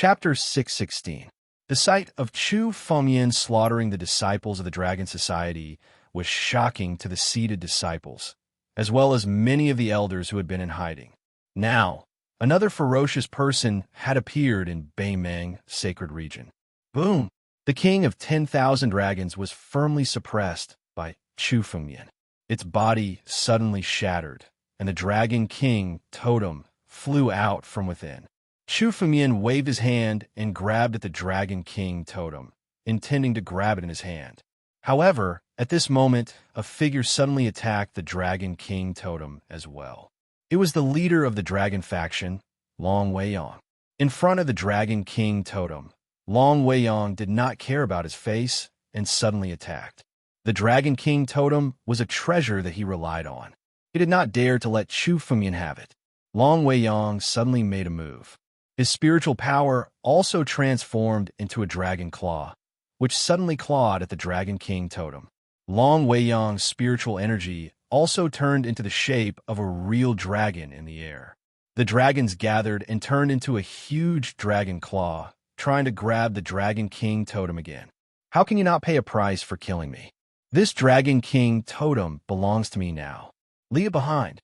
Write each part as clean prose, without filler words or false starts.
Chapter 616. The sight of Chu Fengyan slaughtering the disciples of the Dragon Society was shocking to the seated disciples, as well as many of the elders who had been in hiding. Now, another ferocious person had appeared in Beimeng sacred region. Boom! The king of 10,000 dragons was firmly suppressed by Chu Fengyan. Its body suddenly shattered, and the Dragon King totem flew out from within. Chu Fengyan waved his hand and grabbed at the Dragon King totem, intending to grab it in his hand. However, at this moment, a figure suddenly attacked the Dragon King totem as well. It was the leader of the dragon faction, Long Weiyang. In front of the Dragon King totem, Long Weiyang did not care about his face and suddenly attacked. The Dragon King totem was a treasure that he relied on. He did not dare to let Chu Fengyan have it. Long Weiyang suddenly made a move. His spiritual power also transformed into a dragon claw, which suddenly clawed at the Dragon King totem. Long Weiyang's spiritual energy also turned into the shape of a real dragon in the air. The dragons gathered and turned into a huge dragon claw, trying to grab the Dragon King totem again. How can you not pay a price for killing me? This Dragon King totem belongs to me now. Leave it behind.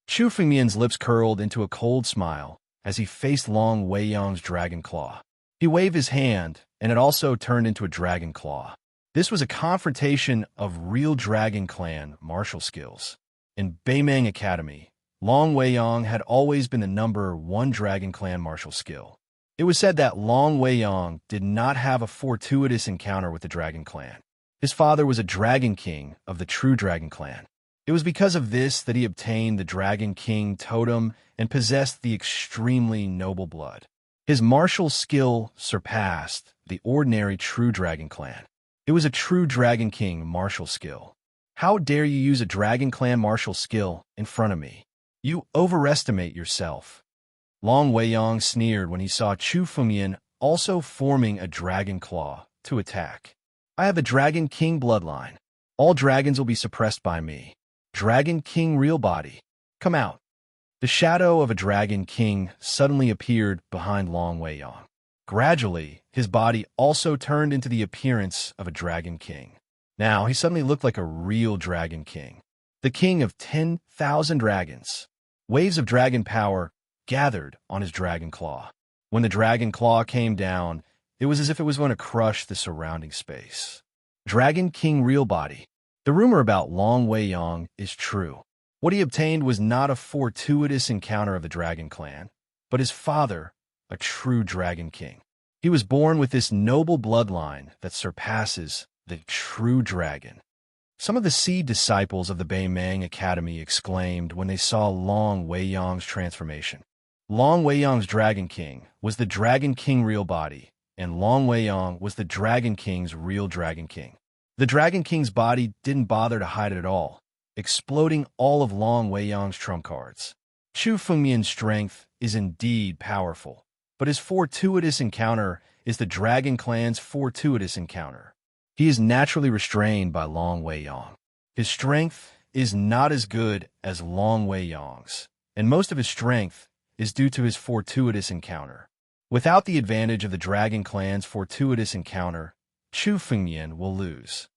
Chu Fengyan's lips curled into a cold smile as he faced Long Weiyang's dragon claw. He waved his hand, and it also turned into a dragon claw. This was a confrontation of real Dragon Clan martial skills. In Beimeng Academy, Long Weiyang had always been the #1 Dragon Clan martial skill. It was said that Long Weiyang did not have a fortuitous encounter with the Dragon Clan. His father was a Dragon King of the true Dragon Clan. It was because of this that he obtained the Dragon King totem and possessed the extremely noble blood. His martial skill surpassed the ordinary true Dragon Clan. It was a true Dragon King martial skill. How dare you use a Dragon Clan martial skill in front of me? You overestimate yourself. Long Weiyang sneered when he saw Chu Fengyan also forming a dragon claw to attack. I have the Dragon King bloodline. All dragons will be suppressed by me. Dragon King real body. Come out. The shadow of a Dragon King suddenly appeared behind Long Weiyang. Gradually, his body also turned into the appearance of a Dragon King. Now, he suddenly looked like a real Dragon King. The king of 10,000 dragons. Waves of dragon power gathered on his dragon claw. When the dragon claw came down, it was as if it was going to crush the surrounding space. Dragon King real body. The rumor about Long Weiyang is true. What he obtained was not a fortuitous encounter of the Dragon Clan, but his father, a true Dragon King. He was born with this noble bloodline that surpasses the true dragon. Some of the seed disciples of the Beimeng Academy exclaimed when they saw Long Weiyang's transformation. Long Weiyang's Dragon King was the Dragon King real body, and Long Weiyang was the Dragon King's real Dragon King. The Dragon King's body didn't bother to hide it at all, exploding all of Long Weiyang's trump cards. Chu Fengyan's strength is indeed powerful, but his fortuitous encounter is the Dragon Clan's fortuitous encounter. He is naturally restrained by Long Weiyang. His strength is not as good as Long Weiyang's, and most of his strength is due to his fortuitous encounter. Without the advantage of the Dragon Clan's fortuitous encounter, Chu Fengyan will lose.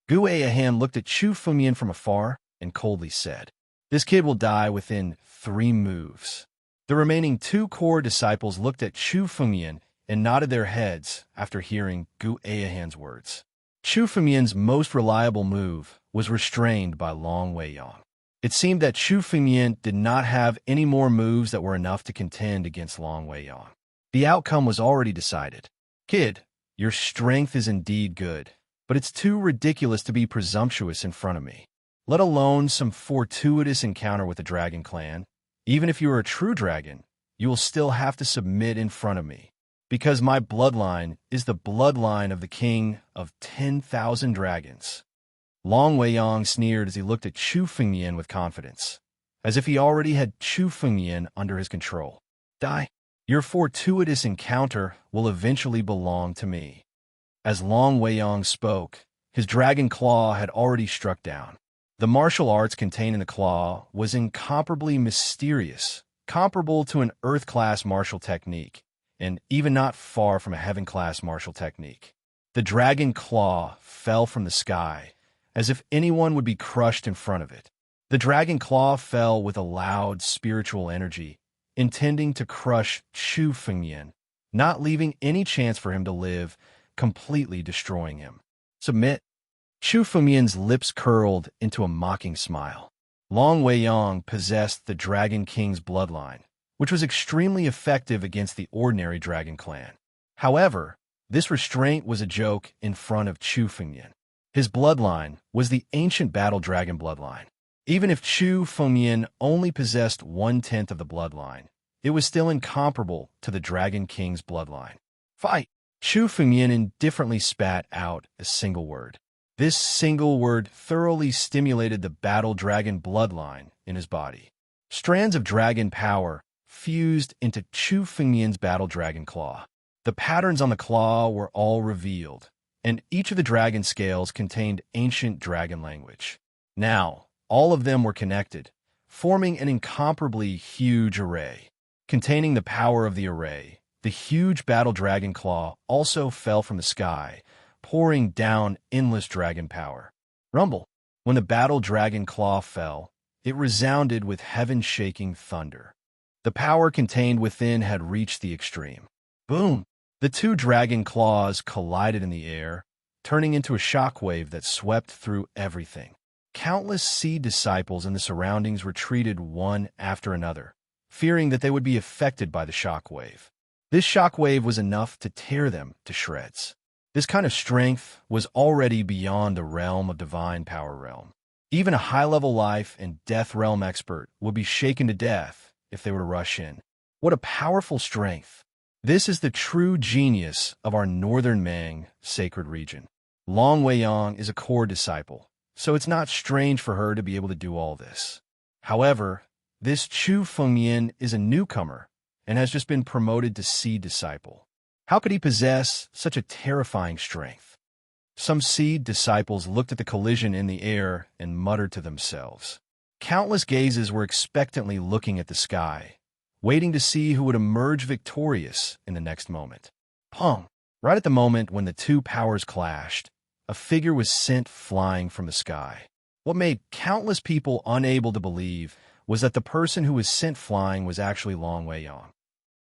Gu Ayahan looked at Chu Fengyan from afar and coldly said, "This kid will die within 3 moves." The remaining 2 core disciples looked at Chu Fengyan and nodded their heads after hearing Gu Ayahan's words. Chu Fengyan's most reliable move was restrained by Long Weiyang. It seemed that Chu Fengyan did not have any more moves that were enough to contend against Long Weiyang. The outcome was already decided. Kid, your strength is indeed good, but it's too ridiculous to be presumptuous in front of me. Let alone some fortuitous encounter with the Dragon Clan. Even if you are a true dragon, you will still have to submit in front of me, because my bloodline is the bloodline of the king of 10,000 dragons. Long Weiyang sneered as he looked at Chu Fengyan with confidence, as if he already had Chu Fengyan under his control. Die. Your fortuitous encounter will eventually belong to me. As Long Weiyang spoke, his dragon claw had already struck down. The martial arts contained in the claw was incomparably mysterious, comparable to an Earth-class martial technique, and even not far from a heaven-class martial technique. The dragon claw fell from the sky, as if anyone would be crushed in front of it. The dragon claw fell with a loud spiritual energy, intending to crush Chu Fengyan, not leaving any chance for him to live, completely destroying him. Submit. Chu Fengyan's lips curled into a mocking smile. Long Weiyang possessed the Dragon King's bloodline, which was extremely effective against the ordinary dragon clan. However, this restraint was a joke in front of Chu Fengyan. His bloodline was the ancient battle dragon bloodline. Even if Chu Fengyan only possessed 1/10 of the bloodline, it was still incomparable to the Dragon King's bloodline. Fight! Chu Fengyan indifferently spat out a single word. This single word thoroughly stimulated the battle dragon bloodline in his body. Strands of dragon power fused into Chu Fengyan's battle dragon claw. The patterns on the claw were all revealed, and each of the dragon scales contained ancient dragon language. Now, all of them were connected, forming an incomparably huge array. Containing the power of the array, the huge battle dragon claw also fell from the sky, pouring down endless dragon power. Rumble. When the battle dragon claw fell, it resounded with heaven-shaking thunder. The power contained within had reached the extreme. Boom! The two dragon claws collided in the air, turning into a shockwave that swept through everything. Countless seed disciples in the surroundings retreated one after another, fearing that they would be affected by the shockwave. This shockwave was enough to tear them to shreds. This kind of strength was already beyond the realm of divine power realm. Even a high-level life and death realm expert would be shaken to death if they were to rush in. What a powerful strength! This is the true genius of our Northern Mang sacred region. Long Weiyang is a core disciple, so it's not strange for her to be able to do all this. However, this Chu Fengyan is a newcomer and has just been promoted to seed disciple. How could he possess such a terrifying strength? Some seed disciples looked at the collision in the air and muttered to themselves. Countless gazes were expectantly looking at the sky, waiting to see who would emerge victorious in the next moment. Pong! Right at the moment when the two powers clashed, a figure was sent flying from the sky. What made countless people unable to believe was that the person who was sent flying was actually Long Weiyang.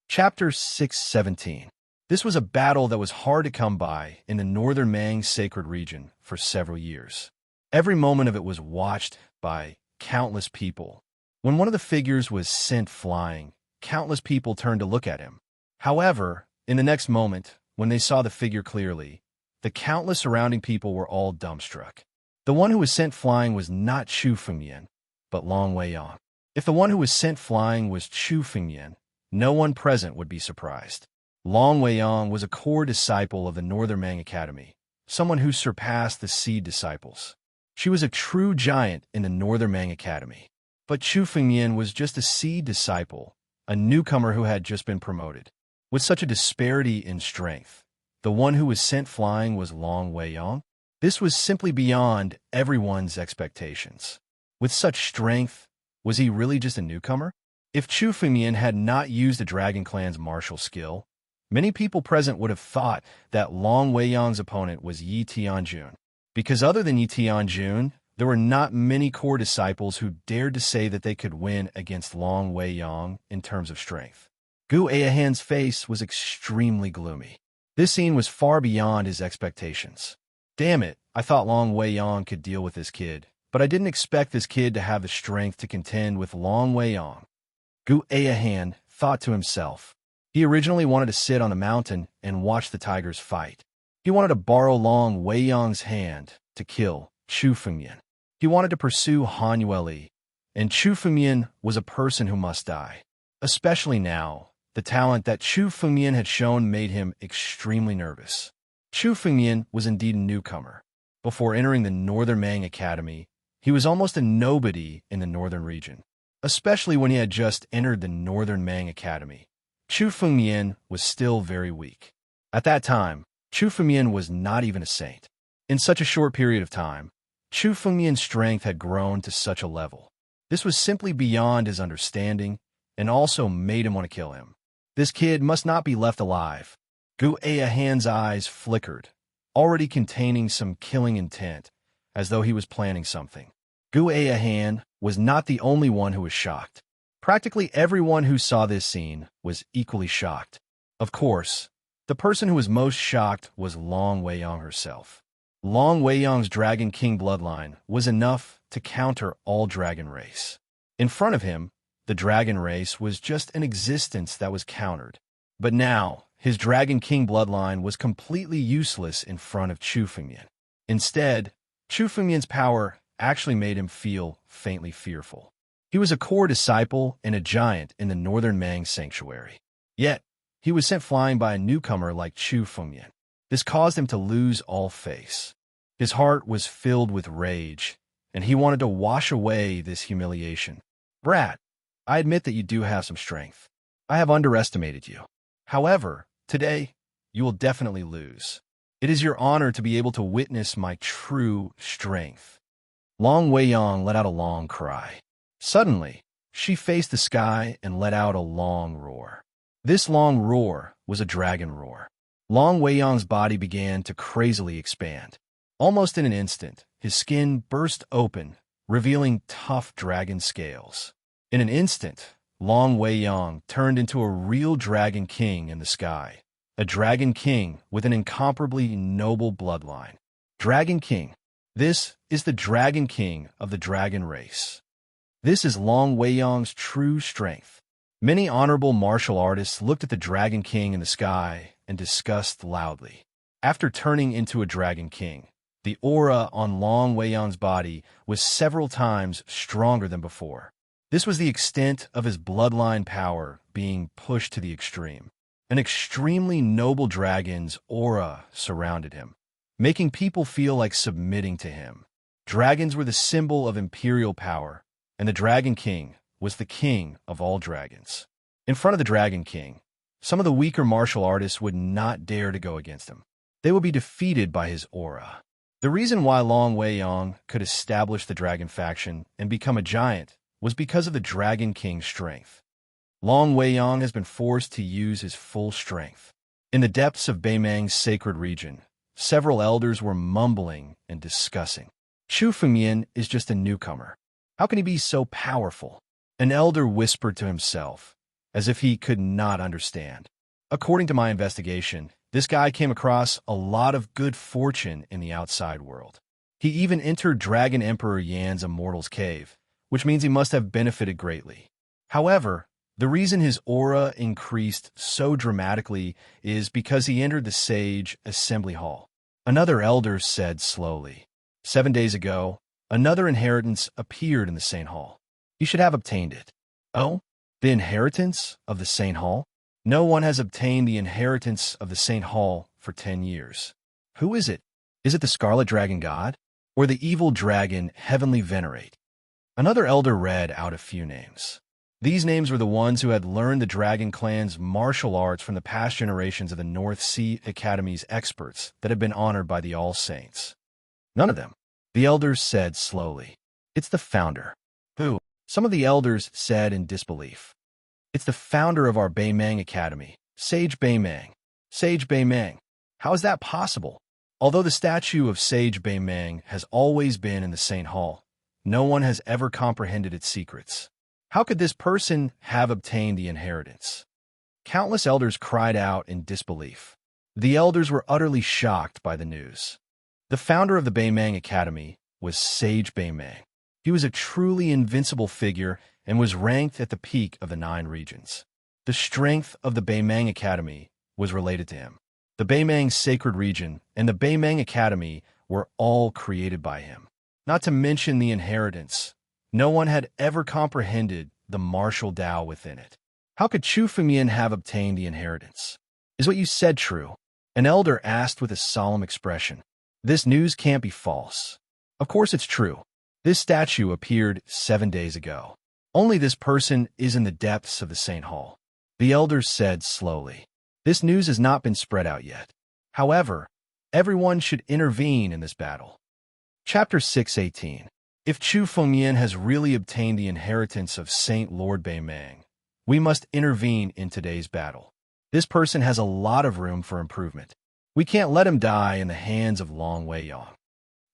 Chapter 617. This was a battle that was hard to come by in the Northern Mang sacred region for several years. Every moment of it was watched by countless people. When one of the figures was sent flying, countless people turned to look at him. However, in the next moment, when they saw the figure clearly, the countless surrounding people were all dumbstruck. The one who was sent flying was not Chu Fengyan, but Long Weiyang. If the one who was sent flying was Chu Fengyan, no one present would be surprised. Long Weiyang was a core disciple of the Northern Mang Academy, someone who surpassed the seed disciples. She was a true giant in the Northern Mang Academy. But Chu Fengyan was just a seed disciple, a newcomer who had just been promoted. With such a disparity in strength, the one who was sent flying was Long Weiyang. This was simply beyond everyone's expectations. With such strength, was he really just a newcomer? If Chu Fengyan had not used the Dragon Clan's martial skill, many people present would have thought that Long Weiyang's opponent was Yi Tianjun. Because other than Yi Tianjun, there were not many core disciples who dared to say that they could win against Long Weiyang in terms of strength. Gu Ayahan's face was extremely gloomy. This scene was far beyond his expectations. Damn it, I thought Long Weiyang could deal with this kid, but I didn't expect this kid to have the strength to contend with Long Weiyang. Gu Ayahan thought to himself. He originally wanted to sit on the mountain and watch the tigers fight. He wanted to borrow Long Weiyang's hand to kill Chu Fengyan. He wanted to pursue Han Yueli, and Chu Fengyan was a person who must die. Especially now, the talent that Chu Fengyan had shown made him extremely nervous. Chu Fengyan was indeed a newcomer. Before entering the Northern Mang Academy, he was almost a nobody in the northern region. Especially when he had just entered the Northern Mang Academy, Chu Fengyan was still very weak. At that time, Chu Fengyan was not even a saint. In such a short period of time, Chu Fengyan's strength had grown to such a level. This was simply beyond his understanding and also made him want to kill him. This kid must not be left alive. Gu Han's eyes flickered, already containing some killing intent, as though he was planning something. Gu Han was not the only one who was shocked. Practically everyone who saw this scene was equally shocked. Of course, the person who was most shocked was Long Weiyang herself. Long Weiyang's Dragon King bloodline was enough to counter all dragon race. In front of him, the dragon race was just an existence that was countered. But now, his Dragon King bloodline was completely useless in front of Chu Fengmian. Instead, Chu Fengmian's power actually made him feel faintly fearful. He was a core disciple and a giant in the Northern Mang Sanctuary. Yet, he was sent flying by a newcomer like Chu Fengmian. This caused him to lose all face. His heart was filled with rage, and he wanted to wash away this humiliation. Brat, I admit that you do have some strength. I have underestimated you. However, today, you will definitely lose. It is your honor to be able to witness my true strength. Long Weiyang let out a long cry. Suddenly, she faced the sky and let out a long roar. This long roar was a dragon roar. Long Weiyang's body began to crazily expand. Almost in an instant, his skin burst open, revealing tough dragon scales. In an instant, Long Weiyang turned into a real Dragon King in the sky. A Dragon King with an incomparably noble bloodline. Dragon King. This is the Dragon King of the dragon race. This is Long Weiyang's true strength. Many honorable martial artists looked at the Dragon King in the sky and discussed loudly. After turning into a Dragon King, the aura on Long Weiyang's body was several times stronger than before. This was the extent of his bloodline power being pushed to the extreme. An extremely noble dragon's aura surrounded him, making people feel like submitting to him. Dragons were the symbol of imperial power, and the Dragon King was the king of all dragons. In front of the Dragon King, some of the weaker martial artists would not dare to go against him. They would be defeated by his aura. The reason why Long Weiyang could establish the dragon faction and become a giant was because of the Dragon King's strength. Long Weiyang has been forced to use his full strength. In the depths of Beimang's sacred region, several elders were mumbling and discussing. Chu Fengmian is just a newcomer. How can he be so powerful? An elder whispered to himself, as if he could not understand. According to my investigation, this guy came across a lot of good fortune in the outside world. He even entered Dragon Emperor Yan's Immortal's Cave, which means he must have benefited greatly. However, the reason his aura increased so dramatically is because he entered the Sage Assembly Hall. Another elder said slowly, 7 days ago, another inheritance appeared in the Saint Hall. He should have obtained it. Oh, the inheritance of the Saint Hall? No one has obtained the inheritance of the Saint Hall for 10 years. Who is it? Is it the Scarlet Dragon God? Or the evil dragon Heavenly Venerate? Another elder read out a few names. These names were the ones who had learned the Dragon Clan's martial arts from the past generations of the North Sea Academy's experts that had been honored by the All Saints. None of them, the elders said slowly. It's the founder. Who? Some of the elders said in disbelief. It's the founder of our Beimang Academy, Sage Beimang. Sage Beimang. How is that possible? Although the statue of Sage Beimang has always been in the Saint Hall, no one has ever comprehended its secrets. How could this person have obtained the inheritance? Countless elders cried out in disbelief. The elders were utterly shocked by the news. The founder of the Beimang Academy was Sage Beimang. He was a truly invincible figure and was ranked at the peak of the 9 regions. The strength of the Beimang Academy was related to him. The Beimang Sacred Region and the Beimang Academy were all created by him. Not to mention the inheritance. No one had ever comprehended the martial Tao within it. How could Chu Fengmian have obtained the inheritance? Is what you said true? An elder asked with a solemn expression. This news can't be false. Of course it's true. This statue appeared 7 days ago. Only this person is in the depths of the Saint Hall. The elders said slowly. This news has not been spread out yet. However, everyone should intervene in this battle. Chapter 6:18. If Chu Fengmian has really obtained the inheritance of Saint Lord Beimang, We must intervene in today's battle. This person has a lot of room for improvement. We can't let him die in the hands of Long Weiyang.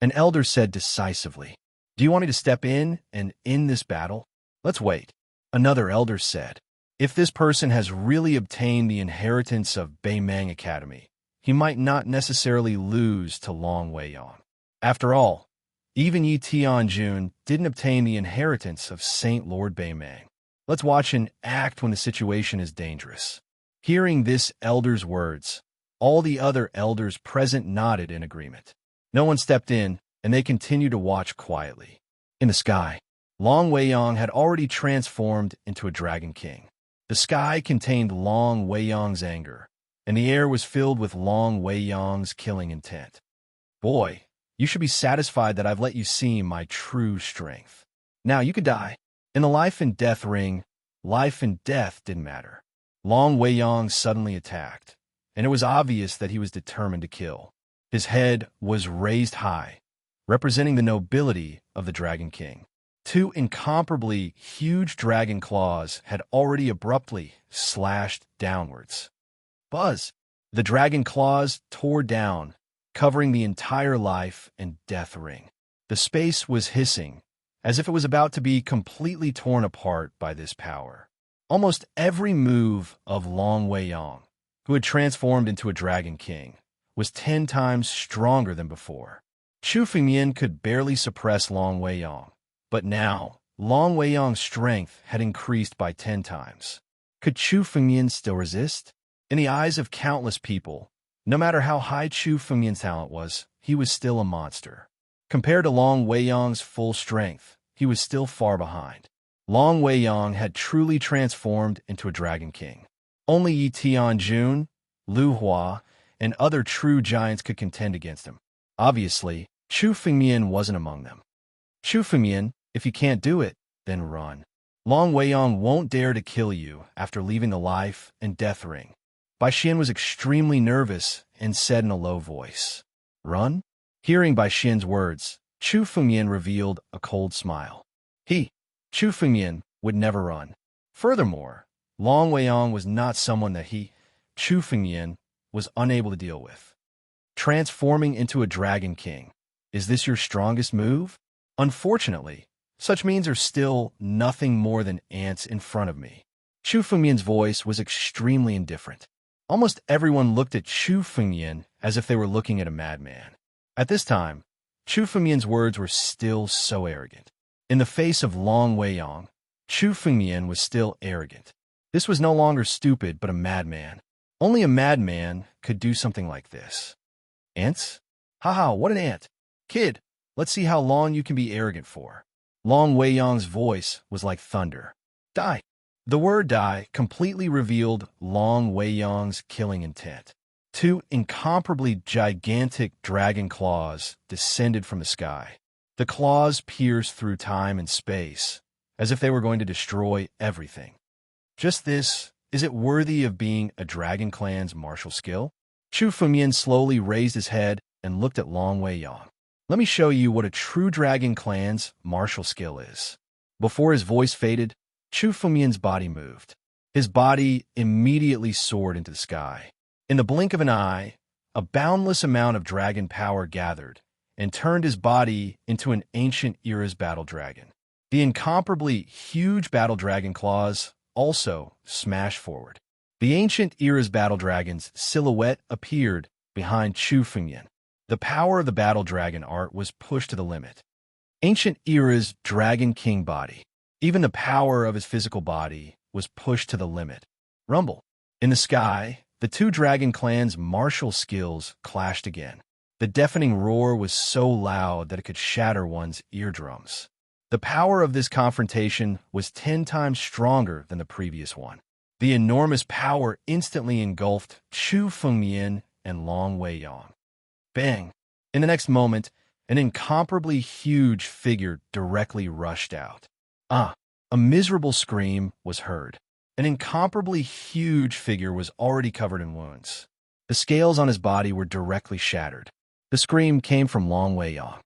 An elder said decisively, "Do you want me to step in and end this battle? Let's wait." Another elder said, "If this person has really obtained the inheritance of Beimang Academy, he might not necessarily lose to Long Weiyang. After all, even Yi Tianjun didn't obtain the inheritance of Saint Lord Beimang. Let's watch and act when the situation is dangerous." Hearing this elder's words, all the other elders present nodded in agreement. No one stepped in, and they continued to watch quietly. In the sky, Long Weiyang had already transformed into a dragon king. The sky contained Long Weiyang's anger, and the air was filled with Long Weiyang's killing intent. "Boy, you should be satisfied that I've let you see my true strength. Now you could die." In the life and death ring, life and death didn't matter. Long Weiyang suddenly attacked, and it was obvious that he was determined to kill. His head was raised high, representing the nobility of the Dragon King. Two incomparably huge dragon claws had already abruptly slashed downwards. Buzz! The dragon claws tore down, covering the entire life and death ring. The space was hissing, as if it was about to be completely torn apart by this power. Almost every move of Long Weiyang, who had transformed into a Dragon King, was 10 times stronger than before. Chu Fengyan could barely suppress Long Weiyang, but now Long Weiyang's strength had increased by 10 times. Could Chu Fengyan still resist? In the eyes of countless people, no matter how high Chu Fengyan's talent was, he was still a monster. Compared to Long Weiyang's full strength, he was still far behind. Long Weiyang had truly transformed into a Dragon King. Only Yi Tianjun, Lu Hua, and other true giants could contend against him. Obviously, Chu Fengyan wasn't among them. "Chu Fengyan, if you can't do it, then run. Long Weiyang won't dare to kill you after leaving the life and death ring." Bai Xian was extremely nervous and said in a low voice, "Run?" Hearing Bai Xian's words, Chu Fengyan revealed a cold smile. Chu Fengyan, would never run. Furthermore, Long Weiyang was not someone that Chu Fengyan, was unable to deal with. Transforming into a Dragon King. Is this your strongest move? Unfortunately, such means are still nothing more than ants in front of me. Chu Fengyan's voice was extremely indifferent. Almost everyone looked at Chu Fengyan as if they were looking at a madman. At this time, Chu Fengyan's words were still so arrogant. In the face of Long Weiyang, Chu Fengyan was still arrogant. This was no longer stupid, but a madman. Only a madman could do something like this. "Ants? Haha, what an ant! Kid, let's see how long you can be arrogant for." Long Weiyang's voice was like thunder. "Die!" The word "die" completely revealed Long Weiyang's killing intent. 2 incomparably gigantic dragon claws descended from the sky. The claws pierced through time and space, as if they were going to destroy everything. Just this, is it worthy of being a dragon clan's martial skill? Chu Fengyan slowly raised his head and looked at Long Weiyang. "Let me show you what a true dragon clan's martial skill is." Before his voice faded, Chu Fengyan's body moved. His body immediately soared into the sky. In the blink of an eye, a boundless amount of dragon power gathered and turned his body into an ancient era's battle dragon. The incomparably huge battle dragon claws also smashed forward. The ancient era's battle dragon's silhouette appeared behind Chu Fengyan. The power of the battle dragon art was pushed to the limit. Ancient era's Dragon King body. Even the power of his physical body was pushed to the limit. Rumble. In the sky, the 2 dragon clans' martial skills clashed again. The deafening roar was so loud that it could shatter one's eardrums. The power of this confrontation was 10 times stronger than the previous one. The enormous power instantly engulfed Chu Fengyan and Long Weiyang. Bang! In the next moment, an incomparably huge figure directly rushed out. A miserable scream was heard. An incomparably huge figure was already covered in wounds. The scales on his body were directly shattered. The scream came from Long Weiyang.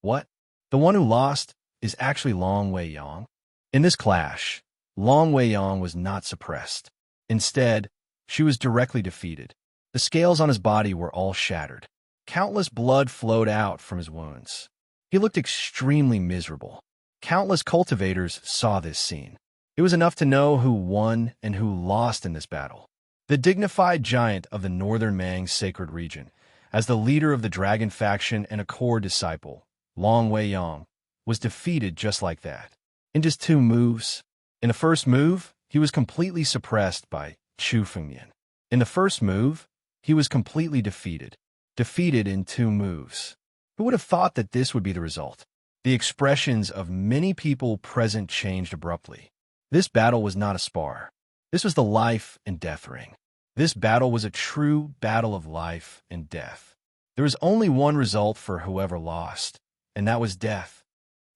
What? The one who lost is actually Long Weiyang? In this clash, Long Weiyang was not suppressed. Instead, she was directly defeated. The scales on his body were all shattered. Countless blood flowed out from his wounds. He looked extremely miserable. Countless cultivators saw this scene. It was enough to know who won and who lost in this battle. The dignified giant of the northern Mang sacred region, as the leader of the dragon faction and a core disciple, Long Weiyang, was defeated just like that. In just 2 moves. In the first move, he was completely suppressed by Chu Fengmian. In the first move, he was completely defeated. Defeated in 2 moves. Who would have thought that this would be the result? The expressions of many people present changed abruptly. This battle was not a spar. This was the life and death ring. This battle was a true battle of life and death. There was only one result for whoever lost, and that was death.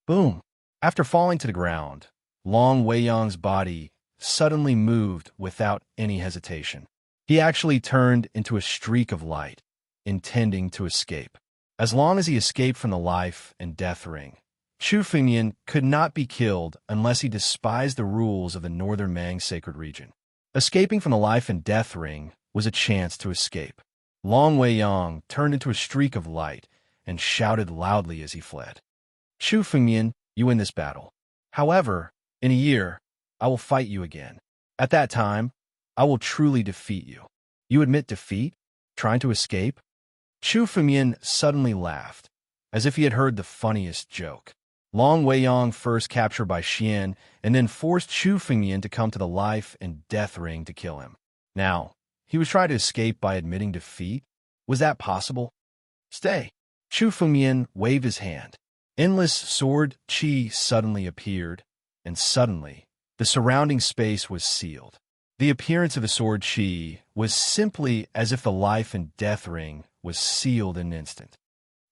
Boom! After falling to the ground, Long Weiyang's body suddenly moved without any hesitation. He actually turned into a streak of light, intending to escape. As long as he escaped from the life and death ring, Chu Fengmian could not be killed unless he despised the rules of the northern Mang sacred region. Escaping from the life and death ring was a chance to escape. Long Weiyang turned into a streak of light and shouted loudly as he fled. Chu Fengmian, you win this battle. However, in a year, I will fight you again. At that time, I will truly defeat you. You admit defeat? Trying to escape? Chu Fengmian suddenly laughed, as if he had heard the funniest joke. Long Weiyang first captured by Xian, and then forced Chu Fengmian to come to the life and death ring to kill him. Now, he was trying to escape by admitting defeat? Was that possible? Stay! Chu Fengmian waved his hand. Endless sword qi suddenly appeared, and suddenly, the surrounding space was sealed. The appearance of the sword qi was simply as if the life and death ring was sealed in an instant.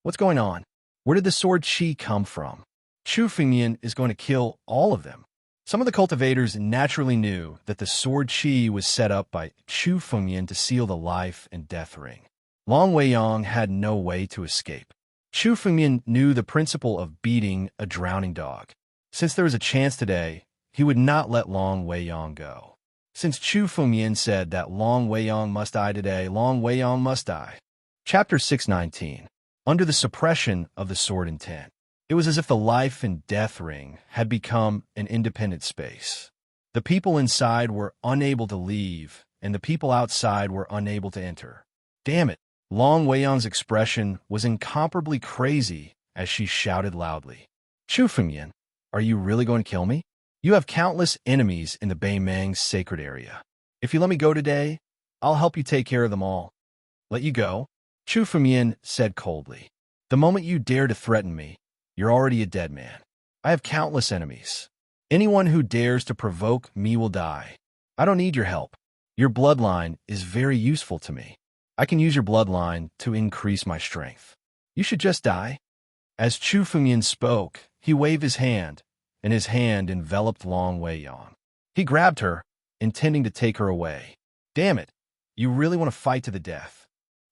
What's going on? Where did the sword qi come from? Chu Fengmian is going to kill all of them. Some of the cultivators naturally knew that the sword qi was set up by Chu Fengmian to seal the life and death ring. Long Weiyang had no way to escape. Chu Fengmian knew the principle of beating a drowning dog. Since there was a chance today, he would not let Long Weiyang go. Since Chu Fengmian said that Long Weiyang must die today, Long Weiyang must die. Chapter 619. Under the suppression of the sword intent. It was as if the life and death ring had become an independent space. The people inside were unable to leave, and the people outside were unable to enter. Damn it! Long Weiyang's expression was incomparably crazy as she shouted loudly. Chu Fengmian, are you really going to kill me? You have countless enemies in the Beimang's sacred area. If you let me go today, I'll help you take care of them all. Let you go? Chu Fengmian said coldly. The moment you dare to threaten me, you're already a dead man. I have countless enemies. Anyone who dares to provoke me will die. I don't need your help. Your bloodline is very useful to me. I can use your bloodline to increase my strength. You should just die. As Chu Fengmian spoke, he waved his hand, and his hand enveloped Long Weiyang. He grabbed her, intending to take her away. Damn it! You really want to fight to the death.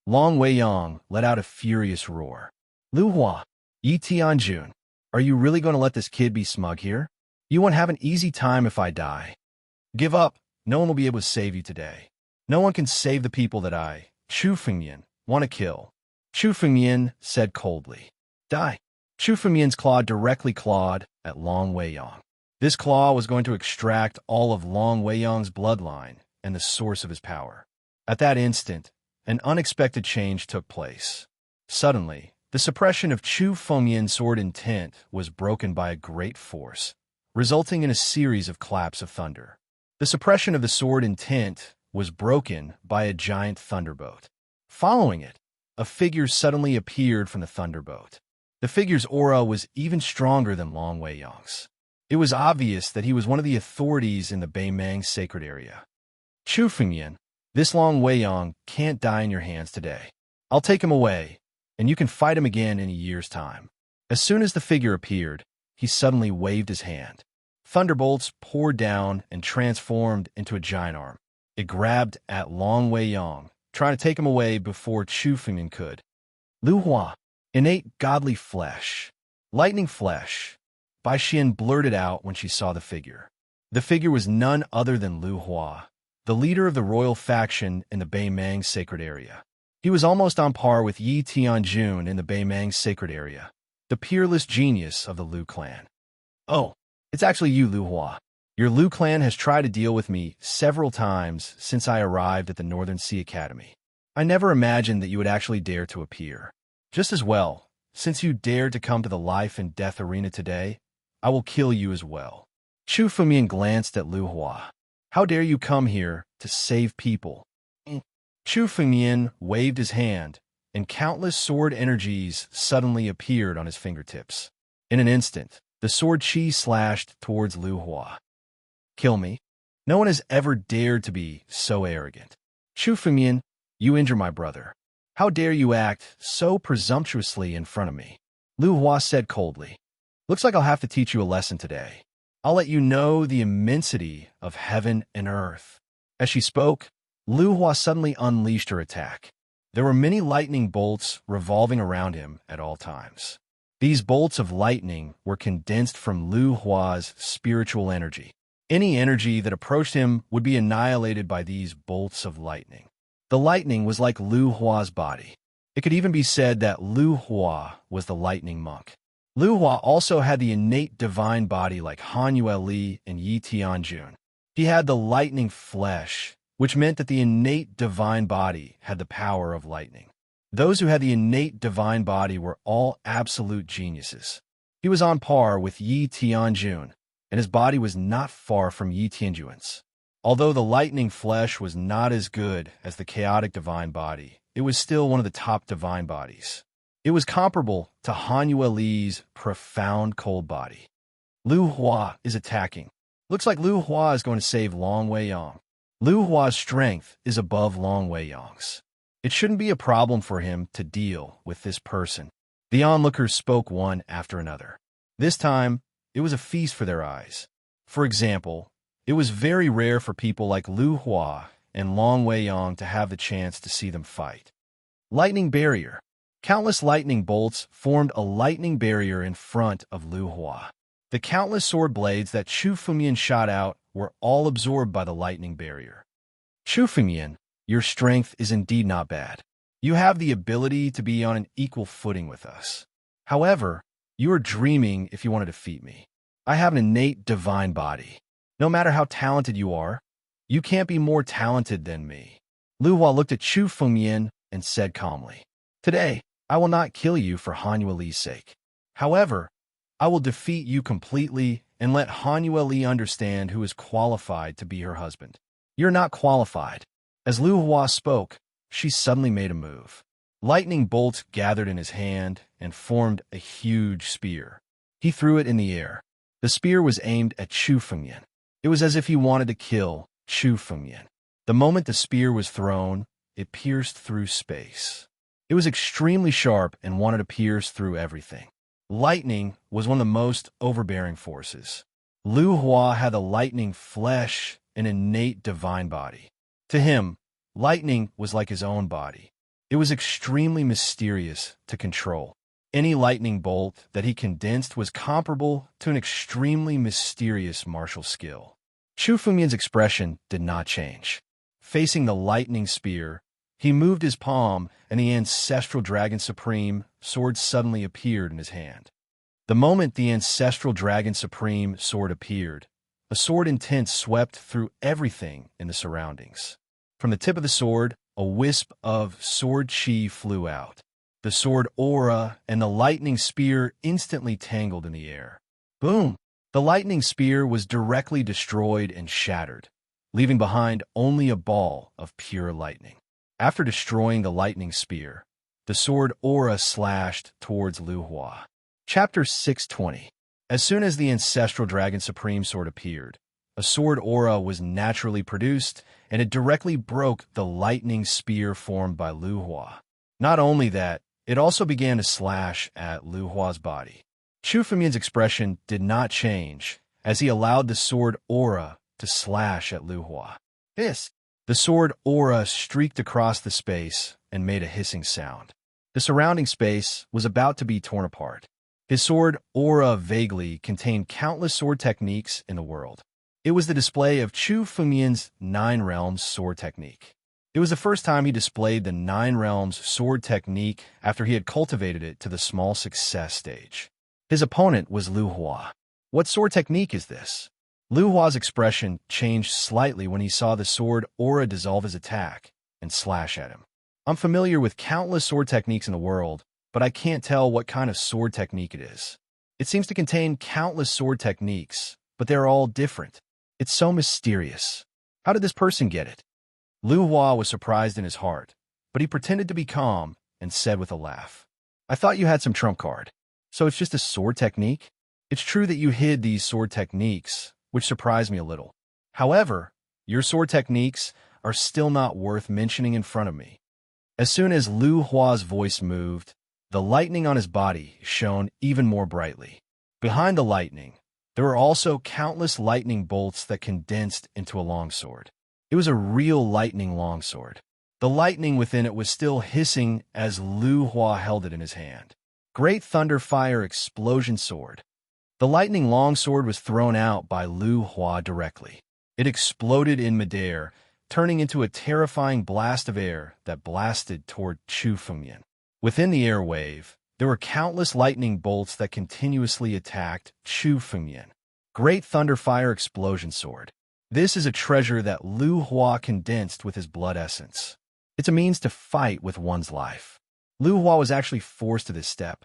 Long Weiyang let out a furious roar. Lu Hua, Yi Tianjun, are you really going to let this kid be smug here? You won't have an easy time if I die. Give up. No one will be able to save you today. No one can save the people that I, Chu Fengmian, want to kill. Chu Fengmian said coldly. Die. Chu Fengmian's claw directly clawed at Long Weiyang. This claw was going to extract all of Long Weiyang's bloodline and the source of his power. At that instant, an unexpected change took place. Suddenly, the suppression of Chu Fengmian's sword intent was broken by a great force, resulting in a series of claps of thunder. The suppression of the sword intent was broken by a giant thunderbolt. Following it, a figure suddenly appeared from the thunderbolt. The figure's aura was even stronger than Long Weiyang's. It was obvious that he was one of the authorities in the Beimang sacred area. Chu Fengmian, this Long Weiyang can't die in your hands today. I'll take him away, and you can fight him again in a year's time. As soon as the figure appeared, he suddenly waved his hand. Thunderbolts poured down and transformed into a giant arm. It grabbed at Long Weiyang, trying to take him away before Chu Fengmian could. Lu Hua, innate godly flesh, lightning flesh, Bai Xian blurted out when she saw the figure. The figure was none other than Lu Hua, the leader of the royal faction in the Beimang sacred area. He was almost on par with Yi Tianjun in the Beimang sacred area, the peerless genius of the Lu clan. Oh, it's actually you, Lu Hua. Your Lu clan has tried to deal with me several times since I arrived at the Northern Sea Academy. I never imagined that you would actually dare to appear. Just as well, since you dared to come to the life and death arena today, I will kill you as well. Chu Fumian glanced at Lu Hua. How dare you come here to save people? Chu Fumian waved his hand, and countless sword energies suddenly appeared on his fingertips. In an instant, the sword chi slashed towards Lu Hua. Kill me? No one has ever dared to be so arrogant. Chu Fumian, you injure my brother. How dare you act so presumptuously in front of me? Lu Hua said coldly. Looks like I'll have to teach you a lesson today. I'll let you know the immensity of heaven and earth. As she spoke, Lu Hua suddenly unleashed her attack. There were many lightning bolts revolving around him at all times. These bolts of lightning were condensed from Lu Hua's spiritual energy. Any energy that approached him would be annihilated by these bolts of lightning. The lightning was like Lu Hua's body. It could even be said that Lu Hua was the lightning monk. Lu Hua also had the innate divine body like Han Yueli and Yi Tianjun. He had the lightning flesh, which meant that the innate divine body had the power of lightning. Those who had the innate divine body were all absolute geniuses. He was on par with Yi Tianjun, and his body was not far from Yi Tianjun's. Although the lightning flesh was not as good as the chaotic divine body, it was still one of the top divine bodies. It was comparable to Han Yueli's profound cold body. Lu Hua is attacking. Looks like Lu Hua is going to save Long Weiyang. Lu Hua's strength is above Long Weiyang's. It shouldn't be a problem for him to deal with this person. The onlookers spoke one after another. This time, it was a feast for their eyes. For example, it was very rare for people like Lu Hua and Long Weiyang to have the chance to see them fight. Lightning barrier. Countless lightning bolts formed a lightning barrier in front of Lu Hua. The countless sword blades that Chu Fumian shot out were all absorbed by the lightning barrier. Chu Fumian, your strength is indeed not bad. You have the ability to be on an equal footing with us. However, you are dreaming if you want to defeat me. I have an innate divine body. No matter how talented you are, you can't be more talented than me. Lu Hua looked at Chu Fumian and said calmly, Today, I will not kill you for Han Yueli's sake. However, I will defeat you completely and let Han Yueli understand who is qualified to be her husband. You're not qualified. As Lu Hua spoke, she suddenly made a move. Lightning bolts gathered in his hand and formed a huge spear. He threw it in the air. The spear was aimed at Chu Fumian. It was as if he wanted to kill Chu Fumian. The moment the spear was thrown, it pierced through space. It was extremely sharp and wanted to pierce through everything. Lightning was one of the most overbearing forces. Lu Hua had the lightning flesh, an innate divine body. To him, lightning was like his own body. It was extremely mysterious to control. Any lightning bolt that he condensed was comparable to an extremely mysterious martial skill. Chu Fumian's expression did not change. Facing the lightning spear, he moved his palm, and the Ancestral Dragon Supreme sword suddenly appeared in his hand. The moment the Ancestral Dragon Supreme sword appeared, a sword intent swept through everything in the surroundings. From the tip of the sword, a wisp of sword chi flew out. The sword aura and the lightning spear instantly tangled in the air. Boom! The lightning spear was directly destroyed and shattered, leaving behind only a ball of pure lightning. After destroying the lightning spear, the sword aura slashed towards Lu Hua. Chapter 620. As soon as the Ancestral Dragon Supreme sword appeared, a sword aura was naturally produced, and it directly broke the lightning spear formed by Lu Hua. Not only that, it also began to slash at Lu Hua's body. Chu Fumian's expression did not change as he allowed the sword aura to slash at Lu Hua. Hiss! The sword aura streaked across the space and made a hissing sound. The surrounding space was about to be torn apart. His sword aura vaguely contained countless sword techniques in the world. It was the display of Chu Fengmian's Nine Realms sword technique. It was the first time he displayed the Nine Realms sword technique after he had cultivated it to the small success stage. His opponent was Lu Hua. What sword technique is this? Lu Hua's expression changed slightly when he saw the sword aura dissolve his attack and slash at him. I'm familiar with countless sword techniques in the world, but I can't tell what kind of sword technique it is. It seems to contain countless sword techniques, but they're all different. It's so mysterious. How did this person get it? Lu Hua was surprised in his heart, but he pretended to be calm and said with a laugh, I thought you had some trump card. So it's just a sword technique? It's true that you hid these sword techniques, which surprised me a little. However, your sword techniques are still not worth mentioning in front of me. As soon as Lu Hua's voice moved, the lightning on his body shone even more brightly. Behind the lightning, there were also countless lightning bolts that condensed into a longsword. It was a real lightning longsword. The lightning within it was still hissing as Lu Hua held it in his hand. Great Thunder Fire Explosion Sword. The lightning longsword was thrown out by Lu Hua directly. It exploded in midair, turning into a terrifying blast of air that blasted toward Chu Fengmian. Within the air wave, there were countless lightning bolts that continuously attacked Chu Fengmian. Great Thunder Fire Explosion Sword. This is a treasure that Lu Hua condensed with his blood essence. It's a means to fight with one's life. Lu Hua was actually forced to this step.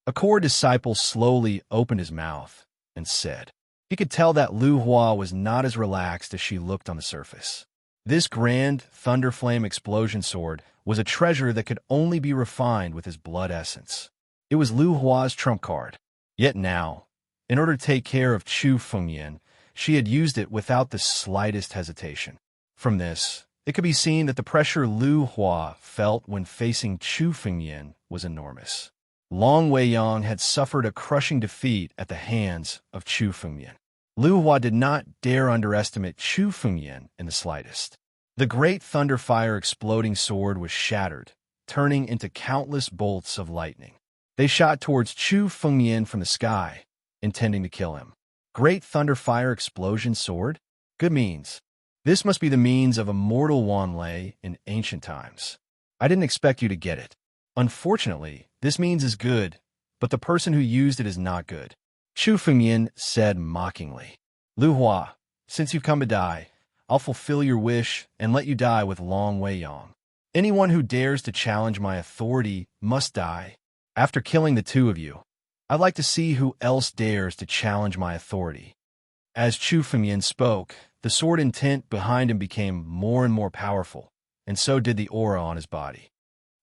A core disciple slowly opened his mouth and said, he could tell that Lu Hua was not as relaxed as she looked on the surface. This grand Thunder Flame Explosion Sword was a treasure that could only be refined with his blood essence. It was Lu Hua's trump card. Yet now, in order to take care of Chu Fengmian, she had used it without the slightest hesitation. From this, it could be seen that the pressure Lu Hua felt when facing Chu Fengmian was enormous. Long Weiyang had suffered a crushing defeat at the hands of Chu Fengmian. Lu Hua did not dare underestimate Chu Fengmian in the slightest. The great Thunder Fire Exploding Sword was shattered, turning into countless bolts of lightning. They shot towards Chu Fengmian from the sky, intending to kill him. Great Thunder Fire Explosion Sword? Good means. This must be the means of immortal Wanlei in ancient times. I didn't expect you to get it. Unfortunately, this means is good, but the person who used it is not good. Chu Fengmian said mockingly. Lu Hua, since you've come to die, I'll fulfill your wish and let you die with Long Weiyang. Anyone who dares to challenge my authority must die. After killing the two of you, I'd like to see who else dares to challenge my authority. As Chu Fengmian spoke, the sword intent behind him became more and more powerful, and so did the aura on his body.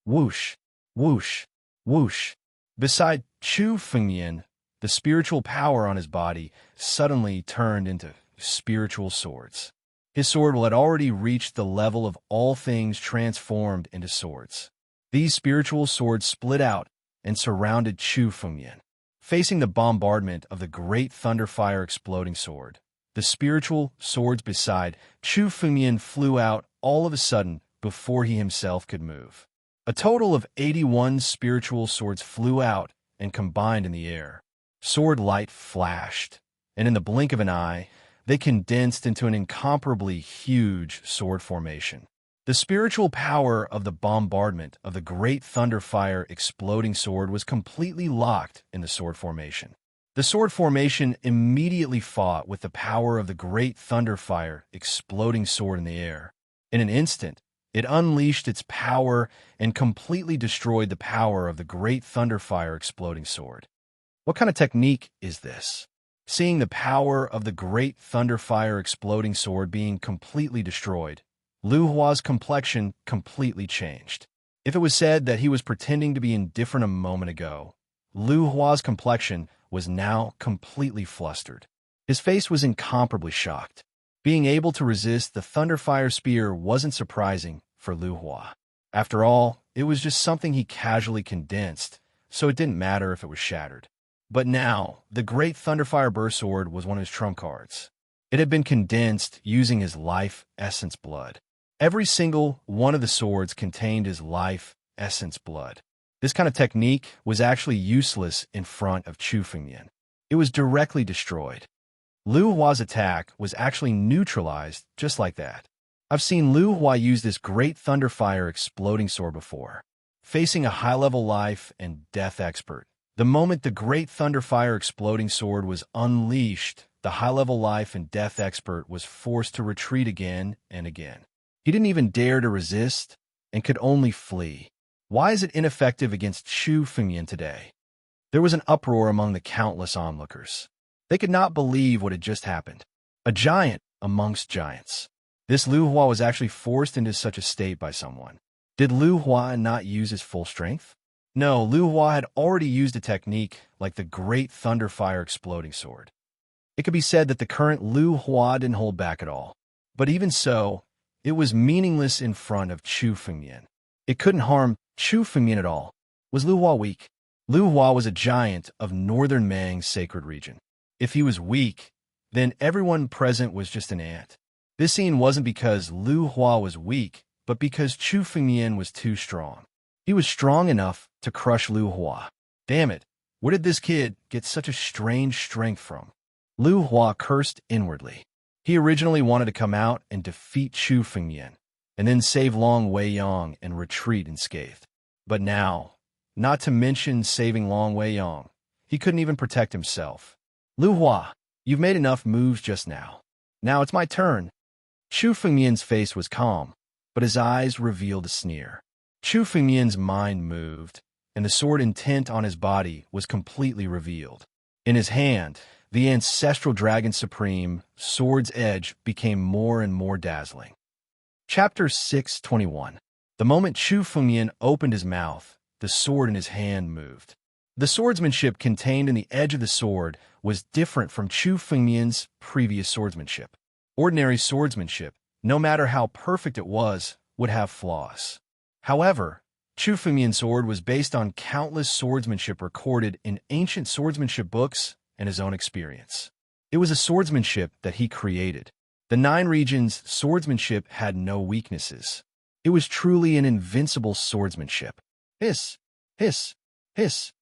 Whoosh, whoosh, whoosh. Beside Chu Fengmian, the spiritual power on his body suddenly turned into spiritual swords. His sword had already reached the level of all things transformed into swords. These spiritual swords split out and surrounded Chu Fengmian. Facing the bombardment of the great Thunderfire Exploding Sword, the spiritual swords beside Chu Fengmian flew out all of a sudden before he himself could move. A total of 81 spiritual swords flew out and combined in the air. Sword light flashed, and in the blink of an eye, they condensed into an incomparably huge sword formation. The spiritual power of the bombardment of the great Thunderfire Exploding Sword was completely locked in the sword formation. The sword formation immediately fought with the power of the great Thunderfire Exploding Sword in the air. In an instant, it unleashed its power and completely destroyed the power of the great Thunderfire Exploding Sword. What kind of technique is this? Seeing the power of the great Thunderfire Exploding Sword being completely destroyed, Lu Hua's complexion completely changed. If it was said that he was pretending to be indifferent a moment ago, Lu Hua's complexion was now completely flustered. His face was incomparably shocked. Being able to resist the Thunderfire Spear wasn't surprising for Lu Hua. After all, it was just something he casually condensed, so it didn't matter if it was shattered. But now, the great Thunderfire Burst Sword was one of his trump cards. It had been condensed using his life essence blood. Every single one of the swords contained his life essence blood. This kind of technique was actually useless in front of Chu Fengmian. It was directly destroyed. Lu Hua's attack was actually neutralized just like that. I've seen Lu Hua use this great Thunderfire exploding sword before, facing a high-level life and death expert. The moment the great Thunderfire exploding sword was unleashed, the high-level life and death expert was forced to retreat again and again. He didn't even dare to resist and could only flee. Why is it ineffective against Chu Fengyan today? There was an uproar among the countless onlookers. They could not believe what had just happened. A giant amongst giants. This Lu Hua was actually forced into such a state by someone. Did Lu Hua not use his full strength? No, Lu Hua had already used a technique like the Great Thunderfire Exploding Sword. It could be said that the current Lu Hua didn't hold back at all. But even so, it was meaningless in front of Chu Fengyan. It couldn't harm Chu Fengyan at all. Was Lu Hua weak? Lu Hua was a giant of northern Mang's sacred region. If he was weak, then everyone present was just an ant. This scene wasn't because Lu Hua was weak, but because Chu Fengyan was too strong. He was strong enough to crush Lu Hua. Damn it, where did this kid get such a strange strength from? Lu Hua cursed inwardly. He originally wanted to come out and defeat Chu Fengyan, and then save Long Weiyang and retreat unscathed. But now, not to mention saving Long Weiyang, he couldn't even protect himself. Lu Hua, you've made enough moves just now. Now it's my turn. Chu Fengyan's face was calm, but his eyes revealed a sneer. Chu Fengyan's mind moved, and the sword intent on his body was completely revealed. In his hand, the ancestral Dragon Supreme sword's edge became more and more dazzling. Chapter 621. The moment Chu Fengyan opened his mouth, the sword in his hand moved. The swordsmanship contained in the edge of the sword was different from Chu Fengyan's previous swordsmanship. Ordinary swordsmanship, no matter how perfect it was, would have flaws. However, Chu Fengyan's sword was based on countless swordsmanship recorded in ancient swordsmanship books and his own experience. It was a swordsmanship that he created. The 9 regions' swordsmanship had no weaknesses. It was truly an invincible swordsmanship. Hiss, hiss, hiss.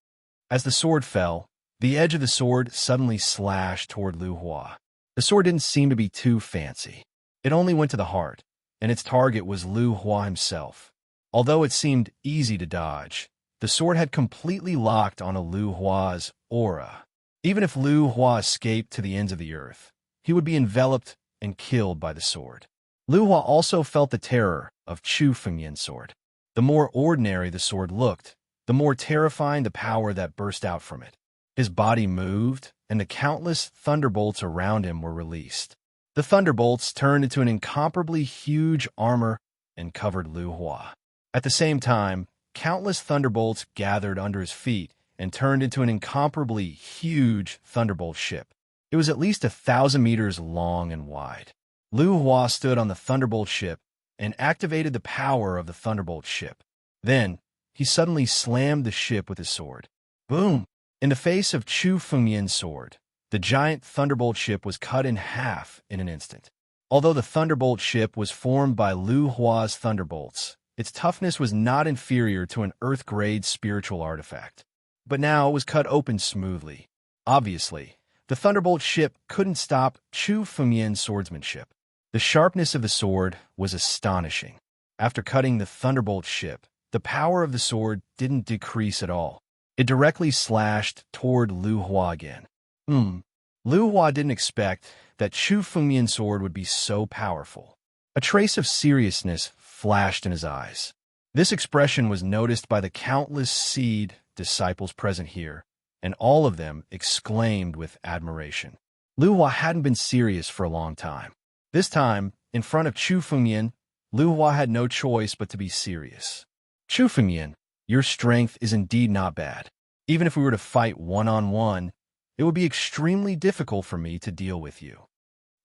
As the sword fell, the edge of the sword suddenly slashed toward Lu Hua. The sword didn't seem to be too fancy. It only went to the heart, and its target was Lu Hua himself. Although it seemed easy to dodge, the sword had completely locked onto Lu Hua's aura. Even if Lu Hua escaped to the ends of the earth, he would be enveloped and killed by the sword. Lu Hua also felt the terror of Chu Fengyan's sword. The more ordinary the sword looked, the more terrifying the power that burst out from it. His body moved, and the countless thunderbolts around him were released. The thunderbolts turned into an incomparably huge armor and covered Lu Hua. At the same time, countless thunderbolts gathered under his feet and turned into an incomparably huge thunderbolt ship. It was at least 1,000 meters long and wide. Lu Hua stood on the thunderbolt ship and activated the power of the thunderbolt ship. Then, he suddenly slammed the ship with his sword. Boom! In the face of Chu Fengyan's sword, the giant thunderbolt ship was cut in half in an instant. Although the thunderbolt ship was formed by Lu Hua's thunderbolts, its toughness was not inferior to an Earth-grade spiritual artifact. But now it was cut open smoothly. Obviously, the thunderbolt ship couldn't stop Chu Fengyan's swordsmanship. The sharpness of the sword was astonishing. After cutting the thunderbolt ship, the power of the sword didn't decrease at all. It directly slashed toward Lu Hua again. Lu Hua didn't expect that Chu Fengyan's sword would be so powerful. A trace of seriousness flashed in his eyes. This expression was noticed by the countless seed disciples present here, and all of them exclaimed with admiration. Lu Hua hadn't been serious for a long time. This time, in front of Chu Fengyan, Lu Hua had no choice but to be serious. Chu Fengyan, your strength is indeed not bad. Even if we were to fight one-on-one, it would be extremely difficult for me to deal with you.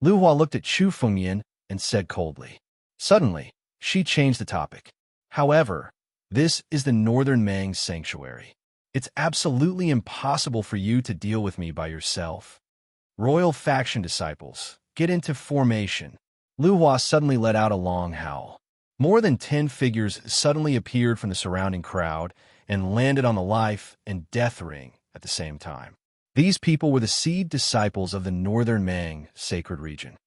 Lu Hua looked at Chu Fengyan and said coldly. Suddenly, she changed the topic. However, this is the Northern Mang Sanctuary. It's absolutely impossible for you to deal with me by yourself. Royal faction disciples, get into formation. Lu Hua suddenly let out a long howl. More than 10 figures suddenly appeared from the surrounding crowd and landed on the life and death ring at the same time. These people were the seed disciples of the northern Mang sacred region.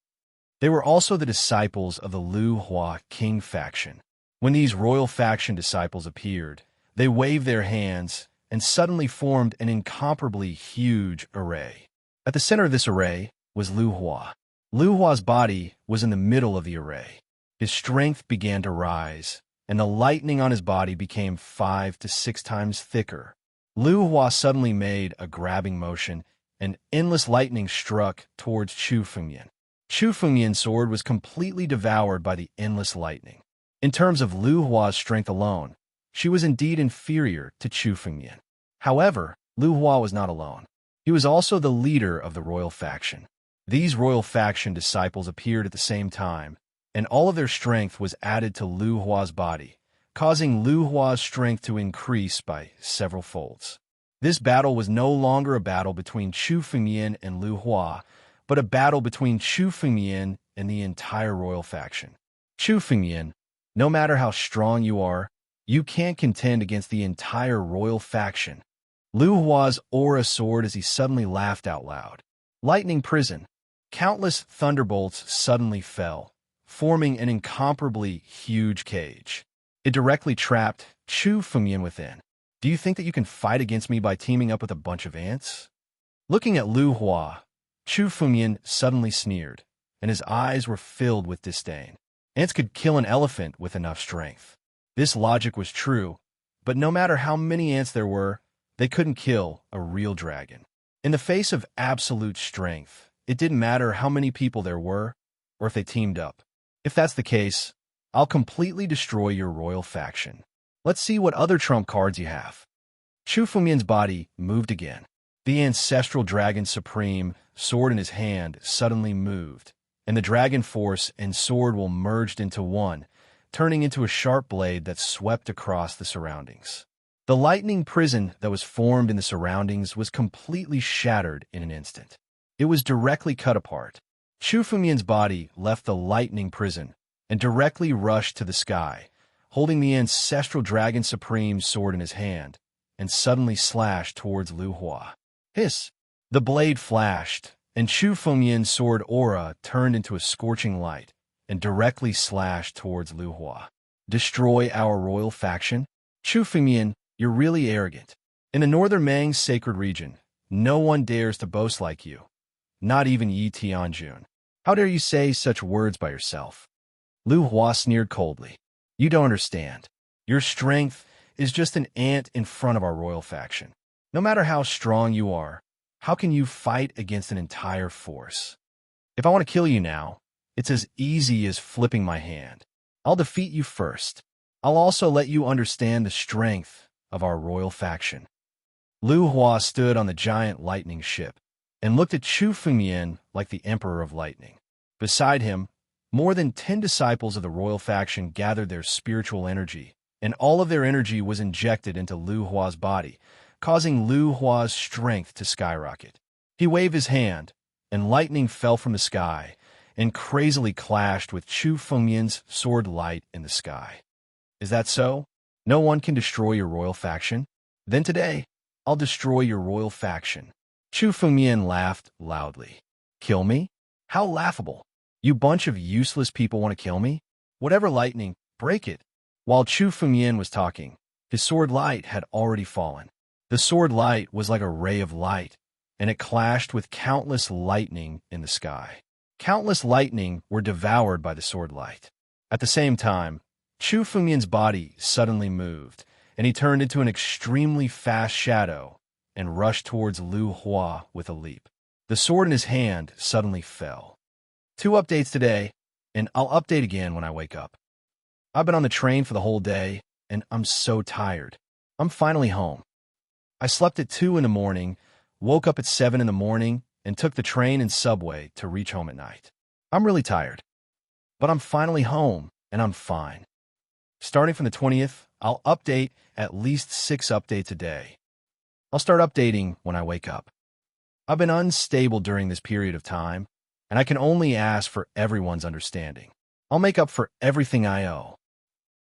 They were also the disciples of the Lu Hua King faction. When these royal faction disciples appeared, they waved their hands and suddenly formed an incomparably huge array. At the center of this array was Lu Hua. Lu Hua's body was in the middle of the array. His strength began to rise, and the lightning on his body became 5 to 6 times thicker. Lu Hua suddenly made a grabbing motion, and endless lightning struck towards Chu Fengyan. Chu Fengyan's sword was completely devoured by the endless lightning. In terms of Lu Hua's strength alone, she was indeed inferior to Chu Fengyan. However, Lu Hua was not alone. He was also the leader of the royal faction. These royal faction disciples appeared at the same time, and all of their strength was added to Lu Hua's body, causing Lu Hua's strength to increase by several folds. This battle was no longer a battle between Chu Fengyan and Lu Hua, but a battle between Chu Fengyan and the entire royal faction. Chu Fengyan, no matter how strong you are, you can't contend against the entire royal faction. Lu Hua's aura soared as he suddenly laughed out loud. Lightning prison. Countless thunderbolts suddenly fell, forming an incomparably huge cage. It directly trapped Chu Fengyan within. Do you think that you can fight against me by teaming up with a bunch of ants? Looking at Lu Hua, Chu Fengyan suddenly sneered, and his eyes were filled with disdain. Ants could kill an elephant with enough strength. This logic was true, but no matter how many ants there were, they couldn't kill a real dragon. In the face of absolute strength, it didn't matter how many people there were, or if they teamed up. If that's the case, I'll completely destroy your royal faction. Let's see what other trump cards you have. Chu Fengyan's body moved again. The ancestral dragon supreme, sword in his hand, suddenly moved, and the dragon force and sword will merged into one, turning into a sharp blade that swept across the surroundings. The lightning prison that was formed in the surroundings was completely shattered in an instant. It was directly cut apart. Chu Fengyan's body left the lightning prison and directly rushed to the sky, holding the ancestral dragon supreme sword in his hand, and suddenly slashed towards Lu Hua. Hiss! The blade flashed, and Chu Fengyan's sword aura turned into a scorching light and directly slashed towards Lu Hua. Destroy our royal faction? Chu Fengyan, you're really arrogant. In the northern Mang sacred region, no one dares to boast like you. Not even Yi Tianjun. How dare you say such words by yourself? Lu Hua sneered coldly. You don't understand. Your strength is just an ant in front of our royal faction. No matter how strong you are, how can you fight against an entire force? If I want to kill you now, it's as easy as flipping my hand. I'll defeat you first. I'll also let you understand the strength of our royal faction. Lu Hua stood on the giant lightning ship and looked at Chu Fengyan like the Emperor of Lightning. Beside him, more than 10 disciples of the royal faction gathered their spiritual energy, and all of their energy was injected into Lu Hua's body, causing Lu Hua's strength to skyrocket. He waved his hand, and lightning fell from the sky and crazily clashed with Chu Fengyan's sword light in the sky. Is that so? No one can destroy your royal faction? Then today, I'll destroy your royal faction. Chu Fengyan laughed loudly. Kill me? How laughable. You bunch of useless people want to kill me? Whatever lightning, break it. While Chu Fengyan was talking, his sword light had already fallen. The sword light was like a ray of light, and it clashed with countless lightning in the sky. Countless lightning were devoured by the sword light. At the same time, Chu Fengyan's body suddenly moved, and he turned into an extremely fast shadow and rushed towards Lu Hua with a leap. The sword in his hand suddenly fell. 2 updates today, and I'll update again when I wake up. I've been on the train for the whole day, and I'm so tired. I'm finally home. I slept at 2 in the morning, woke up at 7 in the morning, and took the train and subway to reach home at night. I'm really tired, but I'm finally home, and I'm fine. Starting from the 20th, I'll update at least 6 updates a day. I'll start updating when I wake up. I've been unstable during this period of time, and I can only ask for everyone's understanding. I'll make up for everything I owe.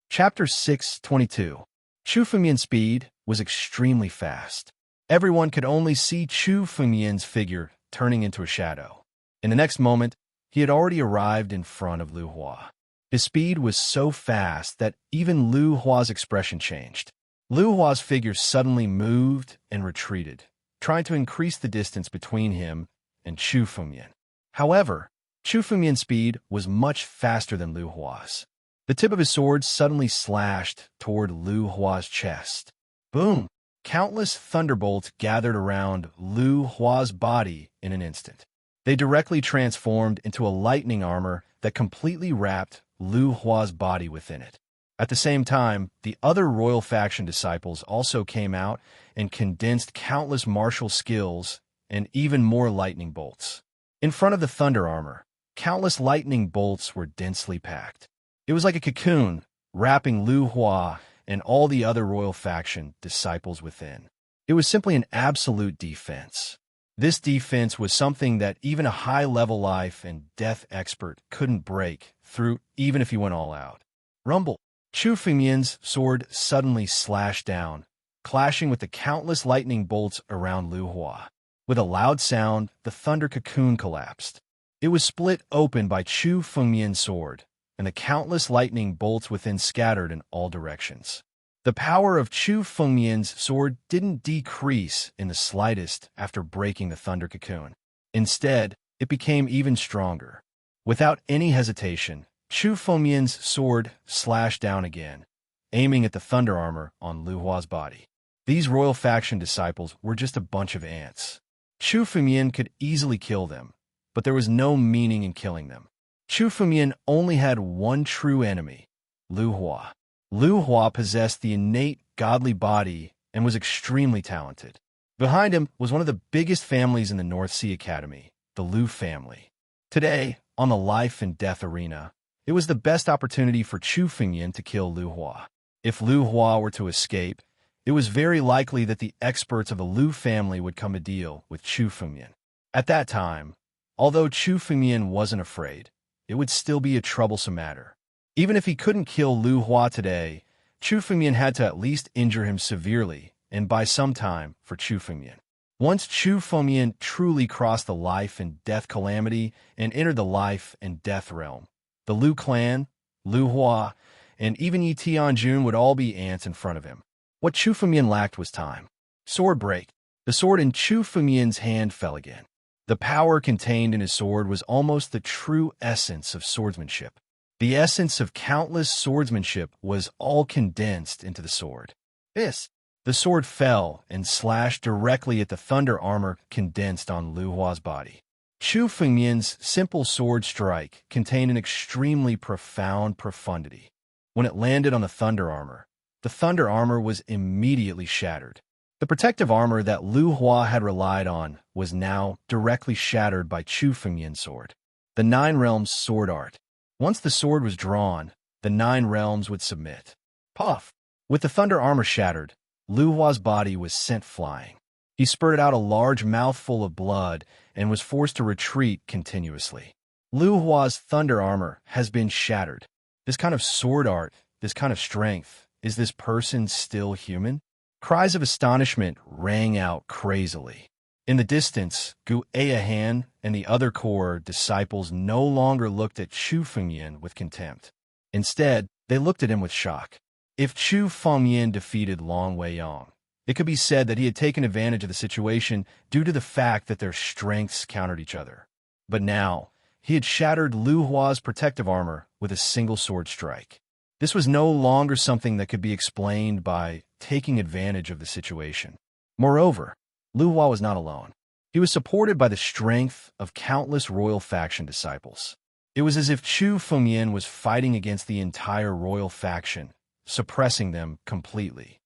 Chapter 6:22. Chu Fengyan's speed was extremely fast. Everyone could only see Chu Fengmian's figure turning into a shadow. In the next moment, he had already arrived in front of Lu Hua. His speed was so fast that even Lu Hua's expression changed. Lu Hua's figure suddenly moved and retreated, trying to increase the distance between him and Chu Fengmian. However, Chu Fengmian's speed was much faster than Lu Hua's. The tip of his sword suddenly slashed toward Lu Hua's chest. Boom! Countless thunderbolts gathered around Lu Hua's body in an instant. They directly transformed into a lightning armor that completely wrapped Lu Hua's body within it. At the same time, the other royal faction disciples also came out and condensed countless martial skills and even more lightning bolts. In front of the thunder armor, countless lightning bolts were densely packed. It was like a cocoon, wrapping Lu Hua and all the other royal faction disciples within. It was simply an absolute defense. This defense was something that even a high-level life and death expert couldn't break through even if he went all out. Rumble! Chu Fengmian's sword suddenly slashed down, clashing with the countless lightning bolts around Lu Hua. With a loud sound, the thunder cocoon collapsed. It was split open by Chu Fengmian's sword, and the countless lightning bolts within scattered in all directions. The power of Chu Fengmian's sword didn't decrease in the slightest after breaking the thunder cocoon. Instead, it became even stronger. Without any hesitation, Chu Fengmian's sword slashed down again, aiming at the thunder armor on Lu Hua's body. These royal faction disciples were just a bunch of ants. Chu Fengmian could easily kill them, but there was no meaning in killing them. Chu Fengmian only had one true enemy, Lu Hua. Lu Hua possessed the innate godly body and was extremely talented. Behind him was one of the biggest families in the North Sea Academy, the Lu family. Today, on the life and death arena, it was the best opportunity for Chu Fengmian to kill Lu Hua. If Lu Hua were to escape, it was very likely that the experts of the Lu family would come to deal with Chu Fengmian. At that time, although Chu Fengmian wasn't afraid, it would still be a troublesome matter. Even if he couldn't kill Lu Hua today, Chu Fengmian had to at least injure him severely and buy some time for Chu Fengmian. Once Chu Fengmian truly crossed the life and death calamity and entered the life and death realm, the Lu clan, Lu Hua, and even Yi Tianjun would all be ants in front of him. What Chu Fengmian lacked was time. Sword break. The sword in Chu Fengmian's hand fell again. The power contained in his sword was almost the true essence of swordsmanship. The essence of countless swordsmanship was all condensed into the sword. The sword fell and slashed directly at the thunder armor condensed on Lu Hua's body. Chu Fengmian's simple sword strike contained an extremely profound profundity. When it landed on the thunder armor was immediately shattered. The protective armor that Lu Hua had relied on was now directly shattered by Chu Fengmian's sword. The Nine Realms sword art. Once the sword was drawn, the Nine Realms would submit. Puff! With the thunder armor shattered, Lu Hua's body was sent flying. He spurted out a large mouthful of blood and was forced to retreat continuously. Lu Hua's thunder armor has been shattered. This kind of sword art, this kind of strength, is this person still human? Cries of astonishment rang out crazily. In the distance, Gu Ayahan and the other core disciples no longer looked at Chu Fengmian with contempt. Instead, they looked at him with shock. If Chu Fengmian defeated Long Weiyang, it could be said that he had taken advantage of the situation due to the fact that their strengths countered each other. But now, he had shattered Lu Hua's protective armor with a single sword strike. This was no longer something that could be explained by taking advantage of the situation. Moreover, Lu Hua was not alone. He was supported by the strength of countless royal faction disciples. It was as if Chu Fengmian was fighting against the entire royal faction, suppressing them completely.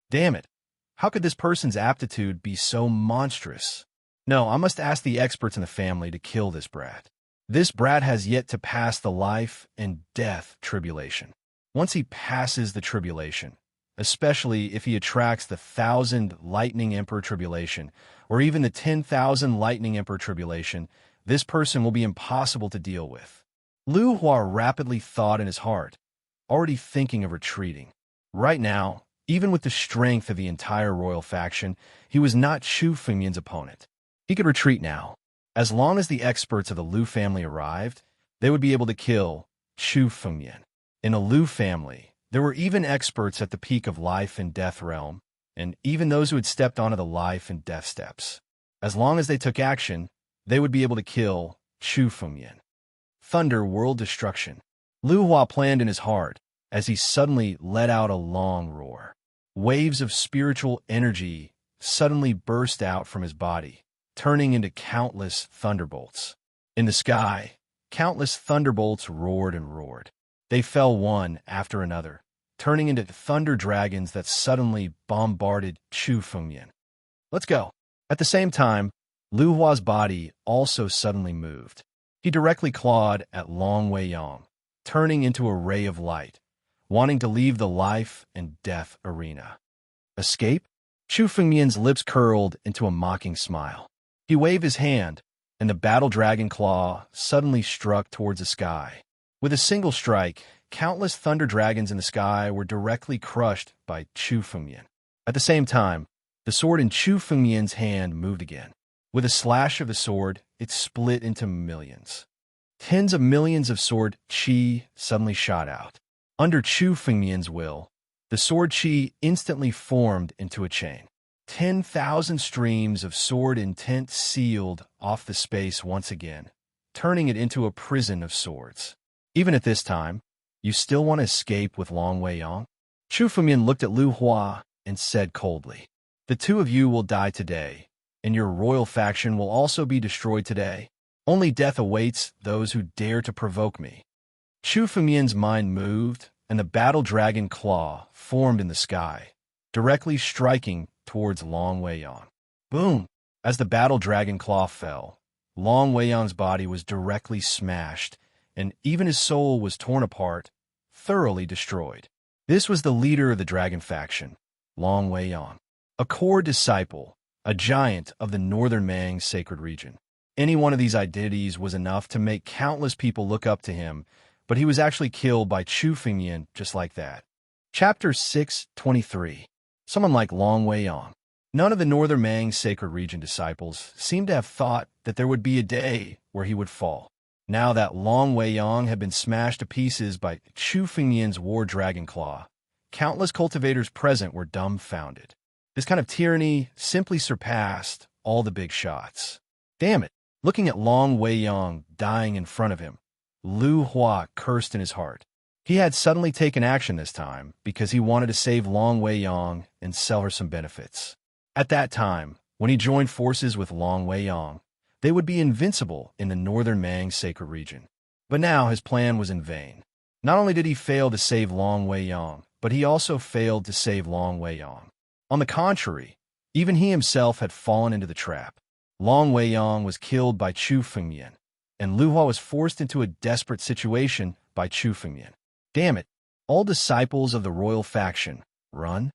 Damn it! How could this person's aptitude be so monstrous? No, I must ask the experts in the family to kill this brat. This brat has yet to pass the life and death tribulation. Once he passes the tribulation, especially if he attracts the 1,000 Lightning Emperor tribulation, or even the 10,000 Lightning Emperor tribulation, this person will be impossible to deal with. Lu Hua rapidly thought in his heart, already thinking of retreating. Right now, Even with the strength of the entire royal faction, he was not Chu Fengmian's opponent. He could retreat now. As long as the experts of the Liu family arrived, they would be able to kill Chu Fengmian. In the Liu family, there were even experts at the peak of life and death realm, and even those who had stepped onto the life and death steps. As long as they took action, they would be able to kill Chu Fengmian. Thunder world destruction. Lu Hua planned in his heart as he suddenly let out a long roar. Waves of spiritual energy suddenly burst out from his body, turning into countless thunderbolts. In the sky, countless thunderbolts roared and roared. They fell one after another, turning into thunder dragons that suddenly bombarded Chu Fengmian. Let's go. At the same time, Lu Hua's body also suddenly moved. He directly clawed at Long Weiyang, turning into a ray of light, wanting to leave the life and death arena. Escape? Chu Fengmian's lips curled into a mocking smile. He waved his hand, and the battle dragon claw suddenly struck towards the sky. With a single strike, countless thunder dragons in the sky were directly crushed by Chu Fengmian. At the same time, the sword in Chu Fengmian's hand moved again. With a slash of the sword, it split into millions. Tens of millions of sword chi suddenly shot out. Under Chu Fengmian's will, the sword chi instantly formed into a chain. 10,000 streams of sword intent sealed off the space once again, turning it into a prison of swords. Even at this time, you still want to escape with Long Weiyang? Chu Fengmian looked at Lu Hua and said coldly, "The two of you will die today, and your royal faction will also be destroyed today. Only death awaits those who dare to provoke me." Chu Fengmian's mind moved, and the battle dragon claw formed in the sky, directly striking towards Long Weiyang. Boom! As the battle dragon claw fell, Long Weiyang's body was directly smashed, and even his soul was torn apart, thoroughly destroyed. This was the leader of the dragon faction, Long Weiyang, a core disciple, a giant of the northern Mang sacred region. Any one of these identities was enough to make countless people look up to him, but he was actually killed by Chu Fengmian just like that. Chapter 623. Someone like Long Weiyang. None of the northern Mang sacred region disciples seemed to have thought that there would be a day where he would fall. Now that Long Weiyang had been smashed to pieces by Chu Fengmian's war dragon claw, countless cultivators present were dumbfounded. This kind of tyranny simply surpassed all the big shots. Damn it! Looking at Long Weiyang dying in front of him, Lu Hua cursed in his heart. He had suddenly taken action this time because he wanted to save Long Weiyang and sell her some benefits. At that time, when he joined forces with Long Weiyang, they would be invincible in the northern Mang sacred region. But now his plan was in vain. Not only did he fail to save Long Weiyang, but he also failed to save Long Weiyang. On the contrary, even he himself had fallen into the trap. Long Weiyang was killed by Chu Fengmian, and Lu Hua was forced into a desperate situation by Chu Fengmian. Damn it! All disciples of the royal faction, run!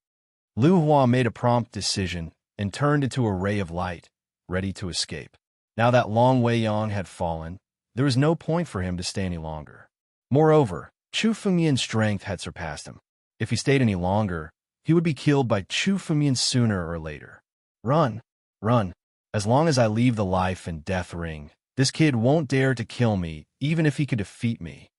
Lu Hua made a prompt decision and turned into a ray of light, ready to escape. Now that Long Weiyang had fallen, there was no point for him to stay any longer. Moreover, Chu Fengmian's strength had surpassed him. If he stayed any longer, he would be killed by Chu Fengmian sooner or later. Run! Run! As long as I leave the life and death ring, this kid won't dare to kill me, even if he could defeat me.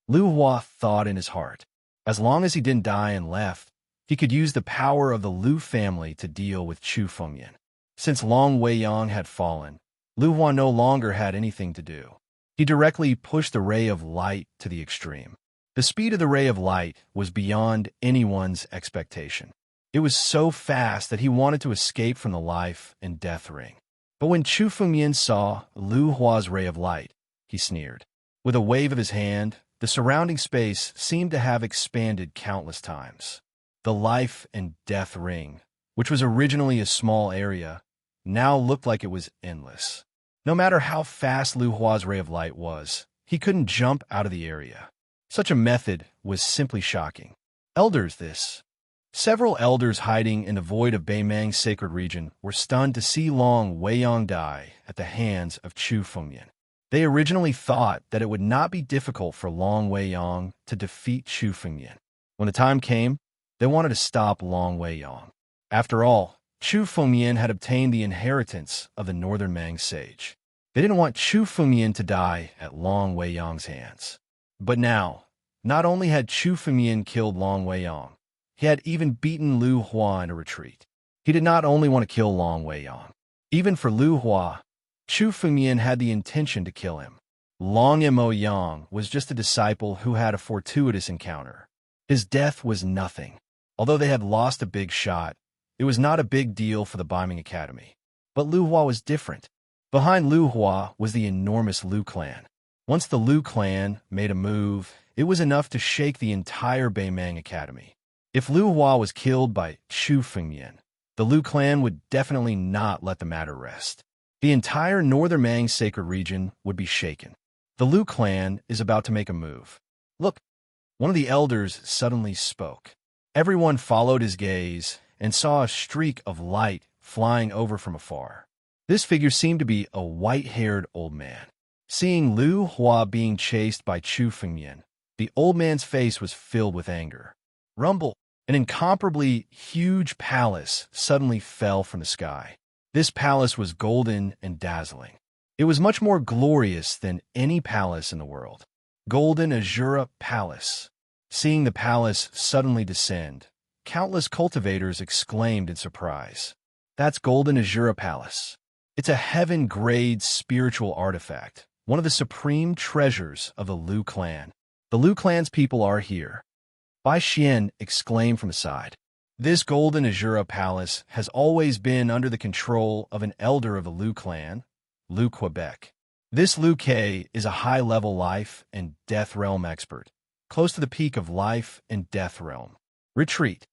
Lu Hua thought in his heart. As long as he didn't die and left, he could use the power of the Liu family to deal with Chu Fengmian. Since Long Weiyang had fallen, Lu Hua no longer had anything to do. He directly pushed the ray of light to the extreme. The speed of the ray of light was beyond anyone's expectation. It was so fast that he wanted to escape from the life and death ring. But when Chu Fengmian saw Lu Hua's ray of light, he sneered. With a wave of his hand, the surrounding space seemed to have expanded countless times. The life and death ring, which was originally a small area, now looked like it was endless. No matter how fast Lu Hua's ray of light was, he couldn't jump out of the area. Such a method was simply shocking. Elders, this. Several elders hiding in the void of Beimang's sacred region were stunned to see Long Weiyang die at the hands of Chu Fengmian. They originally thought that it would not be difficult for Long Weiyang to defeat Chu Fengmian. When the time came, They wanted to stop Long Weiyang. After all, Chu Fengmian had obtained the inheritance of the Northern Mang sage. They didn't want Chu Fengmian to die at Long Weiyang's hands. But now, not only had Chu Fengmian killed Long Weiyang, he had even beaten Lu Hua in a retreat. He did not only want to kill Long Weiyang. Even for Lu Hua, Chu Fengmian had the intention to kill him. Long Weiyang was just a disciple who had a fortuitous encounter. His death was nothing. Although they had lost a big shot, it was not a big deal for the Biming Academy. But Lu Hua was different. Behind Lu Hua was the enormous Lu clan. Once the Lu clan made a move, it was enough to shake the entire Beimang Academy. If Lu Hua was killed by Chu Fengmian, the Lu clan would definitely not let the matter rest. The entire Northern Mang sacred region would be shaken. The Lu clan is about to make a move. Look, one of the elders suddenly spoke. Everyone followed his gaze and saw a streak of light flying over from afar. This figure seemed to be a white-haired old man. Seeing Lu Hua being chased by Chu Fengmian, the old man's face was filled with anger. Rumble! An incomparably huge palace suddenly fell from the sky. This palace was golden and dazzling. It was much more glorious than any palace in the world. Golden Azura Palace. Seeing the palace suddenly descend, countless cultivators exclaimed in surprise. That's Golden Azura Palace. It's a heaven-grade spiritual artifact, one of the supreme treasures of the Lu clan. The Lu clan's people are here. Bai Xian exclaimed from the side. This Golden Azura Palace has always been under the control of an elder of the Lu clan, Lu Quebec. This Lu Ke is a high-level life and death realm expert, close to the peak of life and death realm. Retreat.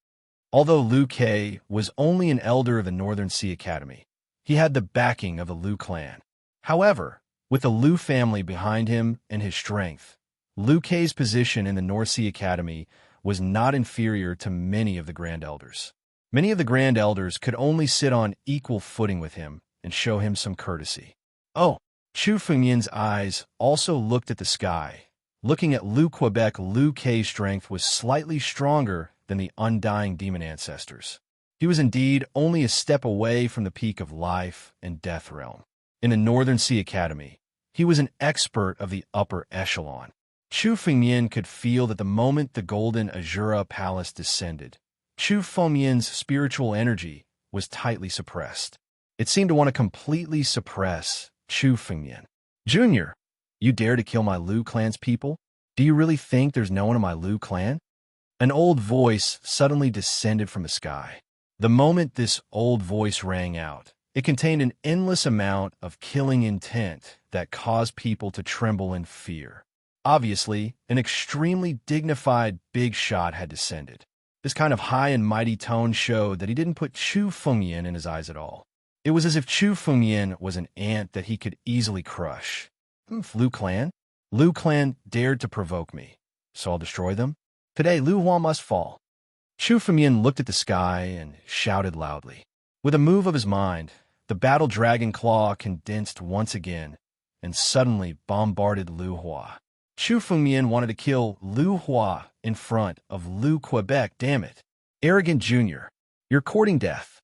Although Lu Ke was only an elder of the Northern Sea Academy, he had the backing of the Lu clan. However, with the Lu family behind him and his strength, Lu Ke's position in the North Sea Academy was not inferior to many of the Grand Elders. Many of the Grand Elders could only sit on equal footing with him and show him some courtesy. Oh, Chu Fengmian's eyes also looked at the sky. Looking at Lu Quebec, Lu Ke's strength was slightly stronger than the undying demon ancestors. He was indeed only a step away from the peak of life and death realm. In the Northern Sea Academy, he was an expert of the upper echelon. Chu Fengmian could feel that the moment the Golden Azura Palace descended, Chu Fengmian's spiritual energy was tightly suppressed. It seemed to want to completely suppress Chu Fengmian. Junior, you dare to kill my Lu clan's people? Do you really think there's no one in my Lu clan? An old voice suddenly descended from the sky. The moment this old voice rang out, it contained an endless amount of killing intent that caused people to tremble in fear. Obviously, an extremely dignified big shot had descended. This kind of high and mighty tone showed that he didn't put Chu Fengmian in his eyes at all. It was as if Chu Fengmian was an ant that he could easily crush. Lu clan? Lu clan dared to provoke me, so I'll destroy them. Today, Lu Hua must fall. Chu Fengmian looked at the sky and shouted loudly. With a move of his mind, the battle dragon claw condensed once again and suddenly bombarded Lu Hua. Chu Fengmian wanted to kill Lu Hua in front of Lu Quebec, damn it. Arrogant Junior, you're courting death.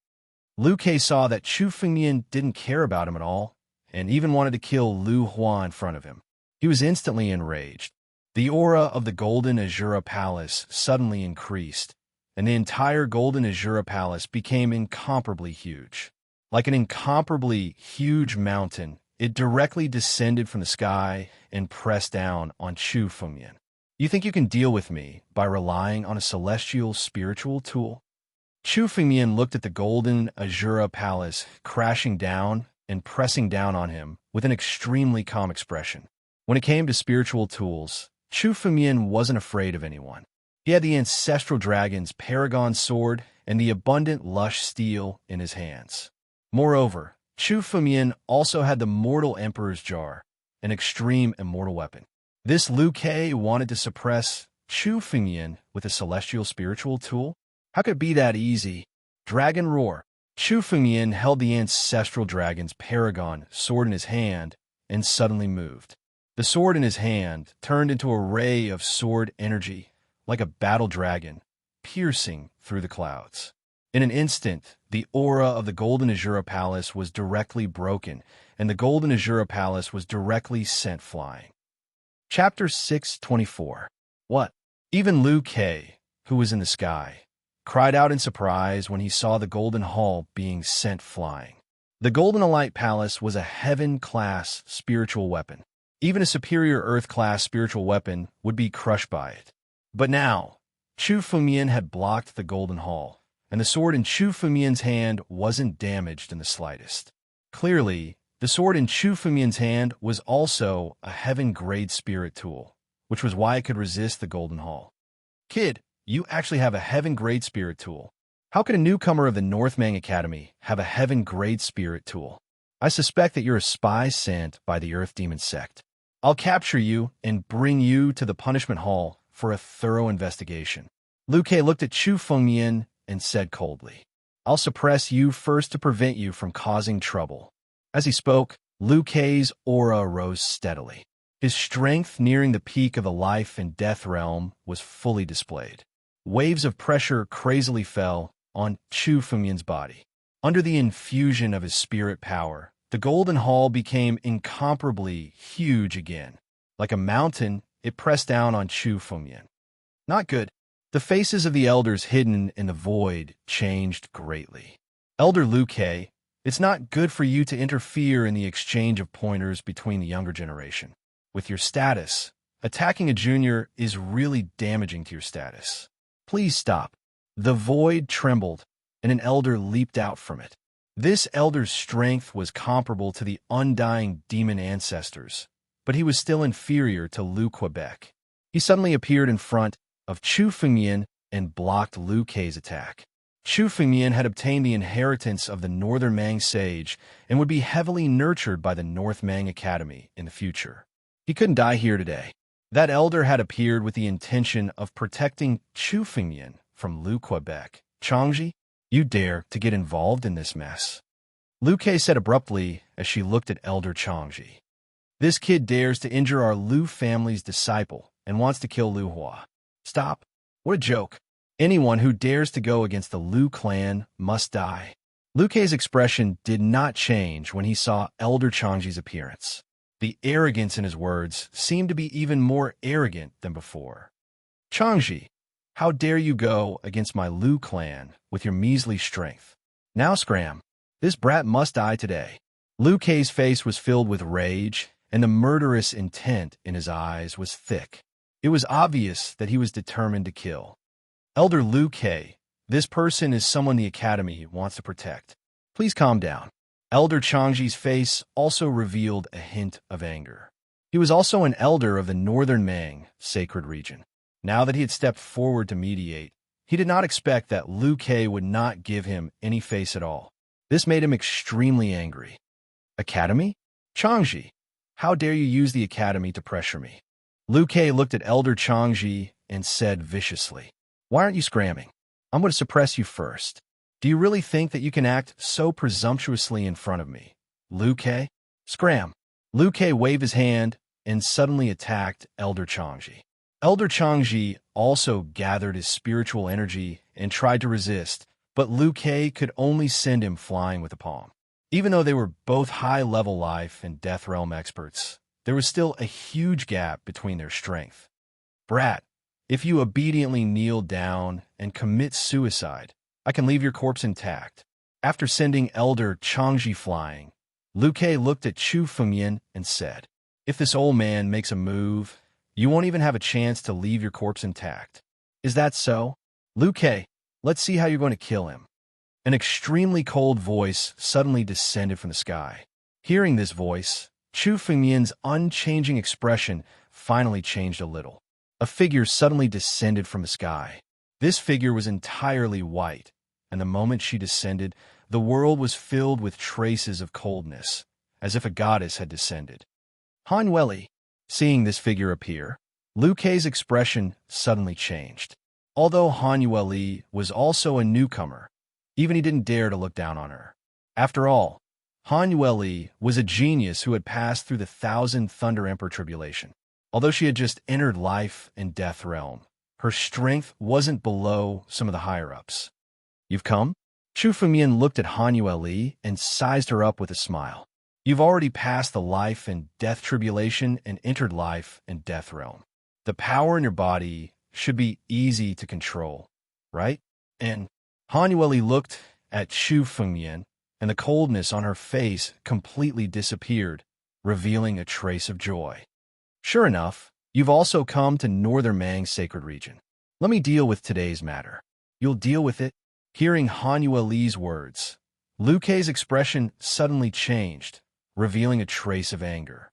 Lu Ke saw that Chu Fengmian didn't care about him at all and even wanted to kill Lu Hua in front of him. He was instantly enraged. The aura of the Golden Azura Palace suddenly increased, and the entire Golden Azura Palace became incomparably huge. Like an incomparably huge mountain, it directly descended from the sky and pressed down on Chu Fengmian. You think you can deal with me by relying on a celestial spiritual tool? Chu Fengmian looked at the Golden Azura Palace crashing down and pressing down on him with an extremely calm expression. When it came to spiritual tools, Chu Fengmian wasn't afraid of anyone. He had the ancestral dragon's paragon sword and the abundant lush steel in his hands. Moreover, Chu Fengmian also had the Mortal Emperor's Jar, an extreme immortal weapon. This Lu Ke wanted to suppress Chu Fengmian with a celestial spiritual tool? How could it be that easy? Dragon Roar. Chu Fengmian held the ancestral dragon's paragon sword in his hand and suddenly moved. The sword in his hand turned into a ray of sword energy, like a battle dragon, piercing through the clouds. In an instant, the aura of the Golden Azura Palace was directly broken, and the Golden Azura Palace was directly sent flying. Chapter 624. What? Even Liu Kei, who was in the sky, cried out in surprise when he saw the Golden Hall being sent flying. The Golden Elite Palace was a heaven-class spiritual weapon. Even a superior Earth-class spiritual weapon would be crushed by it. But now, Chu Fumian had blocked the Golden Hall, and the sword in Chu Fumian's hand wasn't damaged in the slightest. Clearly, the sword in Chu Fumian's hand was also a heaven-grade spirit tool, which was why it could resist the Golden Hall. Kid, you actually have a heaven-grade spirit tool. How could a newcomer of the Northmang Academy have a heaven-grade spirit tool? I suspect that you're a spy sent by the Earth Demon sect. I'll capture you and bring you to the Punishment Hall for a thorough investigation. Liu Kei looked at Chu Fumian and said coldly, I'll suppress you first to prevent you from causing trouble. As he spoke, Liu Kei's aura rose steadily. His strength nearing the peak of the life and death realm was fully displayed. Waves of pressure crazily fell on Chu Fumian's body. Under the infusion of his spirit power, the Golden Hall became incomparably huge again. Like a mountain, it pressed down on Chu Fumian. Not good. The faces of the elders hidden in the void changed greatly. Elder Liu Kei, it's not good for you to interfere in the exchange of pointers between the younger generation. With your status, attacking a junior is really damaging to your status. Please stop. The void trembled, and an elder leaped out from it. This elder's strength was comparable to the undying demon ancestors, but he was still inferior to Liu Quebec. He suddenly appeared in front of Chu Fumian and blocked Liu Kei's attack. Chu Fumian had obtained the inheritance of the Northern Mang Sage and would be heavily nurtured by the North Mang Academy in the future. He couldn't die here today. That elder had appeared with the intention of protecting Chu Fumian from Liu Quebec. Changji, you dare to get involved in this mess? Liu Kei said abruptly as she looked at Elder Changji. This kid dares to injure our Liu family's disciple and wants to kill Liu Hua. Stop. What a joke. Anyone who dares to go against the Liu clan must die. Liu Kei's expression did not change when he saw Elder Changji's appearance. The arrogance in his words seemed to be even more arrogant than before. Changji, how dare you go against my Liu clan with your measly strength? Now scram. This brat must die today. Liu Kei's face was filled with rage, and the murderous intent in his eyes was thick. It was obvious that he was determined to kill. Elder Liu Kei, this person is someone the Academy wants to protect. Please calm down. Elder Changji's face also revealed a hint of anger. He was also an elder of the Northern Mang sacred region. Now that he had stepped forward to mediate, he did not expect that Liu Kei would not give him any face at all. This made him extremely angry. Academy? Changji, how dare you use the Academy to pressure me? Liu Kei looked at Elder Changji and said viciously, Why aren't you scramming? I'm going to suppress you first. Do you really think that you can act so presumptuously in front of me? Liu Kei? Scram. Liu Kei waved his hand and suddenly attacked Elder Changji. Elder Changji also gathered his spiritual energy and tried to resist, but Liu Kei could only send him flying with a palm. Even though they were both high-level life and death realm experts, there was still a huge gap between their strength. Brat, if you obediently kneel down and commit suicide, I can leave your corpse intact. After sending Elder Changji flying, Liu Kei looked at Chu Fumian and said, If this old man makes a move, you won't even have a chance to leave your corpse intact. Is that so? Liu Kei, let's see how you're going to kill him. An extremely cold voice suddenly descended from the sky. Hearing this voice, Chu Fumian's unchanging expression finally changed a little. A figure suddenly descended from the sky. This figure was entirely white, and the moment she descended, the world was filled with traces of coldness, as if a goddess had descended. Han Yueli. Seeing this figure appear, Liu Kei's expression suddenly changed. Although Han Yueli was also a newcomer, even he didn't dare to look down on her. After all, Han Yueli was a genius who had passed through the 1,000 Thunder Emperor tribulation. Although she had just entered life and death realm, her strength wasn't below some of the higher-ups. You've come? Chu Fengmian looked at Han Yueli and sized her up with a smile. You've already passed the life and death tribulation and entered life and death realm. The power in your body should be easy to control, right? And Han Yueli looked at Chu Fengmian, and the coldness on her face completely disappeared, revealing a trace of joy. Sure enough, you've also come to Northern Mang's sacred region. Let me deal with today's matter. You'll deal with it? Hearing Han Yueli's words, Lu Kei's expression suddenly changed, revealing a trace of anger.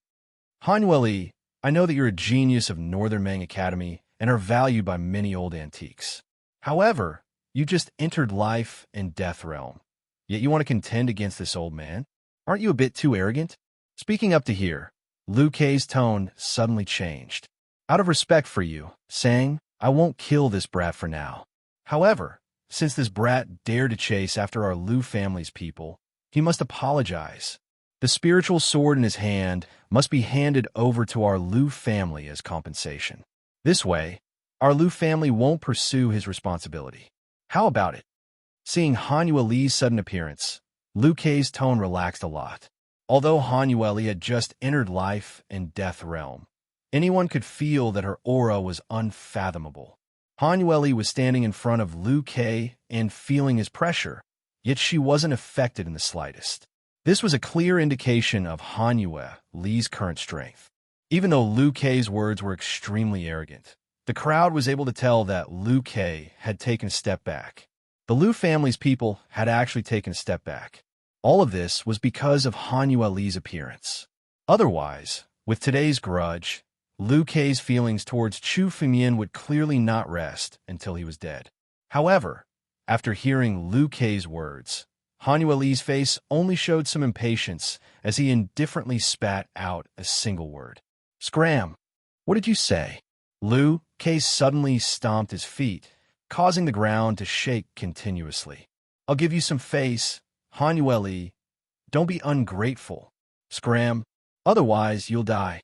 Han Yueli, I know that you're a genius of Northern Mang Academy and are valued by many old antiques. However, you just entered life and death realm, yet you want to contend against this old man? Aren't you a bit too arrogant? Speaking up to here, Lu Kei's tone suddenly changed. Out of respect for you, saying, I won't kill this brat for now. However, since this brat dared to chase after our Lu family's people, he must apologize. The spiritual sword in his hand must be handed over to our Lu family as compensation. This way, our Lu family won't pursue his responsibility. How about it? Seeing Han Yueli's sudden appearance, Lu Kei's tone relaxed a lot. Although Han Yueli had just entered life and death realm, anyone could feel that her aura was unfathomable. Han Yueli was standing in front of Lu Kei and feeling his pressure, yet she wasn't affected in the slightest. This was a clear indication of Han Yueli's current strength. Even though Lu Kei's words were extremely arrogant, the crowd was able to tell that Lu Kei had taken a step back. The Lu family's people had actually taken a step back. All of this was because of Han Yueli's appearance. Otherwise, with today's grudge, Lu Kei's feelings towards Chu Fengmian would clearly not rest until he was dead. However, after hearing Lu Kei's words, Han Yueli's face only showed some impatience as he indifferently spat out a single word. Scram! What did you say? Lu Kei suddenly stomped his feet, causing the ground to shake continuously. I'll give you some face, Han Yueli. Don't be ungrateful. Scram! Otherwise, you'll die.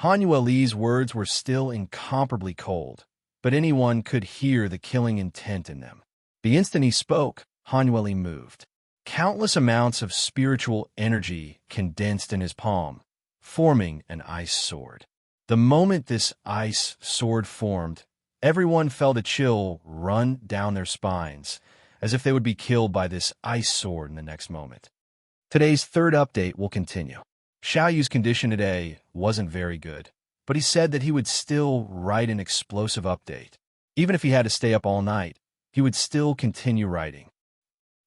Han Yueli's words were still incomparably cold, but anyone could hear the killing intent in them. The instant he spoke, Han Yueli moved. Countless amounts of spiritual energy condensed in his palm, forming an ice sword. The moment this ice sword formed, everyone felt a chill run down their spines, as if they would be killed by this ice sword in the next moment. Today's third update will continue. Xiaoyu's condition today wasn't very good, but he said that he would still write an explosive update. Even if he had to stay up all night, he would still continue writing.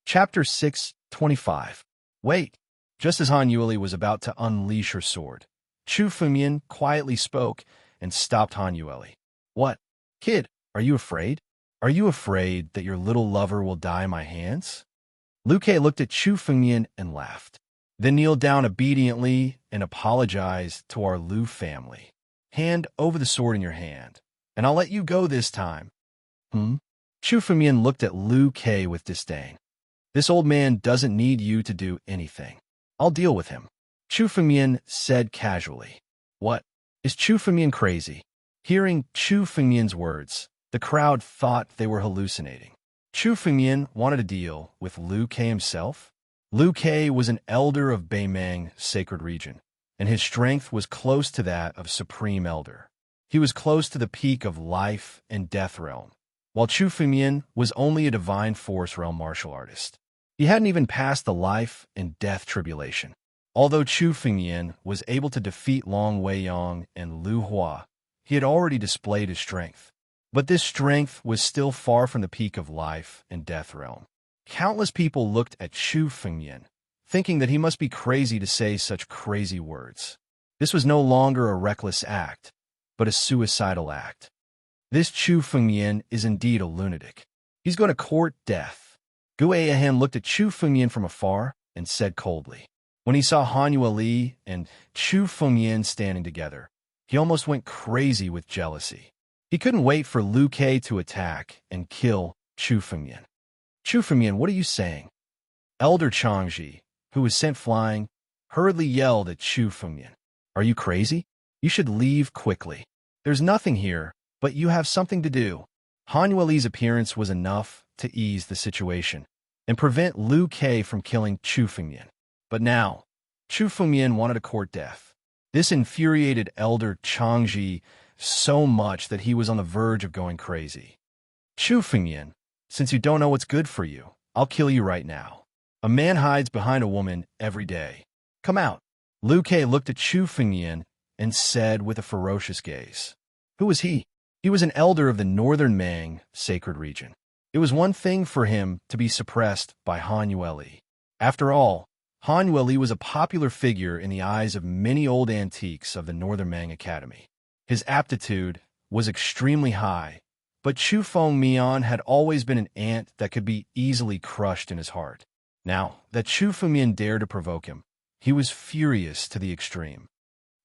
Chapter 6:25. Wait! Just as Han Yueli was about to unleash her sword, Chu Fengmian quietly spoke and stopped Han Yueli. What? Kid, are you afraid? Are you afraid that your little lover will die in my hands? Lu Kei looked at Chu Fengmian and laughed, then kneeled down obediently and apologized to our Lu family. Hand over the sword in your hand, and I'll let you go this time. Chu Fengmian looked at Lu Kei with disdain. This old man doesn't need you to do anything. I'll deal with him. Chu Fengmian said casually. What? Is Chu Fengmian crazy? Hearing Chu Fengmian's words, the crowd thought they were hallucinating. Chu Fengmian wanted to deal with Lu Kei himself? Lu Kei was an elder of Beimang's sacred region, and his strength was close to that of Supreme Elder. He was close to the peak of life and death realm, while Chu Fengmian was only a divine force realm martial artist. He hadn't even passed the life and death tribulation. Although Chu Fengmian was able to defeat Long Weiyang and Lu Hua, he had already displayed his strength. But this strength was still far from the peak of life and death realm. Countless people looked at Chu Fengmian, thinking that he must be crazy to say such crazy words. This was no longer a reckless act, but a suicidal act. This Chu Fengmian is indeed a lunatic. He's going to court death. Gu Eihan looked at Chu Fengmian from afar and said coldly. When he saw Han Yueli and Chu Fengmian standing together, he almost went crazy with jealousy. He couldn't wait for Lu Kei to attack and kill Chu Fengmian. Chu Fengmian, what are you saying? Elder Changji, who was sent flying, hurriedly yelled at Chu Fengmian. Are you crazy? You should leave quickly. There's nothing here, but you have something to do. Han Yueli's appearance was enough to ease the situation and prevent Liu Kai from killing Chu Fengmian. But now, Chu Fengmian wanted a court death. This infuriated Elder Changji so much that he was on the verge of going crazy. Chu Fengmian, since you don't know what's good for you, I'll kill you right now. A man hides behind a woman every day. Come out. Liu Kai looked at Chu Fengmian and said with a ferocious gaze. Who was he? He was an elder of the northern Mang sacred region. It was one thing for him to be suppressed by Han Yueli. After all, Han Yueli was a popular figure in the eyes of many old antiques of the Northern Mang Academy. His aptitude was extremely high, but Chu Fengmian had always been an ant that could be easily crushed in his heart. Now that Chu Fengmian dared to provoke him, he was furious to the extreme.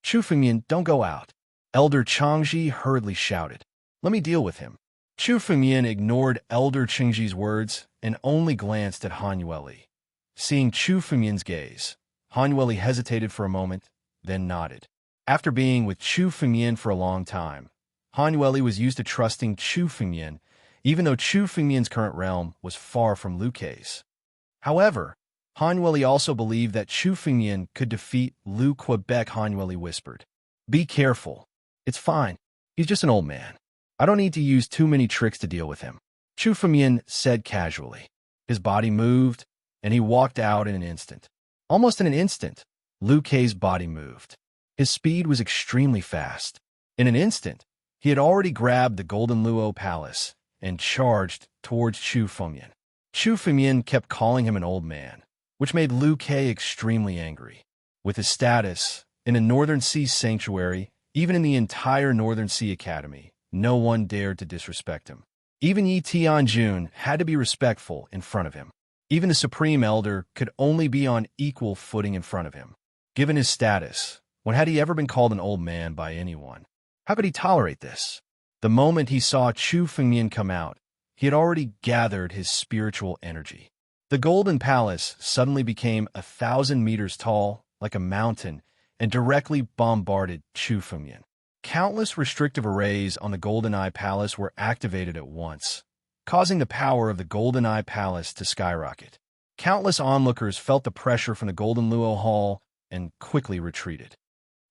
Chu Fengmian, don't go out. Elder Changji hurriedly shouted. Let me deal with him. Chu Fengmian ignored Elder Changji's words and only glanced at Han Yueli. Seeing Chu Fengmian's gaze, Han Yueli hesitated for a moment, then nodded. After being with Chu Fengmian for a long time, Han Yueli was used to trusting Chu Fengmian, even though Chu Fengmian's current realm was far from Liu Kai's. However, Han Yueli also believed that Chu Fengmian could defeat Liu Quebec. Han Yueli whispered, Be careful. It's fine. He's just an old man. I don't need to use too many tricks to deal with him. Chu Fengmian said casually. His body moved, and he walked out in an instant. Almost in an instant, Liu Kai's body moved. His speed was extremely fast. In an instant, he had already grabbed the Golden Luo Palace and charged towards Chu Fengmian. Chu Fengmian kept calling him an old man, which made Liu Kai extremely angry. With his status in a Northern Sea sanctuary, even in the entire Northern Sea Academy, no one dared to disrespect him. Even Yi Tianjun had to be respectful in front of him. Even the Supreme Elder could only be on equal footing in front of him. Given his status, when had he ever been called an old man by anyone? How could he tolerate this? The moment he saw Chu Fengmian come out, he had already gathered his spiritual energy. The Golden Palace suddenly became 1,000 meters tall, like a mountain, and directly bombarded Chu Fengmian. Countless restrictive arrays on the Golden Eye Palace were activated at once, causing the power of the Golden Eye Palace to skyrocket. Countless onlookers felt the pressure from the Golden Luo Hall and quickly retreated.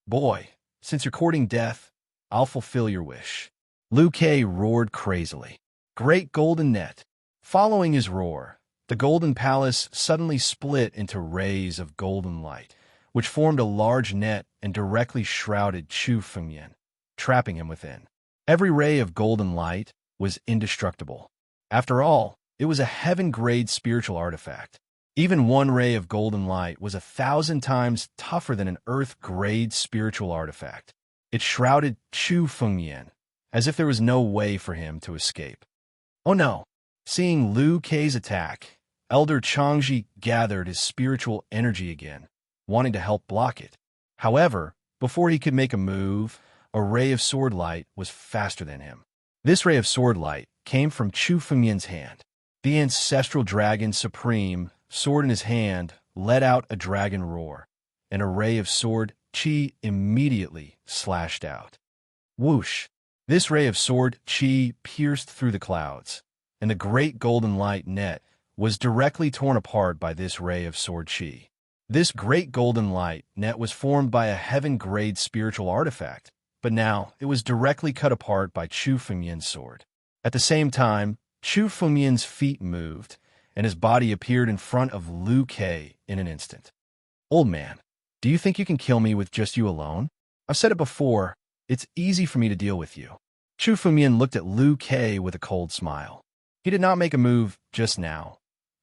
Boy, since you're courting death, I'll fulfill your wish. Liu Kai roared crazily. Great golden net. Following his roar, the Golden Palace suddenly split into rays of golden light, which formed a large net and directly shrouded Chu Fengmian, trapping him within. Every ray of golden light was indestructible. After all, it was a heaven-grade spiritual artifact. Even one ray of golden light was 1,000 times tougher than an earth-grade spiritual artifact. It shrouded Chu Fengmian, as if there was no way for him to escape. Oh no! Seeing Liu Kai's attack, Elder Changji gathered his spiritual energy again, wanting to help block it. However, before he could make a move, a ray of sword light was faster than him. This ray of sword light came from Chu Fengmian's hand. The ancestral dragon supreme, sword in his hand, let out a dragon roar, and a ray of sword chi immediately slashed out. Whoosh! This ray of sword chi pierced through the clouds, and the great golden light net was directly torn apart by this ray of sword chi. This great golden light net was formed by a heaven-grade spiritual artifact, but now it was directly cut apart by Chu Fengmian's sword. At the same time, Chu Fengmian's feet moved, and his body appeared in front of Liu Kai in an instant. Old man, do you think you can kill me with just you alone? I've said it before, it's easy for me to deal with you. Chu Fengmian looked at Liu Kai with a cold smile. He did not make a move just now,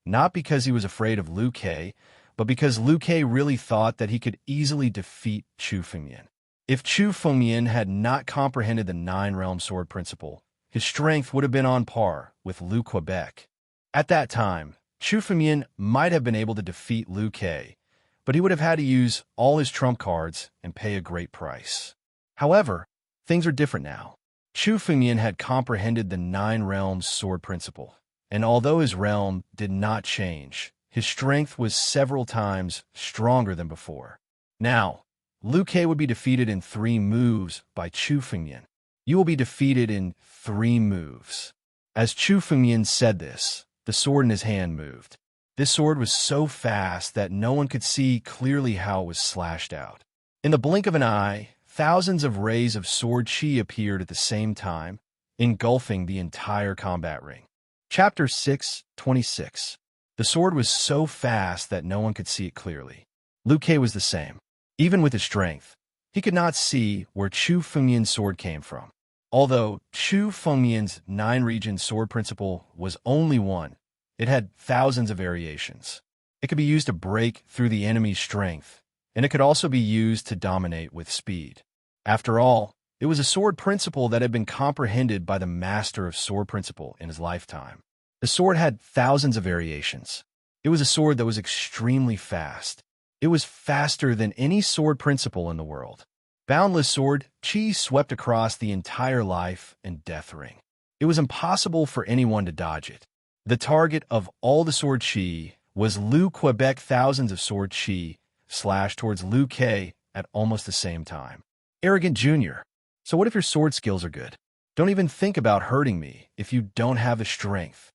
not because he was afraid of Liu Kai, but because Liu Kai really thought that he could easily defeat Chu Fengmian. If Chu Fengmian had not comprehended the Nine-Realm Sword Principle, his strength would have been on par with Liu Quebec. At that time, Chu Fengmian might have been able to defeat Liu Kai, but he would have had to use all his trump cards and pay a great price. However, things are different now. Chu Fengmian had comprehended the Nine Realms Sword Principle, and although his realm did not change, his strength was several times stronger than before. Now, Liu Kai would be defeated in 3 moves by Chu Fengmian. You will be defeated in 3 moves. As Chu Fengmian said this, the sword in his hand moved. This sword was so fast that no one could see clearly how it was slashed out. In the blink of an eye, thousands of rays of sword chi appeared at the same time, engulfing the entire combat ring. Chapter 6:26. The sword was so fast that no one could see it clearly. Liu Kei was the same. Even with his strength, he could not see where Chu Fengmian's sword came from. Although Chu Fengmian's 9-region sword principle was only one, it had thousands of variations. It could be used to break through the enemy's strength, and it could also be used to dominate with speed. After all, it was a sword principle that had been comprehended by the master of sword principle in his lifetime. The sword had thousands of variations. It was a sword that was extremely fast. It was faster than any sword principle in the world. Boundless sword chi swept across the entire life and death ring. It was impossible for anyone to dodge it. The target of all the sword chi was Liu Quebec. Thousands of sword chi slashed towards Liu Kei at almost the same time. Arrogant Junior. So what if your sword skills are good? Don't even think about hurting me if you don't have the strength.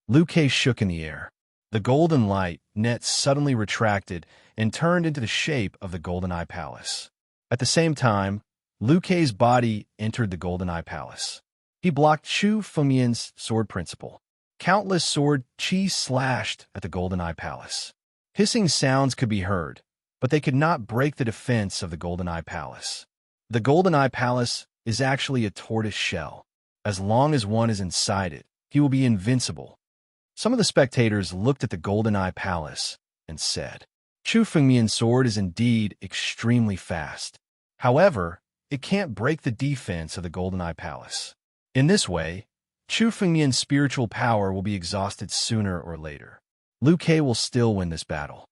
Liu Kei shook in the air. The golden light net suddenly retracted and turned into the shape of the Golden Eye Palace. At the same time, Liu Kei's body entered the Golden Eye Palace. He blocked Chu Fengmian's sword principle. Countless sword chi slashed at the Golden Eye Palace. Hissing sounds could be heard, but they could not break the defense of the Golden Eye Palace. The Golden Eye Palace is actually a tortoise shell. As long as one is inside it, he will be invincible. Some of the spectators looked at the Golden Eye Palace and said, Chu Fengmian's sword is indeed extremely fast. However, it can't break the defense of the Golden Eye Palace. In this way, Chu Fengmian's spiritual power will be exhausted sooner or later. Liu Kei will still win this battle.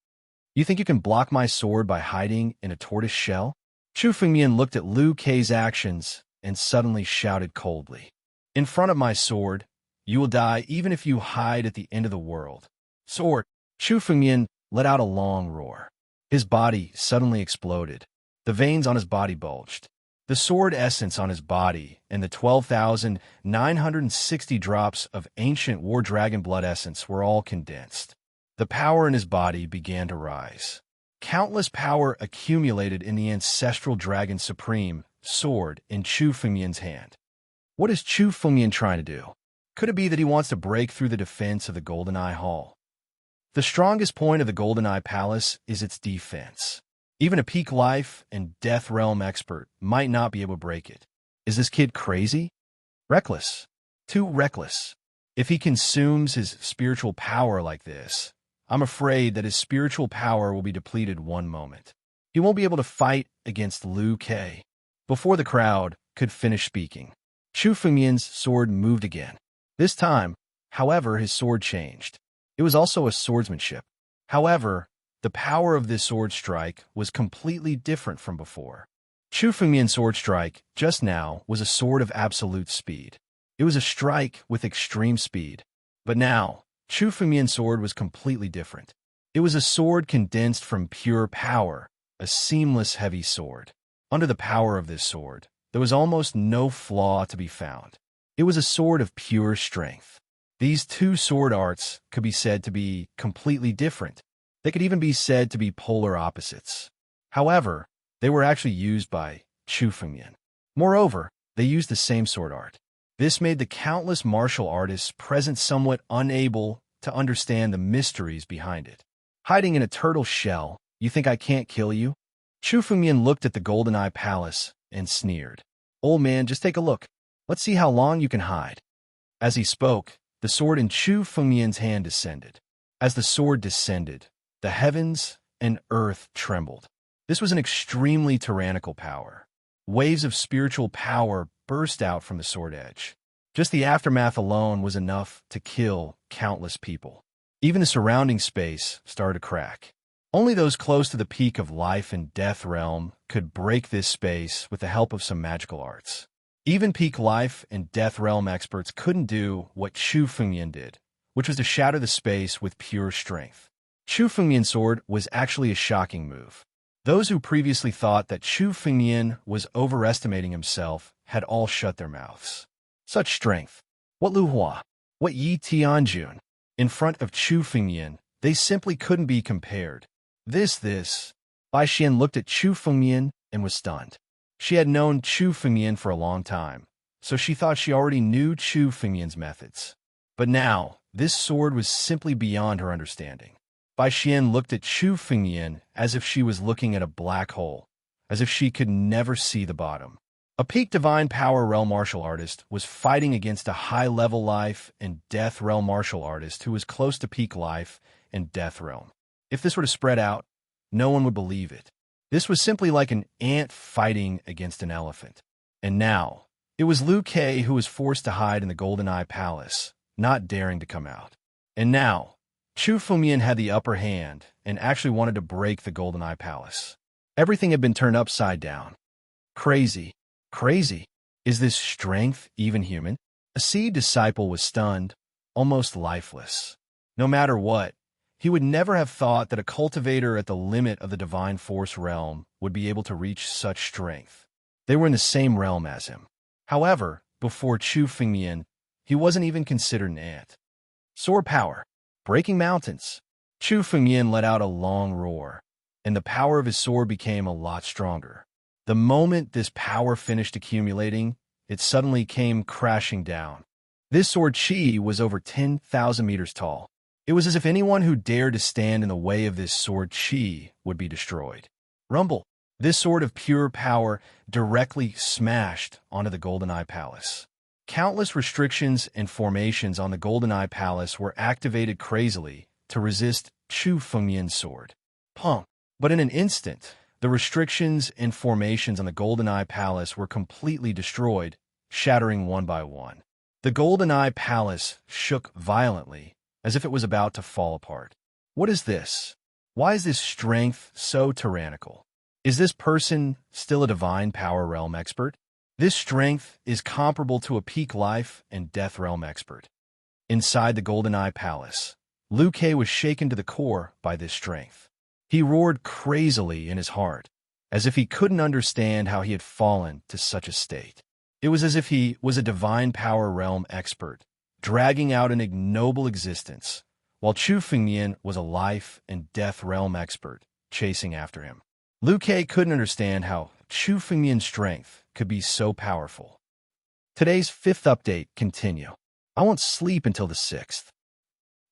You think you can block my sword by hiding in a tortoise shell? Chu Fengmian looked at Liu Kei's actions and suddenly shouted coldly, In front of my sword, you will die even if you hide at the end of the world. Sword! Chu Fengmian let out a long roar. His body suddenly exploded. The veins on his body bulged. The sword essence on his body and the 12,960 drops of ancient war dragon blood essence were all condensed. The power in his body began to rise. Countless power accumulated in the ancestral dragon supreme sword in Chu Fengmian's hand. What is Chu Fengmian trying to do? Could it be that he wants to break through the defense of the Golden Eye Hall? The strongest point of the Golden Eye Palace is its defense. Even a peak life and death realm expert might not be able to break it. Is this kid crazy? Reckless. Too reckless. If he consumes his spiritual power like this, I'm afraid that his spiritual power will be depleted one moment. He won't be able to fight against Liu Kei. Before the crowd could finish speaking, Chu Fengmian's sword moved again. This time, however, his sword changed. It was also a swordsmanship. However, the power of this sword strike was completely different from before. Chu Fengmian's sword strike, just now, was a sword of absolute speed. It was a strike with extreme speed. But now, Chu Fengmian's sword was completely different. It was a sword condensed from pure power, a seamless heavy sword. Under the power of this sword, there was almost no flaw to be found. It was a sword of pure strength. These two sword arts could be said to be completely different. They could even be said to be polar opposites. However, they were actually used by Chu Fengmian. Moreover, they used the same sword art. This made the countless martial artists present somewhat unable to understand the mysteries behind it. Hiding in a turtle shell, you think I can't kill you? Chu Fengmian looked at the Golden Eye Palace and sneered. Old man, just take a look. Let's see how long you can hide. As he spoke, the sword in Chu Fengmian's hand descended. As the sword descended, the heavens and earth trembled. This was an extremely tyrannical power. Waves of spiritual power burst out from the sword edge. Just the aftermath alone was enough to kill countless people. Even the surrounding space started to crack. Only those close to the peak of life and death realm could break this space with the help of some magical arts. Even peak life and death realm experts couldn't do what Chu Fengmian did, which was to shatter the space with pure strength. Chu Fengmian's sword was actually a shocking move. Those who previously thought that Chu Fengmian was overestimating himself had all shut their mouths. Such strength. What Lu Hua? What Yi Tianjun? In front of Chu Fengyan, they simply couldn't be compared. This. Bai Xian looked at Chu Fengyan and was stunned. She had known Chu Fengyan for a long time, so she thought she already knew Chu Fengyan's methods. But now, this sword was simply beyond her understanding. Bai Xian looked at Chu Fengyan as if she was looking at a black hole, as if she could never see the bottom. A peak divine power realm martial artist was fighting against a high-level life and death realm martial artist who was close to peak life and death realm. If this were to spread out, no one would believe it. This was simply like an ant fighting against an elephant. And now, it was Liu Kei who was forced to hide in the Golden Eye Palace, not daring to come out. And now, Chu Fengyan had the upper hand and actually wanted to break the Golden Eye Palace. Everything had been turned upside down. Crazy. Is this strength even human? A seed disciple was stunned, almost lifeless. No matter what, he would never have thought that a cultivator at the limit of the divine force realm would be able to reach such strength. They were in the same realm as him. However, before Chu Fengyan, he wasn't even considered an ant. Sword power, breaking mountains. Chu Fengyan let out a long roar, and the power of his sword became a lot stronger. The moment this power finished accumulating, it suddenly came crashing down. This sword chi was over 10,000 meters tall. It was as if anyone who dared to stand in the way of this sword chi would be destroyed. Rumble. This sword of pure power directly smashed onto the Golden Eye Palace. Countless restrictions and formations on the Golden Eye Palace were activated crazily to resist Chu Fengyan's sword. Punk. But in an instant, the restrictions and formations on the Golden Eye Palace were completely destroyed, shattering one by one. The Golden Eye Palace shook violently, as if it was about to fall apart. What is this? Why is this strength so tyrannical? Is this person still a divine power realm expert? This strength is comparable to a peak life and death realm expert. Inside the Golden Eye Palace, Liu Kei was shaken to the core by this strength. He roared crazily in his heart, as if he couldn't understand how he had fallen to such a state. It was as if he was a divine power realm expert, dragging out an ignoble existence, while Chu Fengyan was a life and death realm expert, chasing after him. Liu Kei couldn't understand how Chu Fengyan's strength could be so powerful. Today's 5th update continue. I won't sleep until the 6th.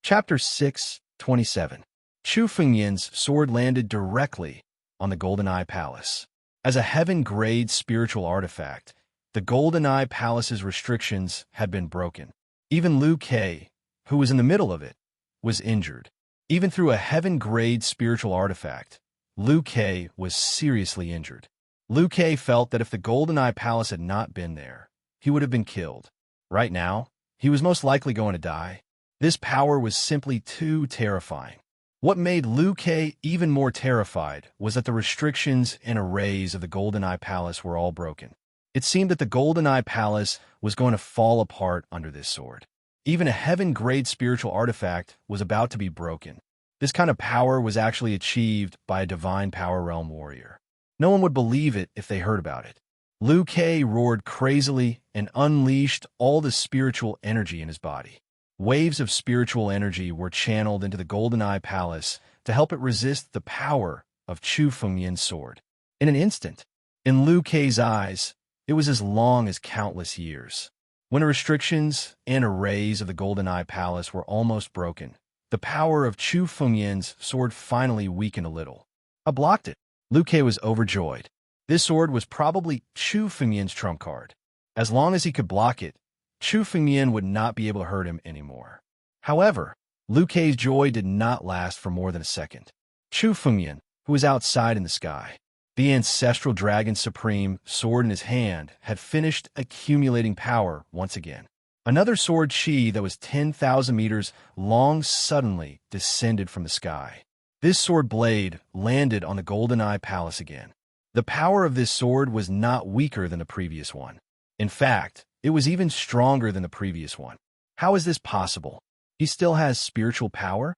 Chapter 6:27. Chu Fengyan's sword landed directly on the Golden Eye Palace. As a heaven-grade spiritual artifact, the Golden Eye Palace's restrictions had been broken. Even Liu Kei, who was in the middle of it, was injured. Even through a heaven-grade spiritual artifact, Liu Kei was seriously injured. Liu Kei felt that if the Golden Eye Palace had not been there, he would have been killed. Right now, he was most likely going to die. This power was simply too terrifying. What made Liu Kei even more terrified was that the restrictions and arrays of the Golden Eye Palace were all broken. It seemed that the Golden Eye Palace was going to fall apart under this sword. Even a heaven-grade spiritual artifact was about to be broken. This kind of power was actually achieved by a divine power realm warrior. No one would believe it if they heard about it. Liu Kei roared crazily and unleashed all the spiritual energy in his body. Waves of spiritual energy were channeled into the Golden Eye Palace to help it resist the power of Chu Fengyan's sword. In an instant, in Liu Kei's eyes, it was as long as countless years. When the restrictions and arrays of the Golden Eye Palace were almost broken, the power of Chu Fengyan's sword finally weakened a little. I blocked it. Liu Kei was overjoyed. This sword was probably Chu Fengyan's trump card. As long as he could block it, Chu Fengyan would not be able to hurt him anymore. However, Liu Kei's joy did not last for more than a second. Chu Fengyan, who was outside in the sky, the ancestral dragon supreme sword in his hand, had finished accumulating power once again. Another sword chi that was 10,000 meters long suddenly descended from the sky. This sword blade landed on the Golden Eye Palace again. The power of this sword was not weaker than the previous one. In fact, it was even stronger than the previous one. How is this possible? He still has spiritual power?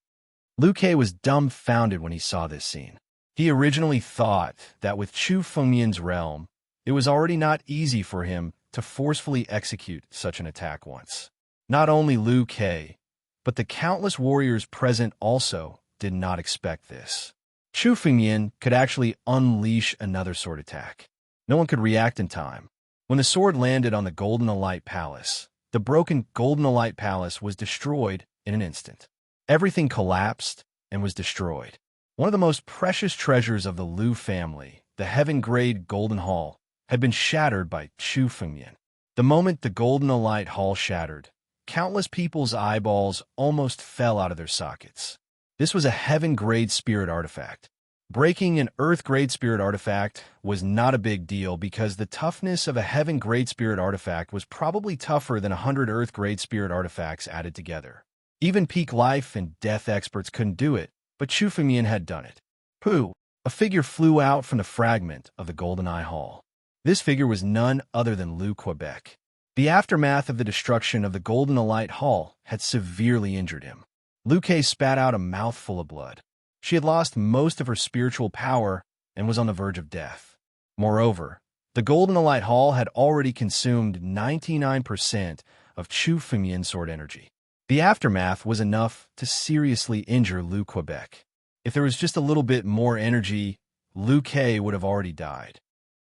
Liu Kei was dumbfounded when he saw this scene. He originally thought that with Chu Fengyan's realm, it was already not easy for him to forcefully execute such an attack once. Not only Liu Kei, but the countless warriors present also did not expect this. Chu Fengyan could actually unleash another sword attack. No one could react in time. When the sword landed on the Golden Light Palace, the broken Golden Light Palace was destroyed in an instant. Everything collapsed and was destroyed. One of the most precious treasures of the Liu family, the heaven-grade Golden Hall, had been shattered by Chu Fengyan. The moment the Golden Light Hall shattered, countless people's eyeballs almost fell out of their sockets. This was a heaven-grade spirit artifact. Breaking an earth-grade spirit artifact was not a big deal because the toughness of a heaven-grade spirit artifact was probably tougher than 100 earth-grade spirit artifacts added together. Even peak life and death experts couldn't do it, but Chu Fengyan had done it. Pooh! A figure flew out from the fragment of the Golden Eye Hall. This figure was none other than Liu Quebec. The aftermath of the destruction of the Golden Light Hall had severely injured him. Liu Kei spat out a mouthful of blood. She had lost most of her spiritual power and was on the verge of death. Moreover, the Golden Light Hall had already consumed 99% of Chu Fengyan's sword energy. The aftermath was enough to seriously injure Liu Quebec. If there was just a little bit more energy, Liu Kei would have already died.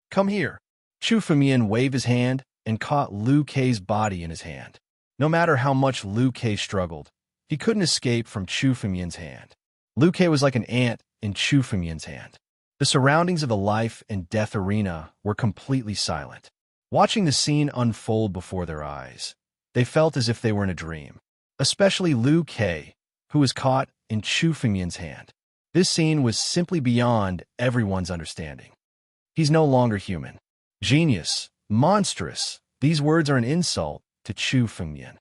Come here. Chu Fengyan waved his hand and caught Liu Kei's body in his hand. No matter how much Liu Kei struggled, he couldn't escape from Chu Fengyan's hand. Liu Kei was like an ant in Chu Fengyan's hand. The surroundings of the life and death arena were completely silent. Watching the scene unfold before their eyes, they felt as if they were in a dream. Especially Liu Kei, who was caught in Chu Fengyan's hand. This scene was simply beyond everyone's understanding. He's no longer human. Genius, monstrous, these words are an insult to Chu Fengyan.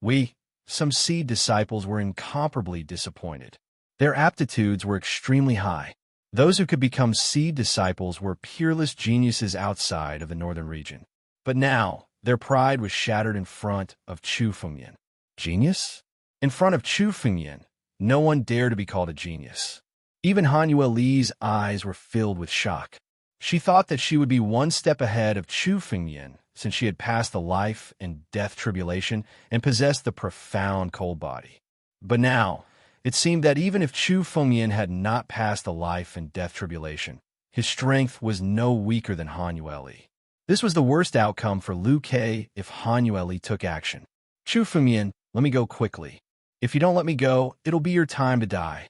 We, some seed disciples, were incomparably disappointed. Their aptitudes were extremely high. Those who could become seed disciples were peerless geniuses outside of the northern region. But now, their pride was shattered in front of Chu Fengyan. Genius? In front of Chu Fengyan, no one dared to be called a genius. Even Han Yueli's eyes were filled with shock. She thought that she would be one step ahead of Chu Fengyan since she had passed the life and death tribulation and possessed the profound cold body. But now, it seemed that even if Chu Fengyan had not passed the life and death tribulation, his strength was no weaker than Han Yueli. This was the worst outcome for Liu Kei if Han Yueli took action. Chu Fengyan, let me go quickly. If you don't let me go, it'll be your time to die.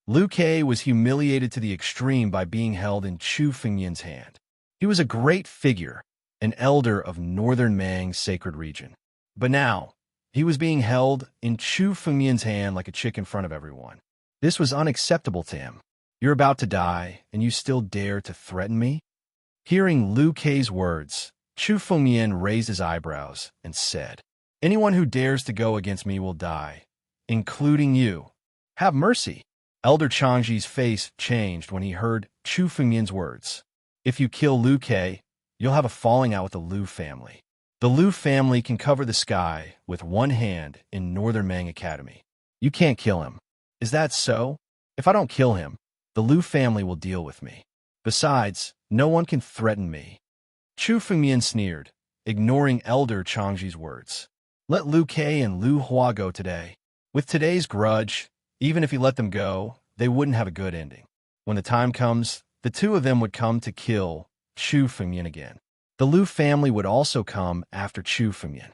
Liu Kei was humiliated to the extreme by being held in Chu Fengyan's hand. He was a great figure, an elder of Northern Mang's sacred region. But now, he was being held in Chu Fengyan's hand like a chick in front of everyone. This was unacceptable to him. You're about to die, and you still dare to threaten me? Hearing Liu Kei's words, Chu Fengyan raised his eyebrows and said, Anyone who dares to go against me will die, including you. Have mercy. Elder Changji's face changed when he heard Chu Fengyan's words. If you kill Liu Kei, you'll have a falling out with the Liu family. The Liu family can cover the sky with one hand in Northern Mang Academy. You can't kill him. Is that so? If I don't kill him, the Liu family will deal with me. Besides, no one can threaten me. Chu Fengyan sneered, ignoring Elder Changji's words. Let Liu Kei and Liu Hua go today. With today's grudge, even if he let them go, they wouldn't have a good ending. When the time comes, the two of them would come to kill Chu Fengyan again. The Liu family would also come after Chu Fengyan.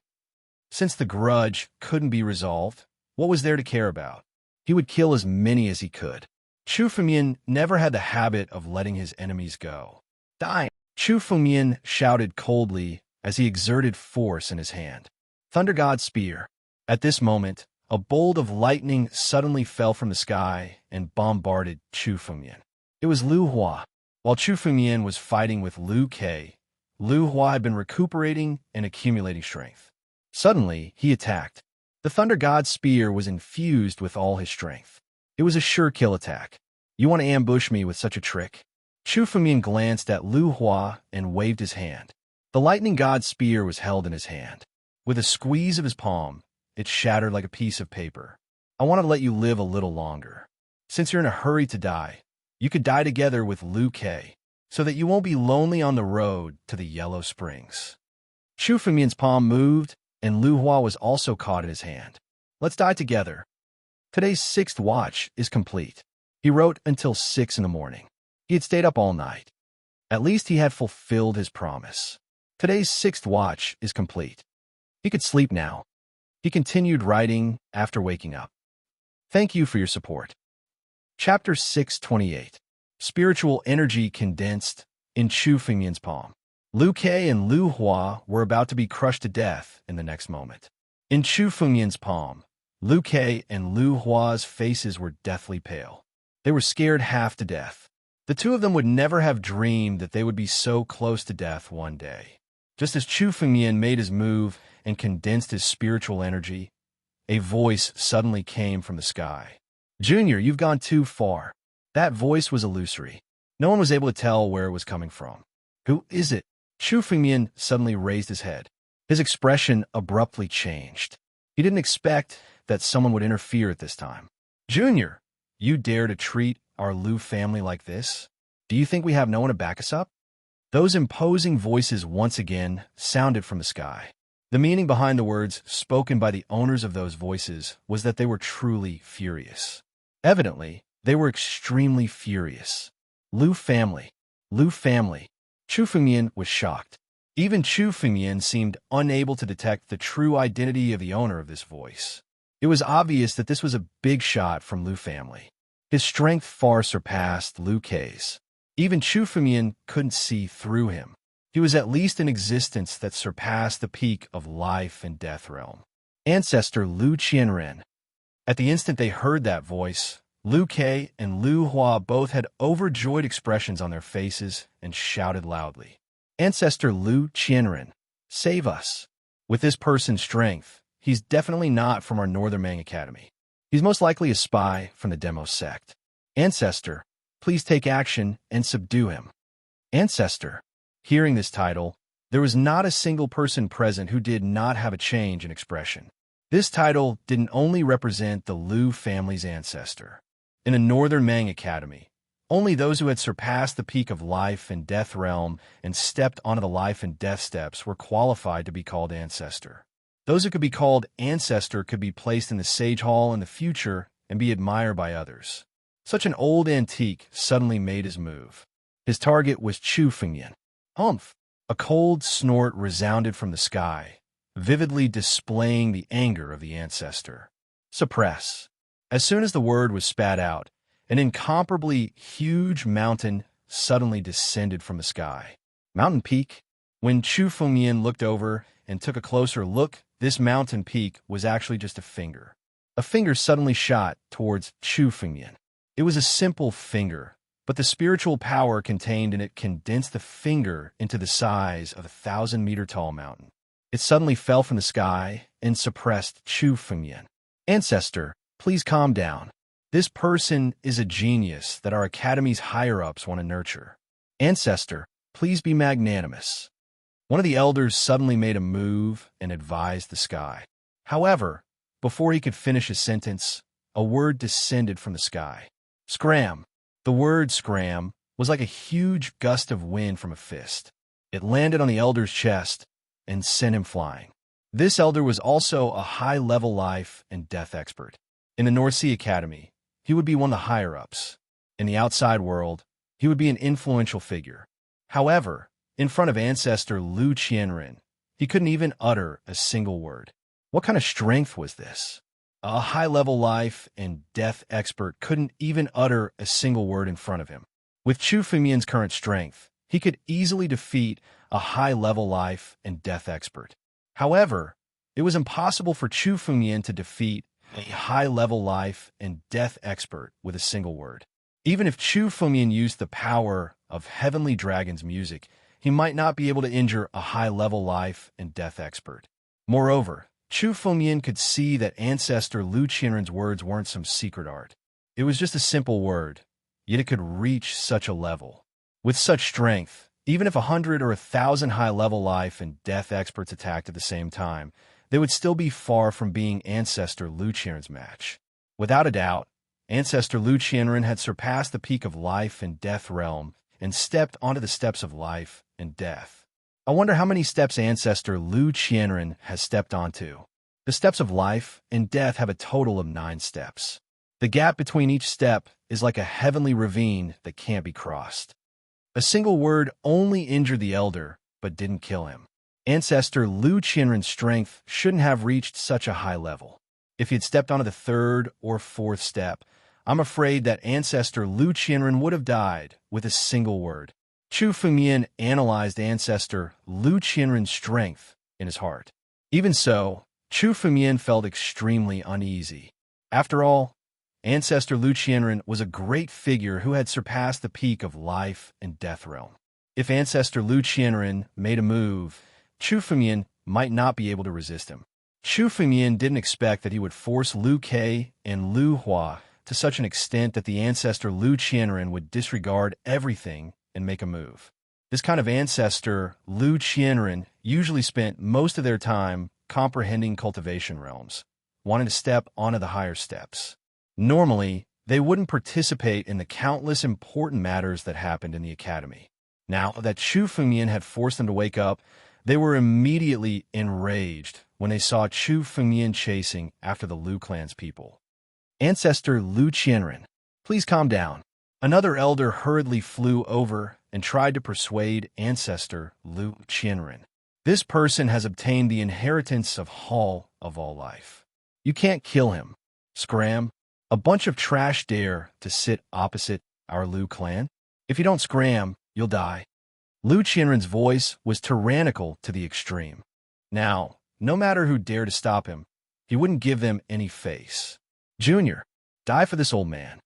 Since the grudge couldn't be resolved, what was there to care about? He would kill as many as he could. Chu Fengyan never had the habit of letting his enemies go. Die! Chu Fengyan shouted coldly as he exerted force in his hand. Thunder God's spear. At this moment, a bolt of lightning suddenly fell from the sky and bombarded Chu Fengyan. It was Liu Hua. While Chu Fengyan was fighting with Liu Kei, Liu Hua had been recuperating and accumulating strength. Suddenly, he attacked. The Thunder God's spear was infused with all his strength. It was a sure kill attack. You want to ambush me with such a trick? Chu Fengyan glanced at Liu Hua and waved his hand. The Lightning God's spear was held in his hand. With a squeeze of his palm, it shattered like a piece of paper. I want to let you live a little longer. Since you're in a hurry to die, you could die together with Liu Kei, so that you won't be lonely on the road to the Yellow Springs. Chu Fengyan's palm moved, and Lu Hua was also caught in his hand. Let's die together. Today's sixth watch is complete. He wrote until 6 in the morning. He had stayed up all night. At least he had fulfilled his promise. Today's sixth watch is complete. He could sleep now. He continued writing after waking up. Thank you for your support. Chapter 628. Spiritual Energy Condensed in Chu Fengmian's Palm. Lu Ke and Lu Hua were about to be crushed to death in the next moment. In Chu Fengmian's palm, Lu Ke and Lu Hua's faces were deathly pale. They were scared half to death. The two of them would never have dreamed that they would be so close to death one day. Just as Chu Fengmian made his move and condensed his spiritual energy, a voice suddenly came from the sky. Junior, you've gone too far. That voice was illusory. No one was able to tell where it was coming from. Who is it? Chu Fengmian suddenly raised his head. His expression abruptly changed. He didn't expect that someone would interfere at this time. Junior, you dare to treat our Lu family like this? Do you think we have no one to back us up? Those imposing voices once again sounded from the sky. The meaning behind the words spoken by the owners of those voices was that they were truly furious. Evidently, they were extremely furious. Lu family. Lu family. Chu Fengmian was shocked. Even Chu Fengmian seemed unable to detect the true identity of the owner of this voice. It was obvious that this was a big shot from Lu family. His strength far surpassed Lu Ke's. Even Chu Fengmian couldn't see through him. He was at least an existence that surpassed the peak of life and death realm. Ancestor Lu Qianren. At the instant they heard that voice, Lu Ke and Lu Hua both had overjoyed expressions on their faces and shouted loudly. Ancestor Lu Qianren, save us. With this person's strength, he's definitely not from our Northern Mang Academy. He's most likely a spy from the Demo sect. Ancestor, please take action and subdue him. Ancestor. Hearing this title, there was not a single person present who did not have a change in expression. This title didn't only represent the Lu family's ancestor. In the Northern Mang Academy, only those who had surpassed the peak of life and death realm and stepped onto the life and death steps were qualified to be called ancestor. Those who could be called ancestor could be placed in the Sage Hall in the future and be admired by others. Such an old antique suddenly made his move. His target was Chu Fengmian. Humph! A cold snort resounded from the sky, vividly displaying the anger of the ancestor. Suppress. As soon as the word was spat out, an incomparably huge mountain suddenly descended from the sky. Mountain peak? When Chu Fengmian looked over and took a closer look, this mountain peak was actually just a finger. A finger suddenly shot towards Chu Fengmian. It was a simple finger, but the spiritual power contained in it condensed the finger into the size of a 1,000-meter-tall mountain. It suddenly fell from the sky and suppressed Chu Fengmian. Ancestor, please calm down. This person is a genius that our academy's higher-ups want to nurture. Ancestor, please be magnanimous. One of the elders suddenly made a move and advised the sky. However, before he could finish his sentence, a word descended from the sky. Scram. The word scram was like a huge gust of wind from a fist. It landed on the elder's chest and sent him flying. This elder was also a high-level life and death expert. In the North Sea Academy, he would be one of the higher-ups. In the outside world, he would be an influential figure. However, in front of ancestor Lu Qianren, he couldn't even utter a single word. What kind of strength was this? A high-level life and death expert couldn't even utter a single word in front of him. With Chu Fengmian's current strength, he could easily defeat a high-level life and death expert. However, it was impossible for Chu Fengmian to defeat a high-level life and death expert with a single word. Even if Chu Fengmian used the power of Heavenly Dragon's music, he might not be able to injure a high-level life and death expert. Moreover, Chu Fengmian could see that ancestor Lu Qianren's words weren't some secret art. It was just a simple word, yet it could reach such a level. With such strength, even if 100 or 1,000 high-level life and death experts attacked at the same time, they would still be far from being ancestor Lu Qianren's match. Without a doubt, ancestor Lu Qianren had surpassed the peak of life and death realm and stepped onto the steps of life and death. I wonder how many steps ancestor Lu Qianren has stepped onto. The steps of life and death have a total of 9 steps. The gap between each step is like a heavenly ravine that can't be crossed. A single word only injured the elder, but didn't kill him. Ancestor Lu Qianren's strength shouldn't have reached such a high level. If he had stepped onto the 3rd or 4th step, I'm afraid that Ancestor Lu Qianren would have died with a single word. Chu Fengmian analyzed Ancestor Lu Qianren's strength in his heart. Even so, Chu Fengmian felt extremely uneasy. After all, Ancestor Lu Qianren was a great figure who had surpassed the peak of life and death realm. If Ancestor Lu Qianren made a move, Chu Fengmian might not be able to resist him. Chu Fengmian didn't expect that he would force Lu Ke and Lu Hua to such an extent that the Ancestor Lu Qianren would disregard everything and make a move. This kind of Ancestor Lu Qianren usually spent most of their time comprehending cultivation realms, wanting to step onto the higher steps. Normally, they wouldn't participate in the countless important matters that happened in the academy. Now that Chu Fengmian had forced them to wake up, they were immediately enraged when they saw Chu Fengmian chasing after the Lu clan's people. Ancestor Lu Qianren, please calm down. Another elder hurriedly flew over and tried to persuade Ancestor Lu Qianren. This person has obtained the inheritance of Hall of All Life. You can't kill him. Scram. A bunch of trash dare to sit opposite our Lu clan? If you don't scram, you'll die. Lu Qianren's voice was tyrannical to the extreme. Now, no matter who dared to stop him, he wouldn't give them any face. Junior, die for this old man.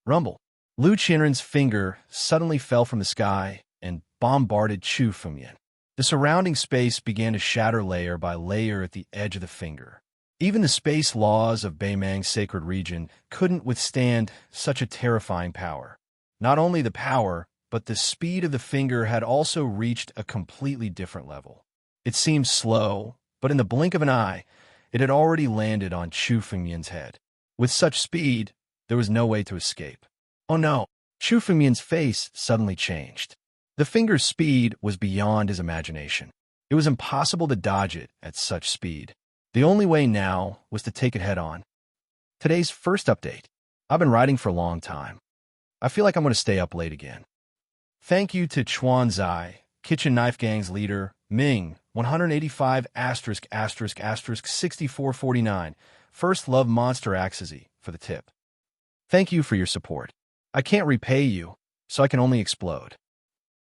Rumble. Lu Qianren's finger suddenly fell from the sky and bombarded Chu Fengmian. The surrounding space began to shatter layer by layer at the edge of the finger. Even the space laws of Beimang's sacred region couldn't withstand such a terrifying power. Not only the power, but the speed of the finger had also reached a completely different level. It seemed slow, but in the blink of an eye, it had already landed on Chu Fengmian's head. With such speed, there was no way to escape. Oh no! Chu Fengmian's face suddenly changed. The finger's speed was beyond his imagination. It was impossible to dodge it at such speed. The only way now was to take it head-on. Today's first update. I've been writing for a long time. I feel like I'm going to stay up late again. Thank you to Chuan Zai, Kitchen Knife Gang's leader, Ming, 185 ****6449, First Love Monster Axezy, for the tip. Thank you for your support. I can't repay you, so I can only explode.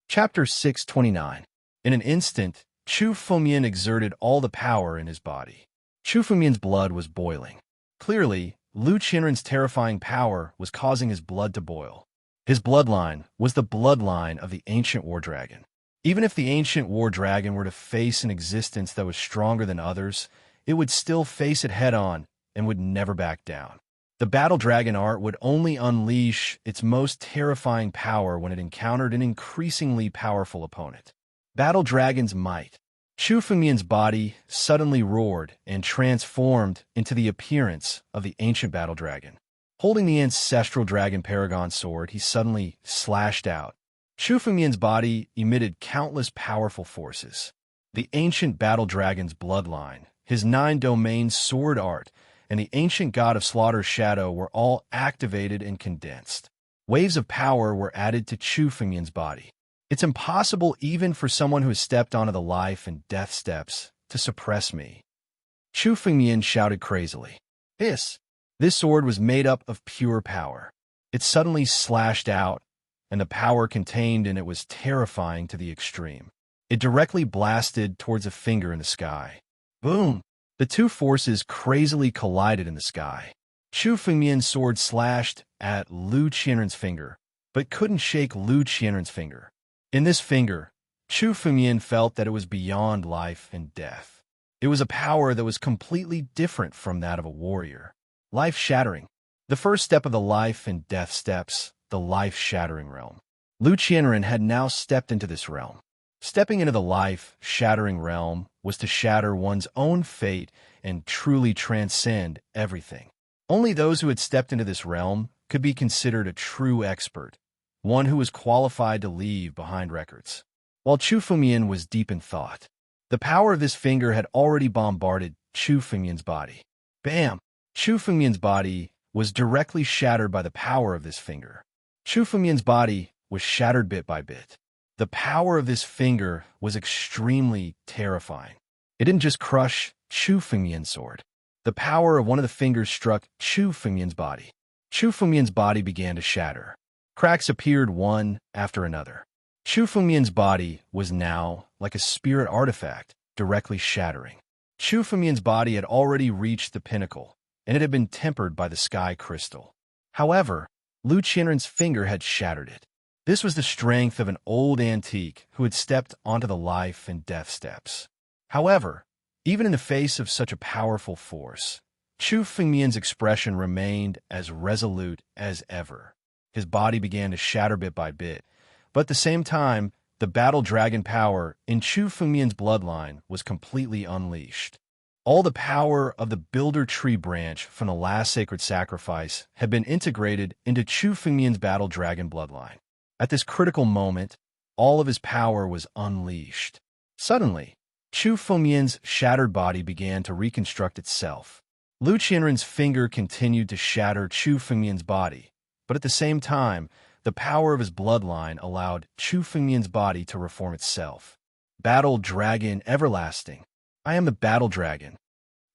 Chapter 629. In an instant, Chu Fengmian exerted all the power in his body. Chu Fengmian's blood was boiling. Clearly, Lu Qianren's terrifying power was causing his blood to boil. His bloodline was the bloodline of the ancient war dragon. Even if the ancient war dragon were to face an existence that was stronger than others, it would still face it head-on and would never back down. The battle dragon art would only unleash its most terrifying power when it encountered an increasingly powerful opponent. Battle dragon's might. Chu Fengmian's body suddenly roared and transformed into the appearance of the ancient battle dragon. Holding the ancestral dragon paragon sword, he suddenly slashed out. Chu Fengmian's body emitted countless powerful forces. The ancient battle dragon's bloodline, his 9-domain sword art, and the ancient god of slaughter's shadow were all activated and condensed. Waves of power were added to Chu Fengmian's body. It's impossible even for someone who has stepped onto the life and death steps to suppress me. Chu Fengmian shouted crazily. This sword was made up of pure power. It suddenly slashed out, and the power contained in it was terrifying to the extreme. It directly blasted towards a finger in the sky. Boom! The two forces crazily collided in the sky. Chu Fengmian's sword slashed at Lu Qianren's finger, but couldn't shake Lu Qianren's finger. In this finger, Chu Fengmian felt that it was beyond life and death. It was a power that was completely different from that of a warrior. Life-shattering. The first step of the life and death steps, the life-shattering realm. Lu Qianren had now stepped into this realm. Stepping into the life-shattering realm was to shatter one's own fate and truly transcend everything. Only those who had stepped into this realm could be considered a true expert, one who was qualified to leave behind records. while Chu Fumian was deep in thought. The power of this finger had already bombarded Chu Fumian's body. Bam! Chu Fumian's body was directly shattered by the power of this finger. Chu Fumian's body was shattered bit by bit. The power of this finger was extremely terrifying. It didn't just crush Chu Fumian's sword. The power of one of the fingers struck Chu Fumian's body. Chu Fumian's body began to shatter. Cracks appeared one after another. Chu Fumian's body was now like a spirit artifact, directly shattering. Chu Fumian's body had already reached the pinnacle, and it had been tempered by the sky crystal. However, Lu Qianren's finger had shattered it. This was the strength of an old antique who had stepped onto the life and death steps. However, even in the face of such a powerful force, Chu Fumian's expression remained as resolute as ever. His body began to shatter bit by bit, but at the same time, the battle dragon power in Chu Fumian's bloodline was completely unleashed. All the power of the Builder Tree branch from the last sacred sacrifice had been integrated into Chu Fumian's battle dragon bloodline. At this critical moment, all of his power was unleashed. Suddenly, Chu Fumian's shattered body began to reconstruct itself. Lu Qianren's finger continued to shatter Chu Fumian's body, but at the same time, the power of his bloodline allowed Chu Fumian's body to reform itself. Battle Dragon Everlasting. I am the Battle Dragon.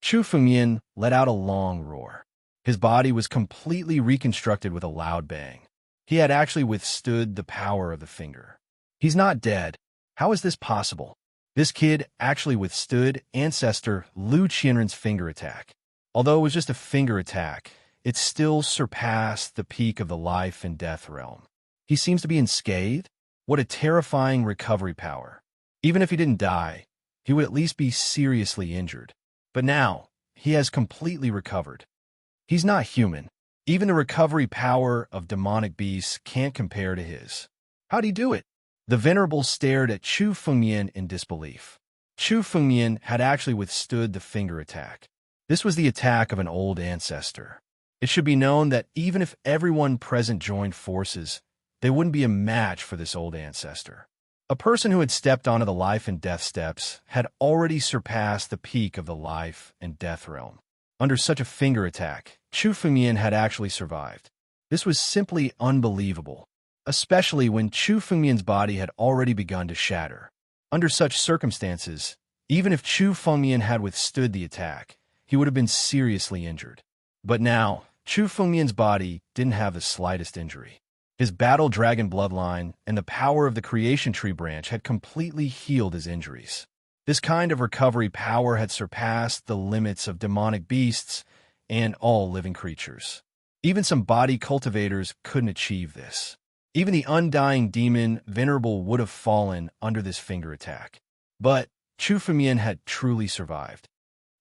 Chu Fumian let out a long roar. His body was completely reconstructed with a loud bang. He had actually withstood the power of the finger. He's not dead. How is this possible? This kid actually withstood Ancestor Lu Qianren's finger attack. Although it was just a finger attack, it still surpassed the peak of the life and death realm. He seems to be unscathed. What a terrifying recovery power. Even if he didn't die, he would at least be seriously injured. But now, he has completely recovered. He's not human. Even the recovery power of demonic beasts can't compare to his. How'd he do it? The Venerable stared at Chu Fumian in disbelief. Chu Fumian had actually withstood the finger attack. This was the attack of an old ancestor. It should be known that even if everyone present joined forces, they wouldn't be a match for this old ancestor. A person who had stepped onto the life and death steps had already surpassed the peak of the life and death realm. Under such a finger attack, Chu Fumian had actually survived. This was simply unbelievable, especially when Chu Fumian's body had already begun to shatter. Under such circumstances, even if Chu Fumian had withstood the attack, he would have been seriously injured. But now, Chu Fumian's body didn't have the slightest injury. His battle dragon bloodline and the power of the creation tree branch had completely healed his injuries. This kind of recovery power had surpassed the limits of demonic beasts and all living creatures. Even some body cultivators couldn't achieve this. Even the undying demon Venerable would have fallen under this finger attack. But Chu Fumian had truly survived.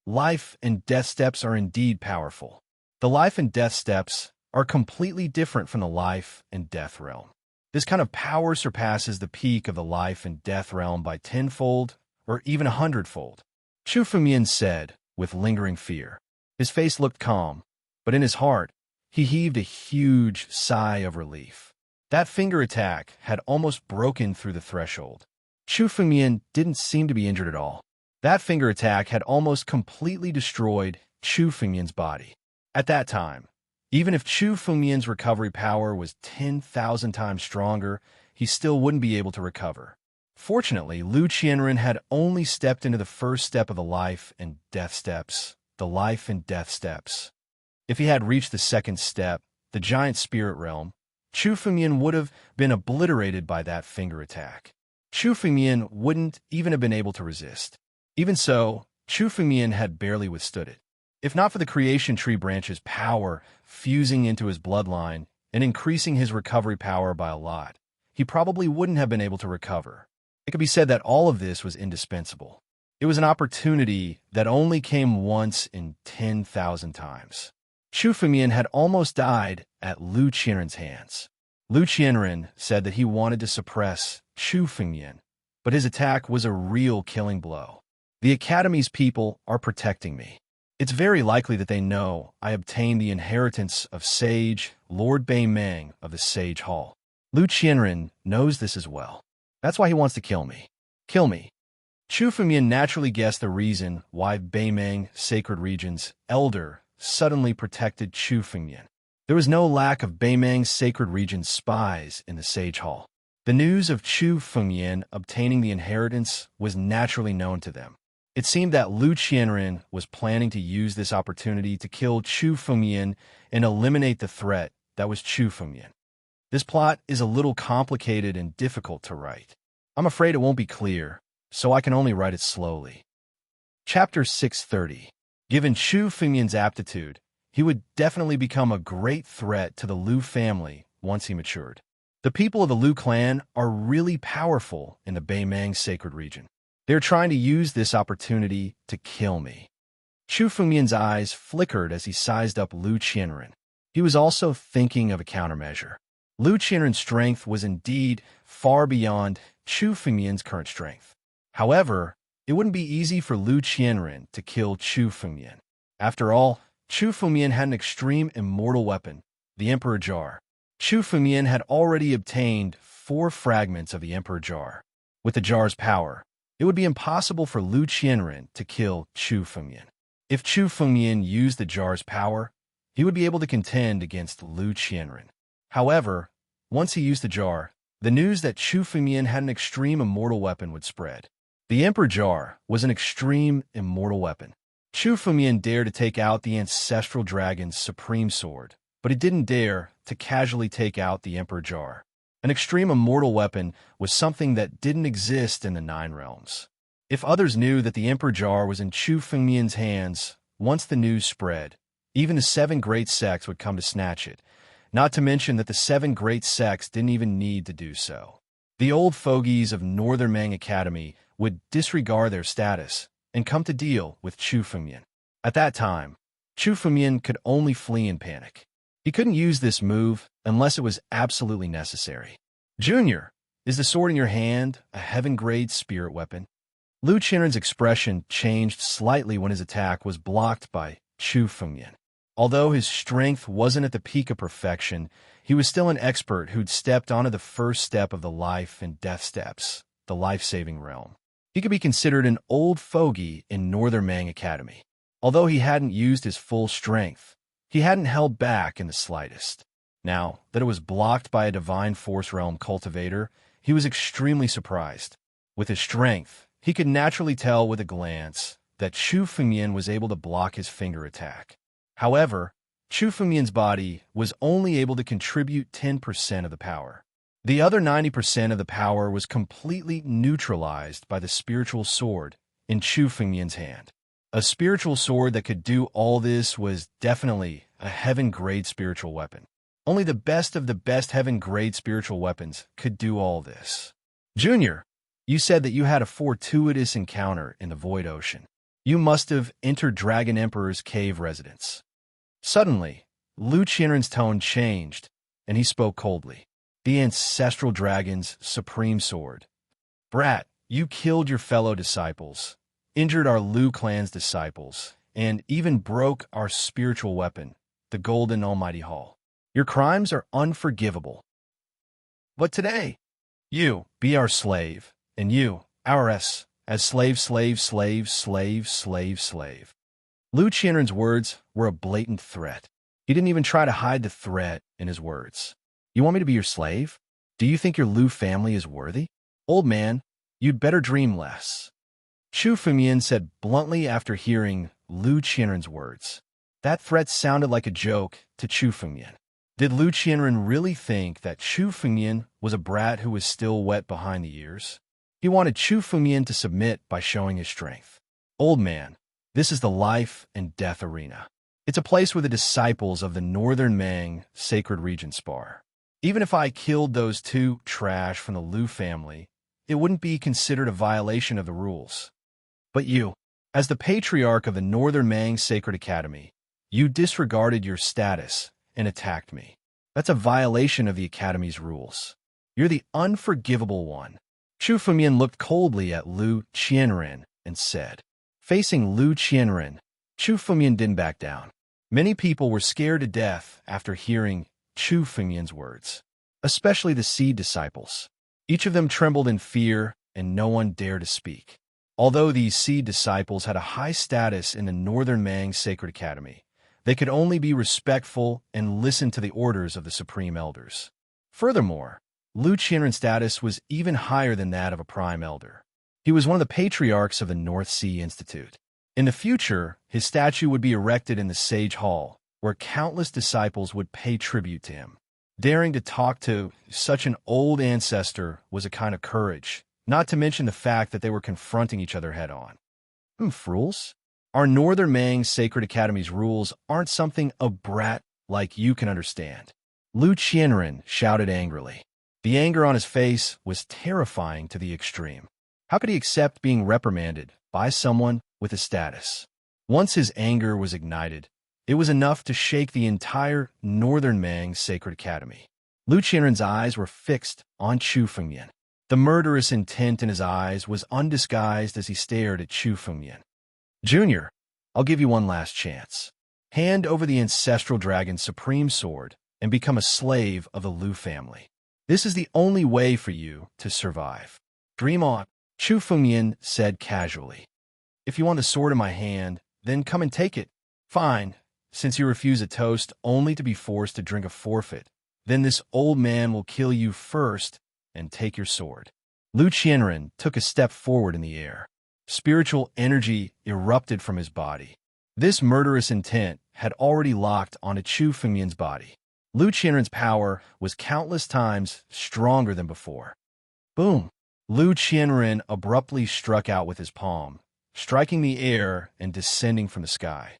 Life and death steps are indeed powerful. The life and death steps are completely different from the life and death realm. This kind of power surpasses the peak of the life and death realm by tenfold or even 100-fold. Chu Fumian said, with lingering fear. His face looked calm, but in his heart, he heaved a huge sigh of relief. That finger attack had almost broken through the threshold. Chu Fumian didn't seem to be injured at all. That finger attack had almost completely destroyed Chu Fumian's body. At that time, even if Chu Fumian's recovery power was 10,000 times stronger, he still wouldn't be able to recover. Fortunately, Lu Qianren had only stepped into the first step of the life and death steps, the life and death steps. If he had reached the second step, the giant spirit realm, Chu Fumian would have been obliterated by that finger attack. Chu Fumian wouldn't even have been able to resist. Even so, Chu Fumian had barely withstood it. If not for the creation tree branch's power fusing into his bloodline and increasing his recovery power by a lot, he probably wouldn't have been able to recover. It could be said that all of this was indispensable. It was an opportunity that only came once in 10,000 times. Chu Fumian had almost died at Lu Qianren's hands. Lu Qianren said that he wanted to suppress Chu Fumian, but his attack was a real killing blow. The Academy's people are protecting me. It's very likely that they know I obtained the inheritance of Sage Lord Bei Meng of the Sage Hall. Lu Qianren knows this as well. That's why he wants to kill me. Kill me. Chu Fengmian naturally guessed the reason why Beimeng Sacred Region's elder suddenly protected Chu Fengmian. There was no lack of Beimeng Sacred Region's spies in the Sage Hall. The news of Chu Fengmian obtaining the inheritance was naturally known to them. It seemed that Lu Qianren was planning to use this opportunity to kill Chu Fengmian and eliminate the threat that was Chu Fengmian. This plot is a little complicated and difficult to write. I'm afraid it won't be clear, so I can only write it slowly. Chapter 630. Given Chu Fengmian's aptitude, he would definitely become a great threat to the Lu family once he matured. The people of the Lu clan are really powerful in the Beimeng Sacred Region. They're trying to use this opportunity to kill me. Chu Fengmian's eyes flickered as he sized up Lu Qianren. He was also thinking of a countermeasure. Lu Qianren's strength was indeed far beyond Chu Fengmian's current strength. However, it wouldn't be easy for Lu Qianren to kill Chu Fengmian. After all, Chu Fengmian had an extreme immortal weapon, the Emperor Jar. Chu Fengmian had already obtained 4 fragments of the Emperor Jar. With the jar's power, it would be impossible for Lu Qianren to kill Chu Fengmian. If Chu Fengmian used the jar's power, he would be able to contend against Lu Qianren. However, once he used the jar, the news that Chu Fengmian had an extreme immortal weapon would spread. The Emperor Jar was an extreme immortal weapon. Chu Fengmian dared to take out the ancestral dragon's supreme sword, but he didn't dare to casually take out the Emperor Jar. An extreme immortal weapon was something that didn't exist in the 9 realms. If others knew that the Emperor Jar was in Chu Fengmian's hands, once the news spread, even the 7 great sects would come to snatch it, not to mention that the 7 great sects didn't even need to do so. The old fogies of Northern Mang Academy would disregard their status and come to deal with Chu Fengmian. At that time, Chu Fengmian could only flee in panic. He couldn't use this move unless it was absolutely necessary. Junior, is the sword in your hand a heaven-grade spirit weapon? Lu Qianren's expression changed slightly when his attack was blocked by Chu Fengmian. Although his strength wasn't at the peak of perfection, he was still an expert who'd stepped onto the first step of the life and death steps, the life-saving realm. He could be considered an old fogey in Northern Mang Academy. Although he hadn't used his full strength, he hadn't held back in the slightest. Now that it was blocked by a Divine Force Realm cultivator, he was extremely surprised. With his strength, he could naturally tell with a glance that Chu Fengmian was able to block his finger attack. However, Chu Fengmian's body was only able to contribute 10% of the power. The other 90% of the power was completely neutralized by the spiritual sword in Chu Fengmian's hand. A spiritual sword that could do all this was definitely a heaven-grade spiritual weapon. Only the best of the best heaven-grade spiritual weapons could do all this. Junior, you said that you had a fortuitous encounter in the Void Ocean. You must have entered Dragon Emperor's cave residence. Suddenly, Lu Qianren's tone changed, and he spoke coldly. The ancestral dragon's supreme sword. Brat, you killed your fellow disciples, injured our Lu clan's disciples, and even broke our spiritual weapon, the Golden Almighty Hall. Your crimes are unforgivable. But today, you be our slave, and you, ours, as slave. Lu Qianren's words were a blatant threat. He didn't even try to hide the threat in his words. You want me to be your slave? Do you think your Lu family is worthy? Old man, you'd better dream less. Chu Fengmian said bluntly after hearing Lu Qianren's words. That threat sounded like a joke to Chu Fengmian. Did Lu Qianren really think that Chu Fengmian was a brat who was still wet behind the ears? He wanted Chu Fengmian to submit by showing his strength. Old man, this is the life and death arena. It's a place where the disciples of the Northern Mang Sacred Region spar. Even if I killed those 2 trash from the Lu family, it wouldn't be considered a violation of the rules. But you, as the patriarch of the Northern Mang Sacred Academy, you disregarded your status and attacked me. That's a violation of the Academy's rules. You're the unforgivable one. Chu Fengmian looked coldly at Lu Qianren and said. Facing Lu Qianren, Chu Fengmian didn't back down. Many people were scared to death after hearing Chu Fengmian's words, especially the seed disciples. Each of them trembled in fear, and no one dared to speak. Although these seed disciples had a high status in the Northern Mang Sacred Academy, they could only be respectful and listen to the orders of the Supreme Elders. Furthermore, Lu Qianren's status was even higher than that of a Prime Elder. He was one of the patriarchs of the North Sea Institute. In the future, his statue would be erected in the Sage Hall, where countless disciples would pay tribute to him. Daring to talk to such an old ancestor was a kind of courage, not to mention the fact that they were confronting each other head-on. Rules? Our Northern Mang Sacred Academy's rules aren't something a brat like you can understand. Lu Qianren shouted angrily. The anger on his face was terrifying to the extreme. How could he accept being reprimanded by someone with a status? Once his anger was ignited, it was enough to shake the entire Northern Mang Sacred Academy. Lu Qianren's eyes were fixed on Chu Fengmian. The murderous intent in his eyes was undisguised as he stared at Chu Fengmian. Junior, I'll give you one last chance. Hand over the ancestral dragon's supreme sword and become a slave of the Lu family. This is the only way for you to survive. Dream on, Chu Fengmian said casually. If you want the sword in my hand, then come and take it. Fine, since you refuse a toast only to be forced to drink a forfeit, then this old man will kill you first and take your sword. Lu Qianren took a step forward in the air. Spiritual energy erupted from his body. This murderous intent had already locked onto Chu Fengmian's body. Lu Qianren's power was countless times stronger than before. Boom! Lu Qianren abruptly struck out with his palm, striking the air and descending from the sky.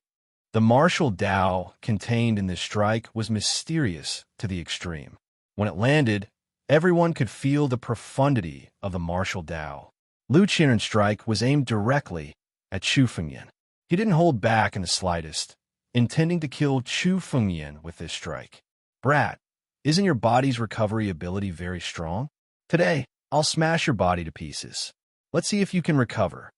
The martial Tao contained in this strike was mysterious to the extreme. When it landed, everyone could feel the profundity of the martial Tao. Lu Qianren's strike was aimed directly at Chu Fengmian. He didn't hold back in the slightest, intending to kill Chu Fengmian with this strike. Brat, isn't your body's recovery ability very strong? Today, I'll smash your body to pieces. Let's see if you can recover.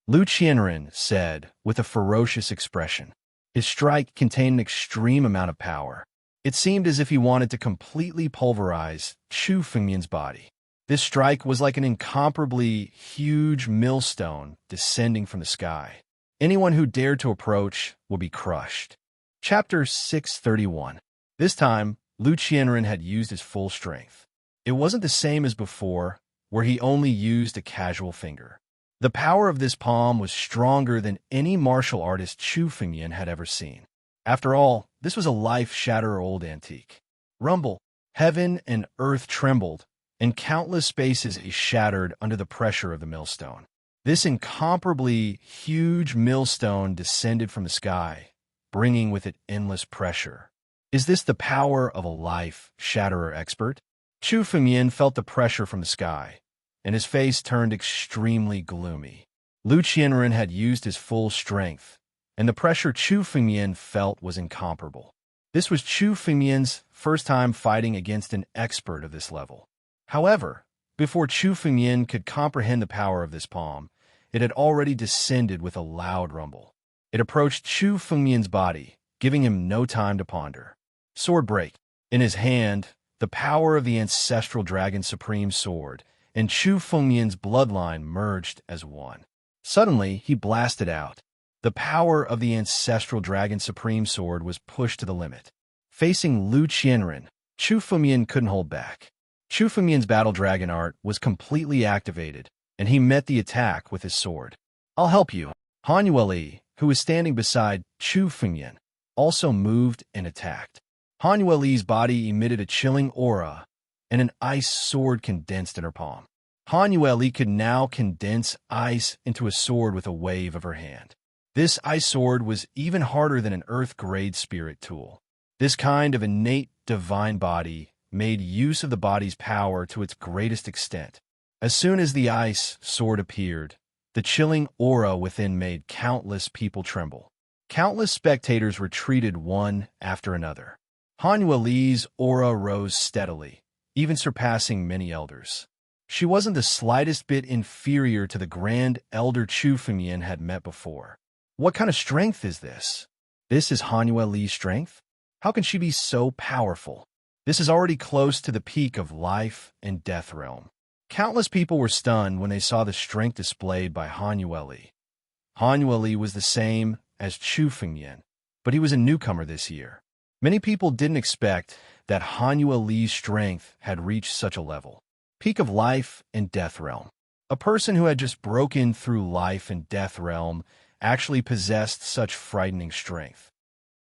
Lu Qianren said with a ferocious expression. His strike contained an extreme amount of power. It seemed as if he wanted to completely pulverize Chu Fengmian's body. This strike was like an incomparably huge millstone descending from the sky. Anyone who dared to approach would be crushed. Chapter 631. This time, Lu Qianren had used his full strength. It wasn't the same as before, where he only used a casual finger. The power of this palm was stronger than any martial artist Chu Fengmian had ever seen. After all, this was a life-shatterer old antique. Rumble, heaven and earth trembled, and countless spaces shattered under the pressure of the millstone. This incomparably huge millstone descended from the sky, bringing with it endless pressure. Is this the power of a life-shatterer expert? Chu Fengmian felt the pressure from the sky, and his face turned extremely gloomy. Lu Qianren had used his full strength, and the pressure Chu Fengmian felt was incomparable. This was Chu Fengmian's first time fighting against an expert of this level. However, before Chu Fengmian could comprehend the power of this palm, it had already descended with a loud rumble. It approached Chu Fengmian's body, giving him no time to ponder. Sword break. In his hand, the power of the ancestral dragon's supreme sword and Chu Fengmian's bloodline merged as one. Suddenly, he blasted out. The power of the ancestral dragon's supreme sword was pushed to the limit. Facing Lu Qianren, Chu Fengmian couldn't hold back. Chu Fengmian's battle dragon art was completely activated, and he met the attack with his sword. I'll help you. Han Yueli, who was standing beside Chu Fengmian, also moved and attacked. Han Yueli's body emitted a chilling aura, and an ice sword condensed in her palm. Han Yueli could now condense ice into a sword with a wave of her hand. This ice sword was even harder than an earth-grade spirit tool. This kind of innate divine body made use of the body's power to its greatest extent. As soon as the ice sword appeared, the chilling aura within made countless people tremble. Countless spectators retreated one after another. Han Yueli's aura rose steadily, even surpassing many elders. She wasn't the slightest bit inferior to the grand elder Chu Fengmian had met before. What kind of strength is this? This is Han Yueli's strength? How can she be so powerful? This is already close to the peak of life and death realm. Countless people were stunned when they saw the strength displayed by Han Yueli. Han Yueli was the same as Chu Fengmian, but he was a newcomer this year. Many people didn't expect that Han Yueli's strength had reached such a level. Peak of life and death realm. A person who had just broken through life and death realm actually possessed such frightening strength.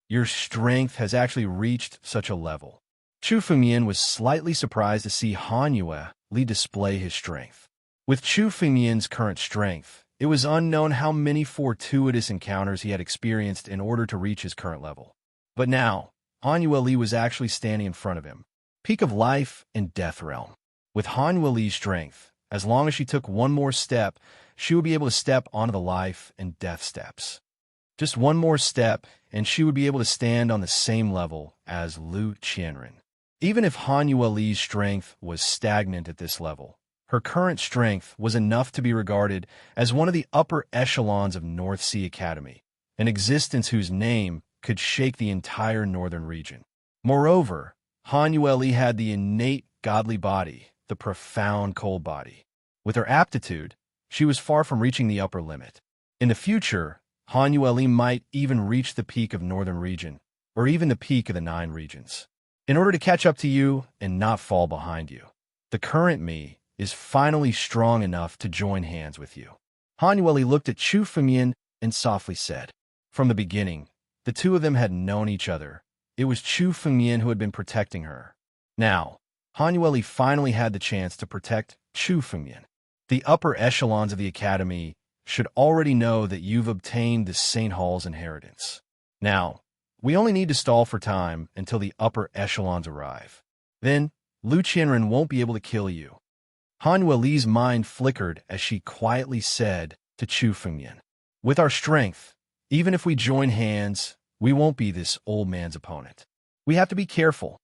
Your strength has actually reached such a level. Chu Fengmian was slightly surprised to see Han Yueli display his strength. With Chu Fengmian's current strength, it was unknown how many fortuitous encounters he had experienced in order to reach his current level. But now, Han Yueli was actually standing in front of him. Peak of life and death realm. With Han Yueli's strength, as long as she took one more step, she would be able to step onto the life and death steps. Just one more step, and she would be able to stand on the same level as Lu Qianren. Even if Han Yueli's strength was stagnant at this level, her current strength was enough to be regarded as one of the upper echelons of North Sea Academy, an existence whose name could shake the entire northern region. Moreover, Han Yueli had the innate godly body, the profound cold body. With her aptitude, she was far from reaching the upper limit. In the future, Han Yueli might even reach the peak of northern region, or even the peak of the 9 regions. In order to catch up to you and not fall behind you, the current me is finally strong enough to join hands with you. Han Yueli looked at Chu Fengmian and softly said, from the beginning, the two of them had known each other. It was Chu Fengmian who had been protecting her. Now, Han Yueli finally had the chance to protect Chu Fengmian. The upper echelons of the academy should already know that you've obtained the St. Hall's inheritance. Now, we only need to stall for time until the upper echelons arrive. Then, Lu Qianren won't be able to kill you. Han Yueli's mind flickered as she quietly said to Chu Fengmian, with our strength, even if we join hands, we won't be this old man's opponent. We have to be careful.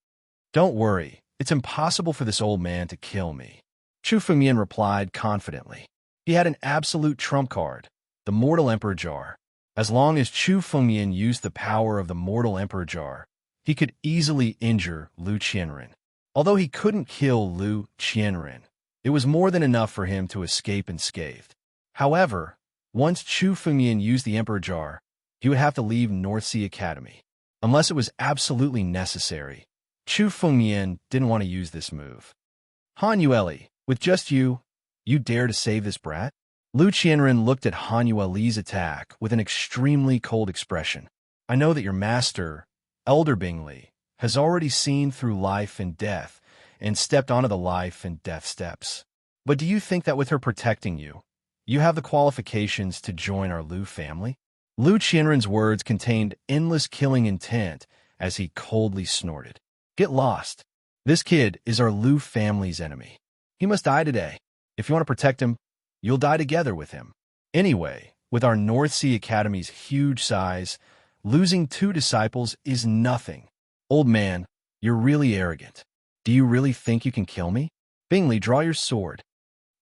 Don't worry, it's impossible for this old man to kill me. Chu Fengmian replied confidently. He had an absolute trump card, the Mortal Emperor Jar. As long as Chu Fengmian used the power of the Mortal Emperor Jar, he could easily injure Lu Qianren. Although he couldn't kill Lu Qianren, it was more than enough for him to escape unscathed. However, once Chu Fengmian used the Emperor Jar, he would have to leave North Sea Academy. Unless it was absolutely necessary, Chu Fengmian didn't want to use this move. Han Yueli, with just you dare to save this brat? Lu Qianren looked at Han Yueli's attack with an extremely cold expression. I know that your master, Elder Bingli, has already seen through life and death and stepped onto the life and death steps. But do you think that with her protecting you, you have the qualifications to join our Lu family? Lu Qianren's words contained endless killing intent as he coldly snorted. Get lost. This kid is our Lu family's enemy. He must die today. If you want to protect him, you'll die together with him. Anyway, with our North Sea Academy's huge size, losing 2 disciples is nothing. Old man, you're really arrogant. Do you really think you can kill me? Bingli, draw your sword.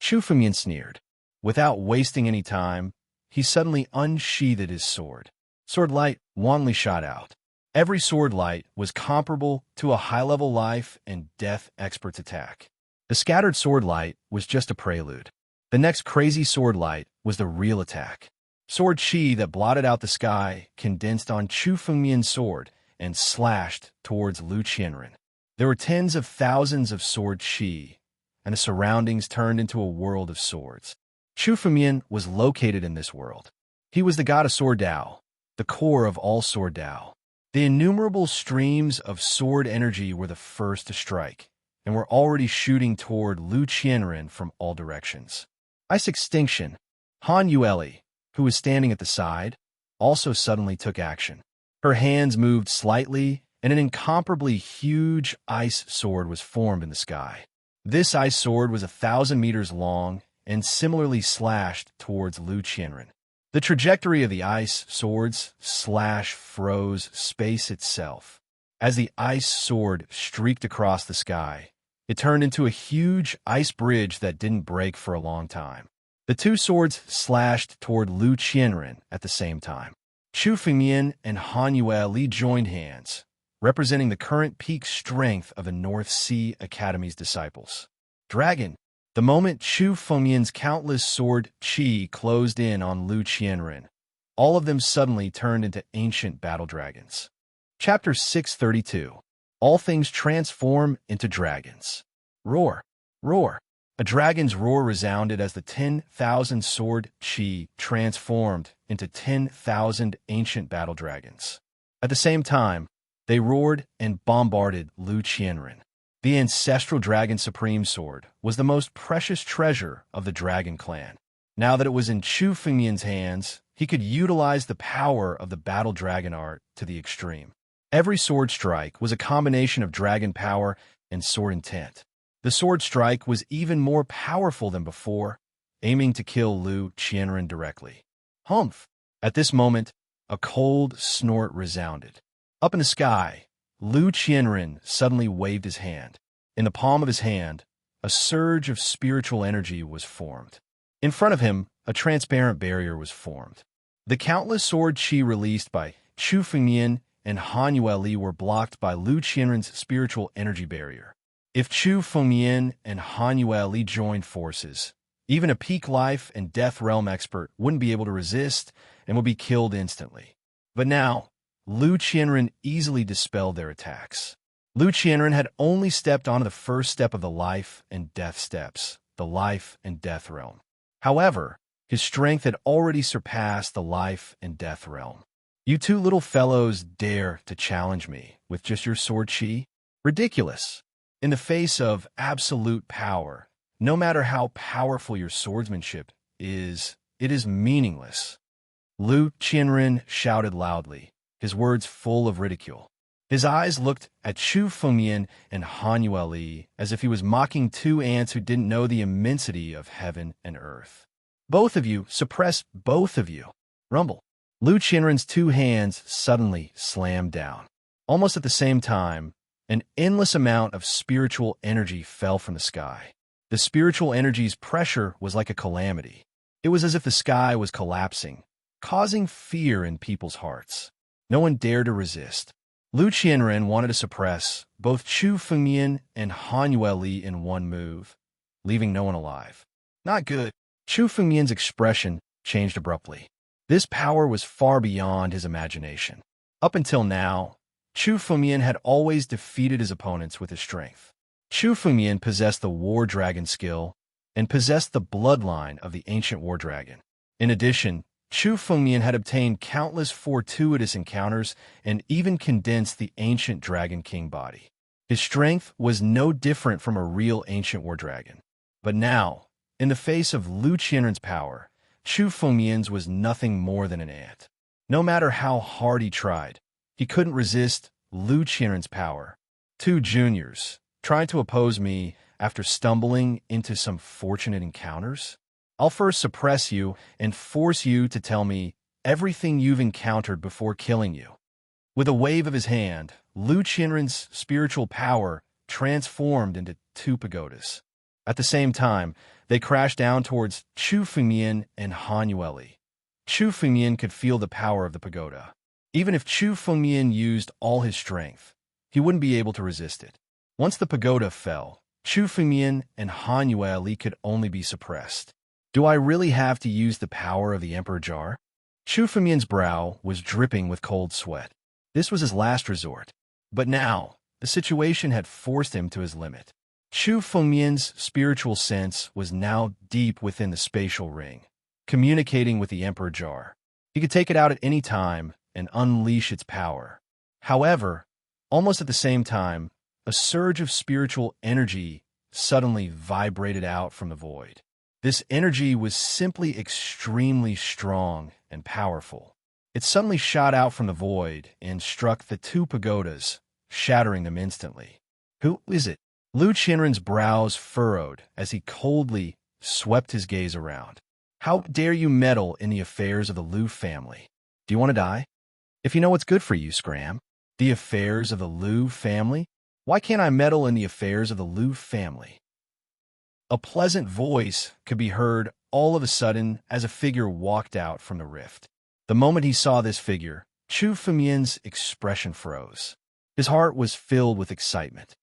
Chu Fengmian sneered. Without wasting any time, he suddenly unsheathed his sword. Sword light wantonly shot out. Every sword light was comparable to a high-level life and death expert's attack. The scattered sword light was just a prelude. The next crazy sword light was the real attack. Sword chi that blotted out the sky condensed on Chu Fengmian's sword and slashed towards Lu Qianren. There were tens of thousands of sword chi, and the surroundings turned into a world of swords. Chu Fengmian was located in this world. He was the god of sword Dao, the core of all sword Dao. The innumerable streams of sword energy were the first to strike, and were already shooting toward Lu Qianren from all directions. Ice extinction. Han Yueli, who was standing at the side, also suddenly took action. Her hands moved slightly, and an incomparably huge ice sword was formed in the sky. This ice sword was 1,000 meters long and similarly slashed towards Lu Qianren. The trajectory of the ice sword's slash froze space itself. As the ice sword streaked across the sky, it turned into a huge ice bridge that didn't break for a long time. The 2 swords slashed toward Lu Qianren at the same time. Chu Fengmian and Han Yueli joined hands, representing the current peak strength of the North Sea Academy's disciples. Dragon, The moment Chu Fengmian's countless sword qi closed in on Lu Qianren, all of them suddenly turned into ancient battle dragons. Chapter 632. All things transform into dragons. Roar! Roar! A dragon's roar resounded as the 10,000 sword qi transformed into 10,000 ancient battle dragons. At the same time, they roared and bombarded Lu Qianren. The ancestral dragon supreme sword was the most precious treasure of the dragon clan. Now that it was in Chu Fengmian's hands, he could utilize the power of the battle dragon art to the extreme. Every sword strike was a combination of dragon power and sword intent. The sword strike was even more powerful than before, aiming to kill Lu Qianren directly. Humph! At this moment, a cold snort resounded. Up in the sky, Lu Qianren suddenly waved his hand. In the palm of his hand, a surge of spiritual energy was formed. In front of him, a transparent barrier was formed. The countless sword qi released by Chu Fengmian and Han Yueli were blocked by Lu Qianren's spiritual energy barrier. If Chu Fengmian and Han Yueli joined forces, even a peak life and death realm expert wouldn't be able to resist and would be killed instantly. But now, Lu Qianren easily dispelled their attacks. Lu Qianren had only stepped onto the first step of the life and death steps, the life and death realm. However, his strength had already surpassed the life and death realm. You two little fellows dare to challenge me with just your sword qi? Ridiculous! In the face of absolute power, no matter how powerful your swordsmanship is, it is meaningless. Lu Qianren shouted loudly, his words full of ridicule. His eyes looked at Chu Fengmian and Han Yueli as if he was mocking two ants who didn't know the immensity of heaven and earth. Both of you, suppress both of you. Rumble. Lu Qianren's two hands suddenly slammed down. Almost at the same time, an endless amount of spiritual energy fell from the sky. The spiritual energy's pressure was like a calamity. It was as if the sky was collapsing, causing fear in people's hearts. No one dared to resist. Lu Qianren wanted to suppress both Chu Fengmian and Han Yueli in one move, leaving no one alive. Not good. Chu Fengmian's expression changed abruptly. This power was far beyond his imagination. Up until now, Chu Fengmian had always defeated his opponents with his strength. Chu Fengmian possessed the War Dragon skill and possessed the bloodline of the ancient War Dragon. In addition, Chu Fengmian had obtained countless fortuitous encounters and even condensed the ancient Dragon King body. His strength was no different from a real ancient War Dragon. But now, in the face of Lu Qianren's power, Chu Fengmian's was nothing more than an ant. No matter how hard he tried, he couldn't resist Lu Qianren's power. Two juniors, trying to oppose me after stumbling into some fortunate encounters? I'll first suppress you and force you to tell me everything you've encountered before killing you. With a wave of his hand, Lu Qianren's spiritual power transformed into two pagodas. At the same time, they crashed down towards Chu Fengmian and Han Yueli. Chu Fengmian could feel the power of the pagoda. Even if Chu Fengmian used all his strength, he wouldn't be able to resist it. Once the pagoda fell, Chu Fengmian and Han Yueli could only be suppressed. Do I really have to use the power of the Emperor Jar? Chu Fengmian's brow was dripping with cold sweat. This was his last resort. But now, the situation had forced him to his limit. Chu Fengmian's spiritual sense was now deep within the spatial ring, communicating with the Emperor Jar. He could take it out at any time and unleash its power. However, almost at the same time, a surge of spiritual energy suddenly vibrated out from the void. This energy was simply extremely strong and powerful. It suddenly shot out from the void and struck the two pagodas, shattering them instantly. Who is it? Lu Qianren's brows furrowed as he coldly swept his gaze around. How dare you meddle in the affairs of the Lu family? Do you want to die? If you know what's good for you, Scram. The affairs of the Lu family? Why can't I meddle in the affairs of the Lu family? A pleasant voice could be heard all of a sudden as a figure walked out from the rift. The moment he saw this figure, Chu Fengmian's expression froze. His heart was filled with excitement.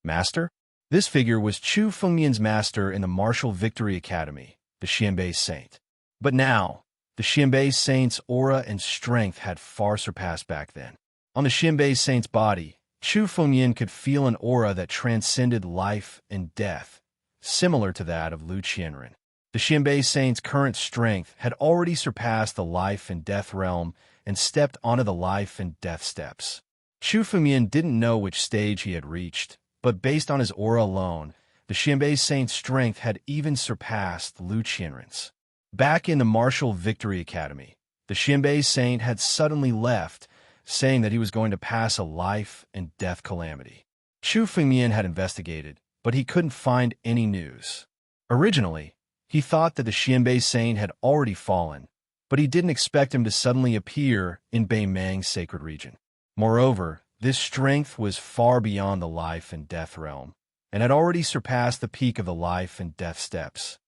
Master? This figure was Chu Fengmian's master in the martial victory academy, the Xianbei Saint. But now, the Xianbei Saint's aura and strength had far surpassed back then. On the Xianbei Saint's body, Chu Fengmian could feel an aura that transcended life and death, similar to that of Lu Qianren. The Xianbei Saint's current strength had already surpassed the life and death realm and stepped onto the life and death steps. Chu Fengmian didn't know which stage he had reached, but based on his aura alone, the Xianbei Saint's strength had even surpassed Lu Qianren's. Back in the Martial Victory Academy, the Xianbei Saint had suddenly left, saying that he was going to pass a life and death calamity. Chu Fengmian had investigated, but he couldn't find any news. Originally, he thought that the Xianbei Saint had already fallen, but he didn't expect him to suddenly appear in Beimang's sacred region. Moreover, this strength was far beyond the life and death realm, and had already surpassed the peak of the life and death steps.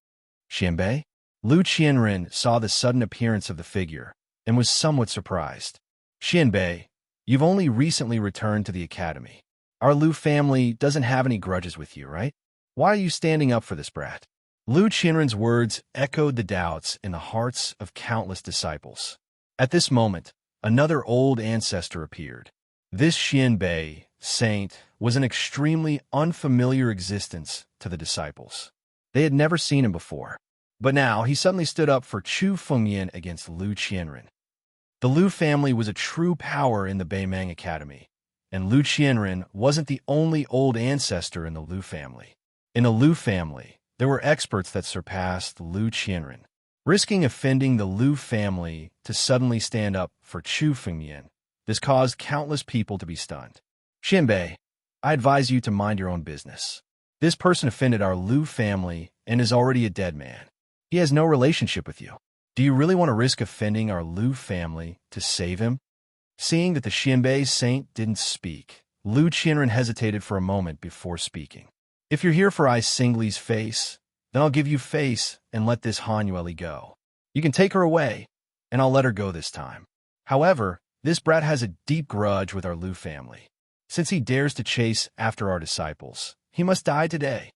Xianbei? Lu Qianren saw the sudden appearance of the figure, and was somewhat surprised. Xianbei, you've only recently returned to the academy. Our Lu family doesn't have any grudges with you, right? Why are you standing up for this brat? Lu Qianren's words echoed the doubts in the hearts of countless disciples. At this moment, another old ancestor appeared. This Xianbei Saint was an extremely unfamiliar existence to the disciples. They had never seen him before. But now he suddenly stood up for Chu Fengmian against Lu Qianren. The Lu family was a true power in the Beimang Academy, and Lu Qianren wasn't the only old ancestor in the Lu family. In the Lu family, there were experts that surpassed Lu Qianren. Risking offending the Lu family to suddenly stand up for Chu Fengmian, this caused countless people to be stunned. Xianbei, I advise you to mind your own business. This person offended our Lu family and is already a dead man. He has no relationship with you. Do you really want to risk offending our Lu family to save him? Seeing that the Xianbei Saint didn't speak, Lu Qianren hesitated for a moment before speaking. If you're here for I Singli's face, then I'll give you face and let this Han Yueli go. You can take her away, and I'll let her go this time. However, this brat has a deep grudge with our Lu family. Since he dares to chase after our disciples, he must die today.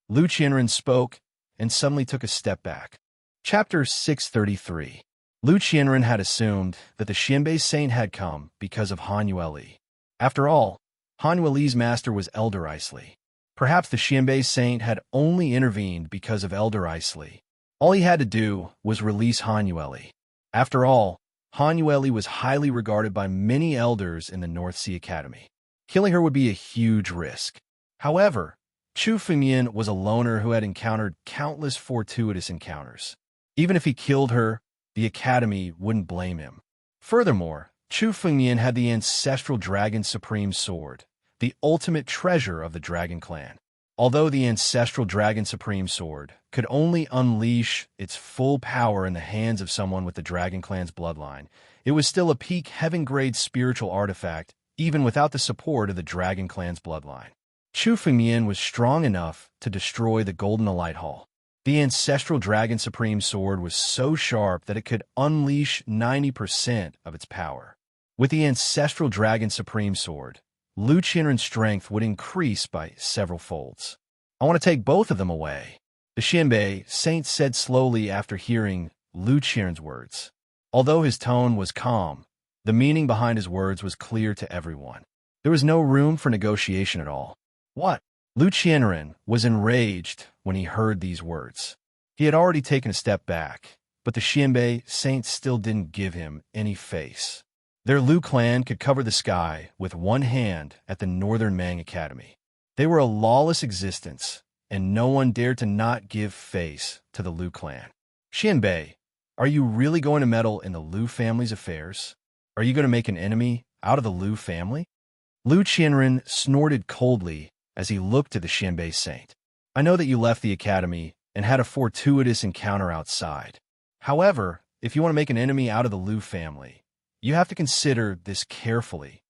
Lu Qianren spoke and suddenly took a step back. Chapter 633. Lu Qianren had assumed that the Xianbei Saint had come because of Han Yueli. After all, Han Yueli's master was Elder Isli. Perhaps the Xianbei Saint had only intervened because of Elder Isli. All he had to do was release Han Yueli. After all, Han Yueli was highly regarded by many elders in the North Sea Academy. Killing her would be a huge risk. However, Chu Fengmian was a loner who had encountered countless fortuitous encounters. Even if he killed her, the Academy wouldn't blame him. Furthermore, Chu Fengmian had the ancestral Dragon Supreme Sword, the ultimate treasure of the Dragon Clan. Although the ancestral Dragon Supreme Sword could only unleash its full power in the hands of someone with the Dragon Clan's bloodline, it was still a peak heaven-grade spiritual artifact even without the support of the Dragon Clan's bloodline. Chu Fengmian was strong enough to destroy the Golden Elite Hall. The ancestral Dragon Supreme Sword was so sharp that it could unleash 90% of its power. With the ancestral Dragon Supreme Sword, Lu Qianren's strength would increase by several folds. I want to take both of them away, the Xianbei Saint said slowly after hearing Lu Qianren's words. Although his tone was calm, the meaning behind his words was clear to everyone. There was no room for negotiation at all. What? Lu Qianren was enraged when he heard these words. He had already taken a step back, but the Xianbei Saint still didn't give him any face. Their Lu clan could cover the sky with one hand at the Northern Mang Academy. They were a lawless existence, and no one dared to not give face to the Lu clan. Xianbei, are you really going to meddle in the Lu family's affairs? Are you going to make an enemy out of the Lu family? Lu Qianren snorted coldly as he looked to the Xianbei Saint. I know that you left the academy and had a fortuitous encounter outside. However, if you want to make an enemy out of the Lu family, you have to consider this carefully.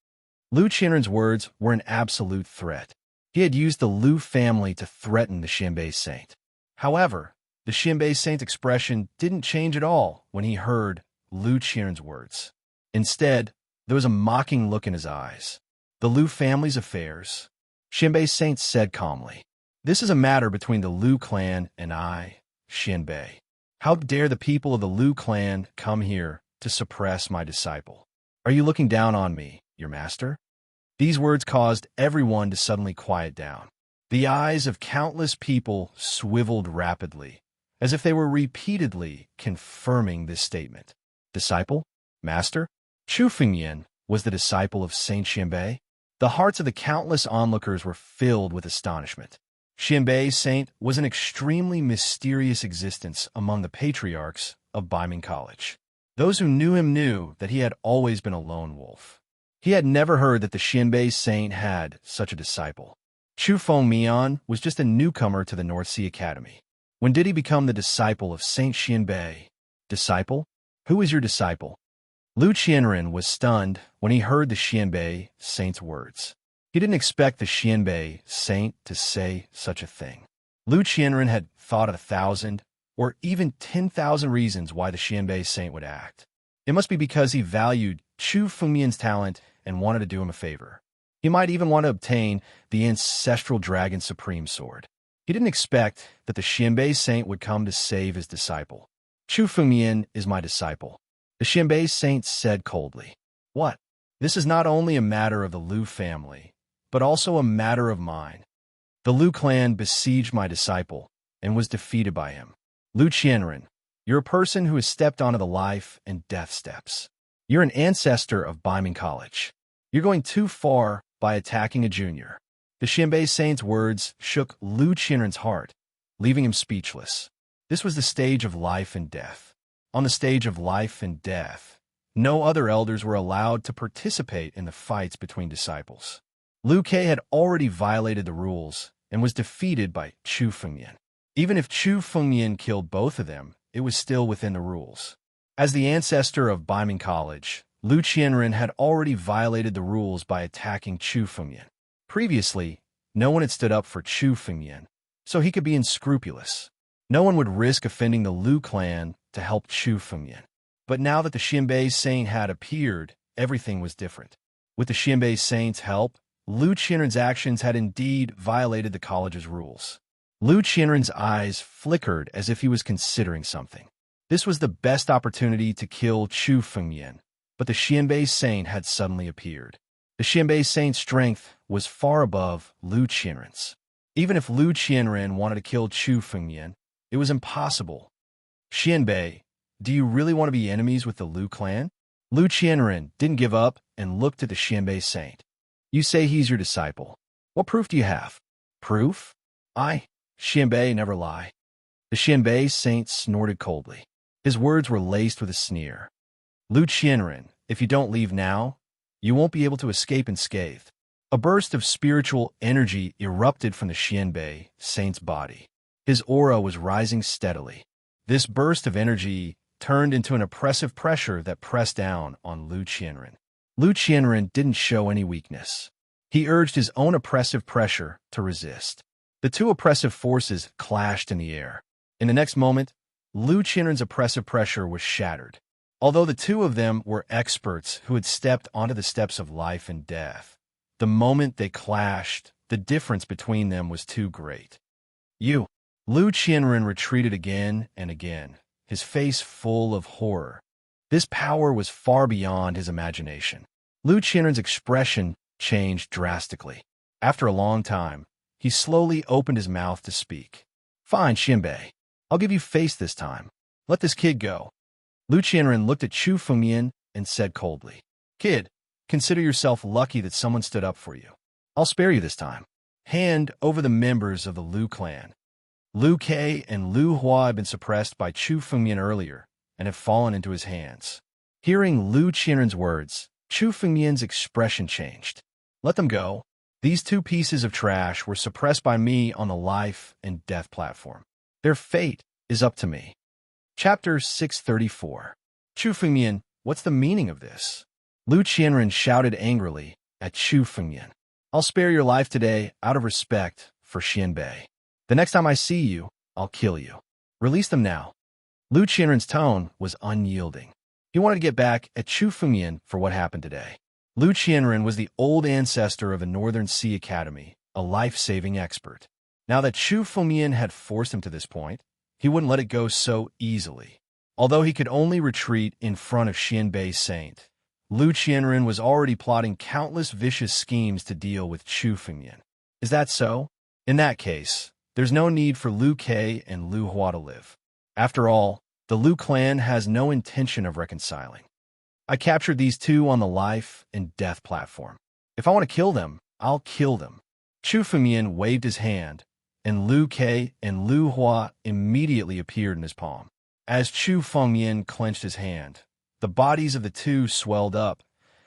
Lu Qianren's words were an absolute threat. He had used the Lu family to threaten the Xianbei Saint. However, the Xianbei Saint's expression didn't change at all when he heard Lu Qianren's words. Instead, there was a mocking look in his eyes. The Lu family's affairs, Xianbei Saint said calmly. This is a matter between the Liu clan and I, Xianbei. How dare the people of the Liu clan come here to suppress my disciple? Are you looking down on me, your master? These words caused everyone to suddenly quiet down. The eyes of countless people swiveled rapidly, as if they were repeatedly confirming this statement. Disciple? Master? Chu Fengyan was the disciple of Saint Xianbei. The hearts of the countless onlookers were filled with astonishment. Xianbei Saint was an extremely mysterious existence among the patriarchs of Baiming College. Those who knew him knew that he had always been a lone wolf. He had never heard that the Xianbei Saint had such a disciple. Chu Fengmian was just a newcomer to the North Sea Academy. When did he become the disciple of Saint Xianbei? Disciple? Who is your disciple? Lu Qianren was stunned when he heard the Xianbei Saint's words. He didn't expect the Xianbei Saint to say such a thing. Lu Qianren had thought of 1,000 or even 10,000 reasons why the Xianbei Saint would act. It must be because he valued Chu Fengmian's talent and wanted to do him a favor. He might even want to obtain the ancestral dragon supreme sword. He didn't expect that the Xianbei Saint would come to save his disciple. Chu Fengmian is my disciple, the Xianbei Saint said coldly. What? This is not only a matter of the Liu family, but also a matter of mine. The Liu clan besieged my disciple and was defeated by him. Lu Qianren, you're a person who has stepped onto the life and death steps. You're an ancestor of Baiming College. You're going too far by attacking a junior. The Xianbei Saint's words shook Lu Qianren's heart, leaving him speechless. This was the stage of life and death. On the stage of life and death, no other elders were allowed to participate in the fights between disciples. Liu Ke had already violated the rules and was defeated by Chu Fengyan. Even if Chu Fengyan killed both of them, it was still within the rules. As the ancestor of Baiming College, Lu Qianren had already violated the rules by attacking Chu Fengyan. Previously, no one had stood up for Chu Fengyan, so he could be unscrupulous. No one would risk offending the Liu clan to help Chu Fengyan. But now that the Xianbei Saint had appeared, everything was different. With the Xianbei Saint's help, Lu Qianren's actions had indeed violated the college's rules. Lu Qianren's eyes flickered as if he was considering something. This was the best opportunity to kill Chu Fengyan, but the Xianbei Saint had suddenly appeared. The Xianbei Saint's strength was far above Lu Qianren's. Even if Lu Qianren wanted to kill Chu Fengyan, it was impossible. Xianbei, do you really want to be enemies with the Liu clan? Lu Qianren didn't give up and looked at the Xianbei Saint. You say he's your disciple. What proof do you have? Proof? Xianbei never lie. The Xianbei Saint snorted coldly. His words were laced with a sneer. Lu Qianren, if you don't leave now, you won't be able to escape unscathed. A burst of spiritual energy erupted from the Xianbei Saint's body. His aura was rising steadily. This burst of energy turned into an oppressive pressure that pressed down on Lu Qianren. Lu Qianren didn't show any weakness. He urged his own oppressive pressure to resist. The two oppressive forces clashed in the air. In the next moment, Lu Qianren's oppressive pressure was shattered. Although the two of them were experts who had stepped onto the steps of life and death, the moment they clashed, the difference between them was too great. Lu Qianren retreated again and again, his face full of horror. This power was far beyond his imagination. Lu Qianren's expression changed drastically. After a long time, he slowly opened his mouth to speak. Fine, Xianbei. I'll give you face this time. Let this kid go. Lu Qianren looked at Chu Fengyan and said coldly, Kid, consider yourself lucky that someone stood up for you. I'll spare you this time. Hand over the members of the Liu clan. Liu Ke and Liu Hua had been suppressed by Chu Fengyan earlier and have fallen into his hands. Hearing Lu Qianren's words, Chu Fengyan's expression changed. Let them go. These two pieces of trash were suppressed by me on the life and death platform. Their fate is up to me. Chapter 634. Chu Fengyan, what's the meaning of this? Lu Qianren shouted angrily at Chu Fengyan. I'll spare your life today out of respect for Xianbei. The next time I see you, I'll kill you. Release them now. Lu Qianren's tone was unyielding. He wanted to get back at Chu Fengyan for what happened today. Lu Qianren was the old ancestor of the Northern Sea Academy, a life-saving expert. Now that Chu Fengmian had forced him to this point, he wouldn't let it go so easily. Although he could only retreat in front of Xianbei's saint, Lu Qianren was already plotting countless vicious schemes to deal with Chu Fengmian. Is that so? In that case, there's no need for Lu Ke and Lu Hua to live. After all, the Lu clan has no intention of reconciling. I captured these two on the life and death platform. If I want to kill them, I'll kill them. Chu Fengmian waved his hand, and Lu Ke and Lu Hua immediately appeared in his palm. As Chu Fengmian clenched his hand, the bodies of the two swelled up,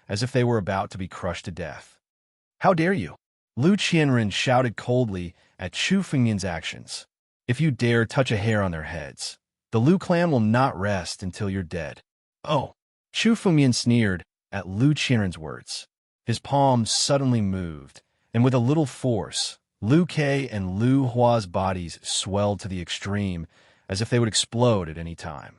as if they were about to be crushed to death. How dare you? Lu Qianren shouted coldly at Chu Fengmian's actions. If you dare touch a hair on their heads, the Lu clan will not rest until you're dead. Oh! Chu Fengmian sneered at Lu Qianren's words. His palms suddenly moved, and with a little force, Lu Ke and Lu Hua's bodies swelled to the extreme, as if they would explode at any time.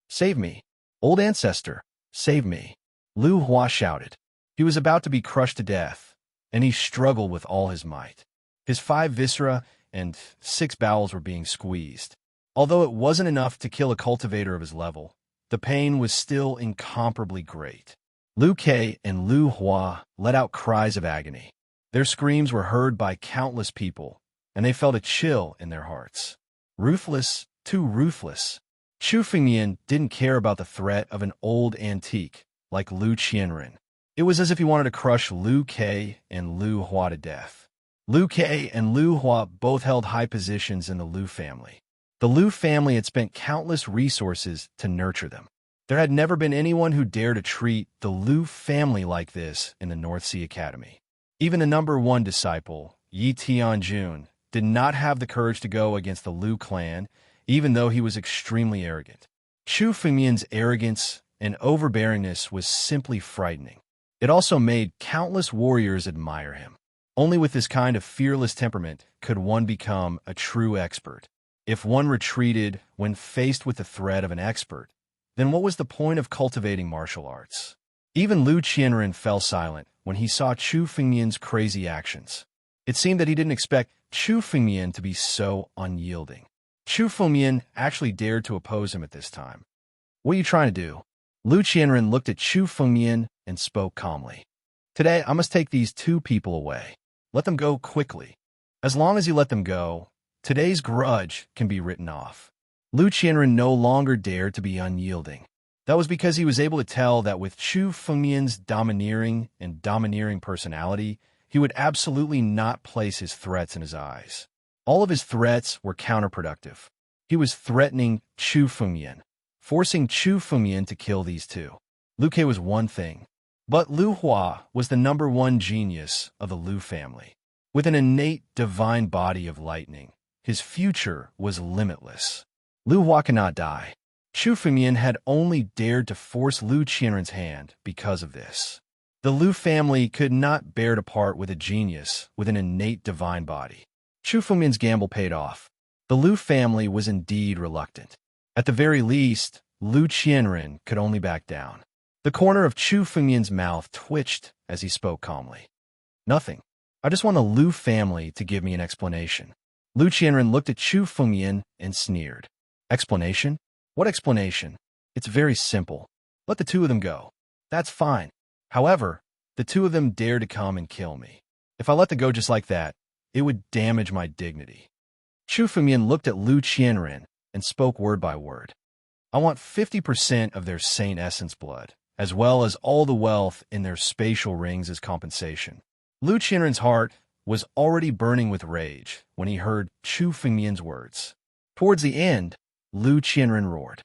Save me! Old ancestor, save me! Lu Hua shouted. He was about to be crushed to death, and he struggled with all his might. His 5 viscera and 6 bowels were being squeezed. Although it wasn't enough to kill a cultivator of his level, the pain was still incomparably great. Lu Ke and Lu Hua let out cries of agony. Their screams were heard by countless people, and they felt a chill in their hearts. Ruthless, too ruthless. Chu Fengmian didn't care about the threat of an old antique like Lu Qianren. It was as if he wanted to crush Lu Ke and Lu Hua to death. Lu Ke and Lu Hua both held high positions in the Lu family. The Lu family had spent countless resources to nurture them. There had never been anyone who dared to treat the Lu family like this in the North Sea Academy. Even the number 1 disciple, Yi Tianjun, did not have the courage to go against the Lu clan, even though he was extremely arrogant. Chu Fengmian's arrogance and overbearingness was simply frightening. It also made countless warriors admire him. Only with this kind of fearless temperament could one become a true expert. If one retreated when faced with the threat of an expert, then what was the point of cultivating martial arts? Even Lu Qianren fell silent when he saw Chu Fengmian's crazy actions. It seemed that he didn't expect Chu Fengmian to be so unyielding. Chu Fengmian actually dared to oppose him at this time. What are you trying to do? Lu Qianren looked at Chu Fengmian and spoke calmly. Today, I must take these 2 people away. Let them go quickly. As long as you let them go, today's grudge can be written off. Lu Qianren no longer dared to be unyielding. That was because he was able to tell that with Chu Fengmian's domineering personality, he would absolutely not place his threats in his eyes. All of his threats were counterproductive. He was threatening Chu Fengmian, forcing Chu Fengmian to kill these 2. Lu Ke was one thing, but Lu Hua was the number 1 genius of the Lu family. With an innate divine body of lightning, his future was limitless. Lu Hua cannot die. Chu Fengmian had only dared to force Lu Qianren's hand because of this. The Lu family could not bear to part with a genius with an innate divine body. Chu Fengmian's gamble paid off. The Lu family was indeed reluctant. At the very least, Lu Qianren could only back down. The corner of Chu Fengmian's mouth twitched as he spoke calmly. Nothing. I just want the Lu family to give me an explanation. Lu Qianren looked at Chu Fengmian and sneered. Explanation? What explanation? It's very simple. Let the 2 of them go. That's fine. However, the 2 of them dare to come and kill me. If I let them go just like that, it would damage my dignity. Chu Fengmian looked at Lu Qianren and spoke word by word. I want 50% of their saint essence blood, as well as all the wealth in their spatial rings as compensation. Lu Qianren's heart was already burning with rage when he heard Chu Fengmian's words. Towards the end, Lu Qianren roared.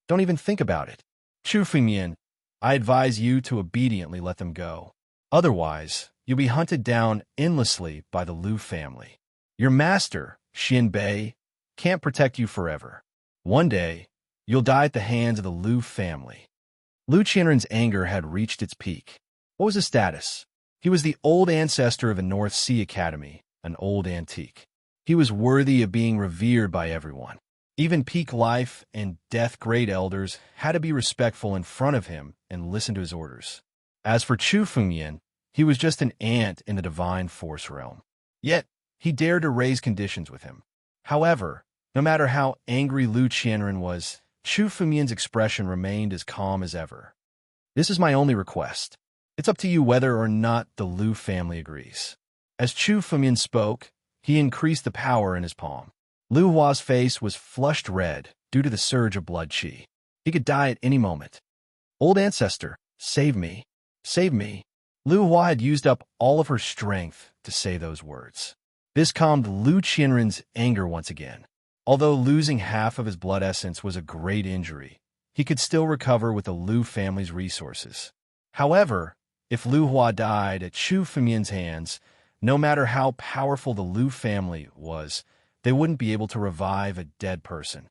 Don't even think about it. Chu Fengmian, I advise you to obediently let them go. Otherwise, you'll be hunted down endlessly by the Lu family. Your master, Xianbei, can't protect you forever. One day, you'll die at the hands of the Lu family. Lu Qianren's anger had reached its peak. What was his status? He was the old ancestor of the North Sea Academy, an old antique. He was worthy of being revered by everyone. Even peak life and death great elders had to be respectful in front of him and listen to his orders. As for Chu Fengmian, he was just an ant in the divine force realm. Yet, he dared to raise conditions with him. However, no matter how angry Lu Qianren was, Chu Fumian's expression remained as calm as ever. This is my only request. It's up to you whether or not the Lu family agrees. As Chu Fumian spoke, he increased the power in his palm. Lu Hua's face was flushed red due to the surge of blood qi. He could die at any moment. Old ancestor, save me. Save me. Lu Hua had used up all of her strength to say those words. This calmed Lu Qianren's anger once again. Although losing half of his blood essence was a great injury, he could still recover with the Lu family's resources. However, if Lu Hua died at Chu Fumian's hands, no matter how powerful the Lu family was, they wouldn't be able to revive a dead person.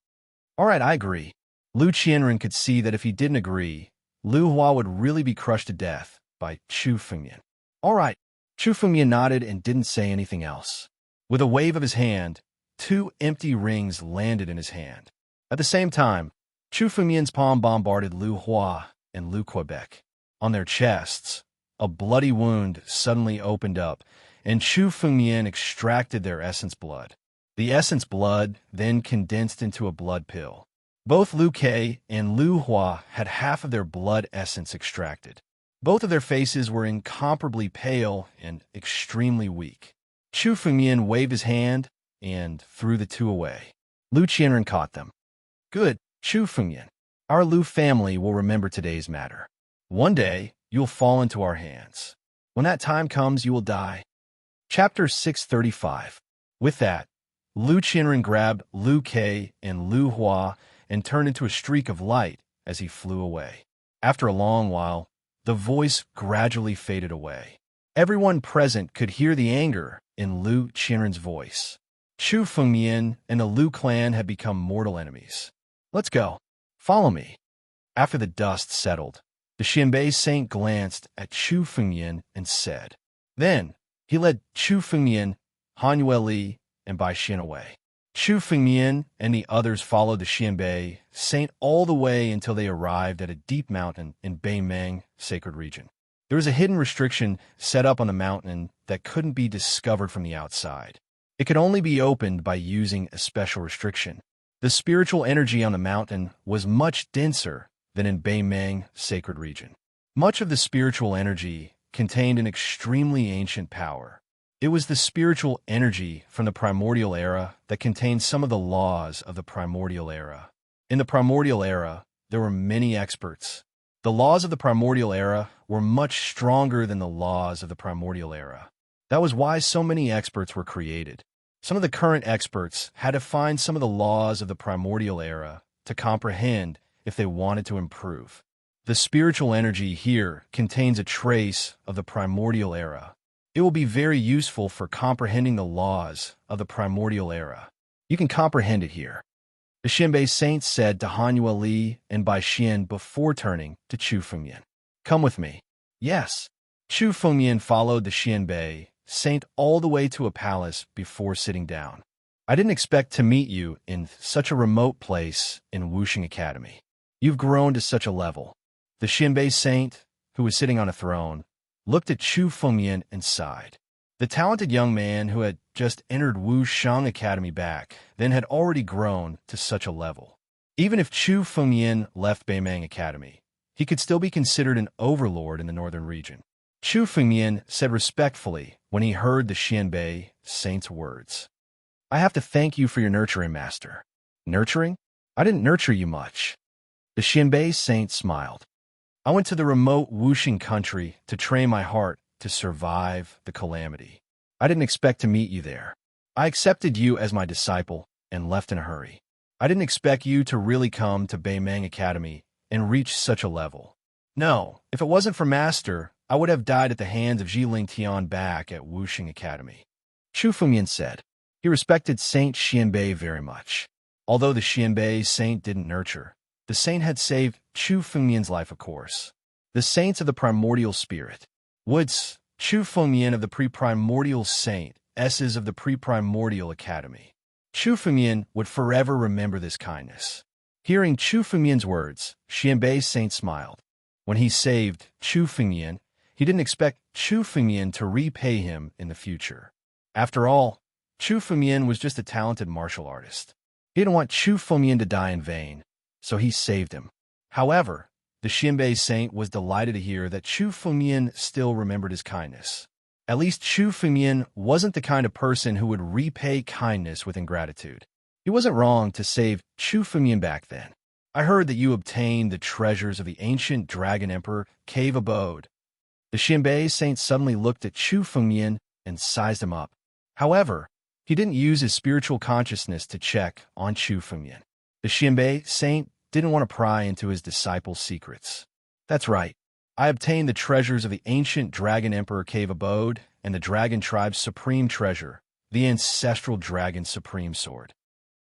All right, I agree. Lu Qianren could see that if he didn't agree, Lu Hua would really be crushed to death by Chu Fumian. All right. Chu Fumian nodded and didn't say anything else. With a wave of his hand, 2 empty rings landed in his hand. At the same time, Chu Fumian's palm bombarded Lu Hua and Lu Quebec. On their chests, a bloody wound suddenly opened up, and Chu Fumian extracted their essence blood. The essence blood then condensed into a blood pill. Both Lu Ke and Lu Hua had half of their blood essence extracted. Both of their faces were incomparably pale and extremely weak. Chu Fumian waved his hand and threw the 2 away. Lu Qianren caught them. Good, Chu Fumian. Our Lu family will remember today's matter. One day, you'll fall into our hands. When that time comes, you will die. Chapter 635. With that, Lu Qianren grabbed Lu Ke and Lu Hua and turned into a streak of light as he flew away. After a long while, the voice gradually faded away. Everyone present could hear the anger in Lu Qianren's voice. Chu Fumian and the Lu clan had become mortal enemies. Let's go. Follow me. After the dust settled, the Xianbei saint glanced at Chu Fumian and said. Then, he led Chu Fumian, Han Yueli, and Bai Xian away. Chu Fumian and the others followed the Xianbei saint all the way until they arrived at a deep mountain in Beimeng sacred region. There was a hidden restriction set up on the mountain that couldn't be discovered from the outside. It could only be opened by using a special restriction. The spiritual energy on the mountain was much denser than in Beimeng sacred region. Much of the spiritual energy contained an extremely ancient power. It was the spiritual energy from the primordial era that contained some of the laws of the primordial era. In the primordial era, there were many experts. The laws of the primordial era were much stronger than the laws of the primordial era. That was why so many experts were created. Some of the current experts had to find some of the laws of the primordial era to comprehend if they wanted to improve. The spiritual energy here contains a trace of the primordial era. It will be very useful for comprehending the laws of the primordial era. You can comprehend it here. The Xianbei saints said to Han Yueli and Bai Xian before turning to Chu Fumian. Come with me. Yes. Chu Fumian followed the Xianbei saint all the way to a palace before sitting down. I didn't expect to meet you in such a remote place in Wuxing Academy. You've grown to such a level. The Xianbei saint, who was sitting on a throne, looked at Chu Fumian and sighed. The talented young man who had just entered Wuxing Academy back then had already grown to such a level. Even if Chu Fumian left Beimeng Academy, he could still be considered an overlord in the northern region. Chu Fumian said respectfully when he heard the Xianbei saint's words. I have to thank you for your nurturing, master. Nurturing? I didn't nurture you much. The Xianbei saint smiled. I went to the remote Wuxing country to train my heart to survive the calamity. I didn't expect to meet you there. I accepted you as my disciple and left in a hurry. I didn't expect you to really come to Beimeng Academy and reach such a level. No, if it wasn't for Master, I would have died at the hands of Jiling Tian back at Wuxing Academy. Chu Fumian said. He respected Saint Xianbei very much. Although the Xianbei saint didn't nurture, the saint had saved Chu Fumian's life, of course. The saints of the primordial spirit. Woods, Chu Fumian of the pre-primordial saint, S's of the pre-primordial academy. Chu Fumian would forever remember this kindness. Hearing Chu Fumian's words, Xianbei saint smiled. When he saved Chu Fumian, he didn't expect Chu Fumian to repay him in the future. After all, Chu Fumian was just a talented martial artist. He didn't want Chu Fumian to die in vain, so he saved him. However, the Xianbei saint was delighted to hear that Chu Fumian still remembered his kindness. At least Chu Fumian wasn't the kind of person who would repay kindness with ingratitude. He wasn't wrong to save Chu Fumian back then. I heard that you obtained the treasures of the ancient Dragon Emperor cave abode. The Xianbei saint suddenly looked at Chu Fumian and sized him up. However, he didn't use his spiritual consciousness to check on Chu Fumian. The Xianbei saint didn't want to pry into his disciples' secrets. That's right. I obtained the treasures of the ancient Dragon Emperor cave abode and the Dragon Tribe's supreme treasure, the ancestral Dragon Supreme Sword.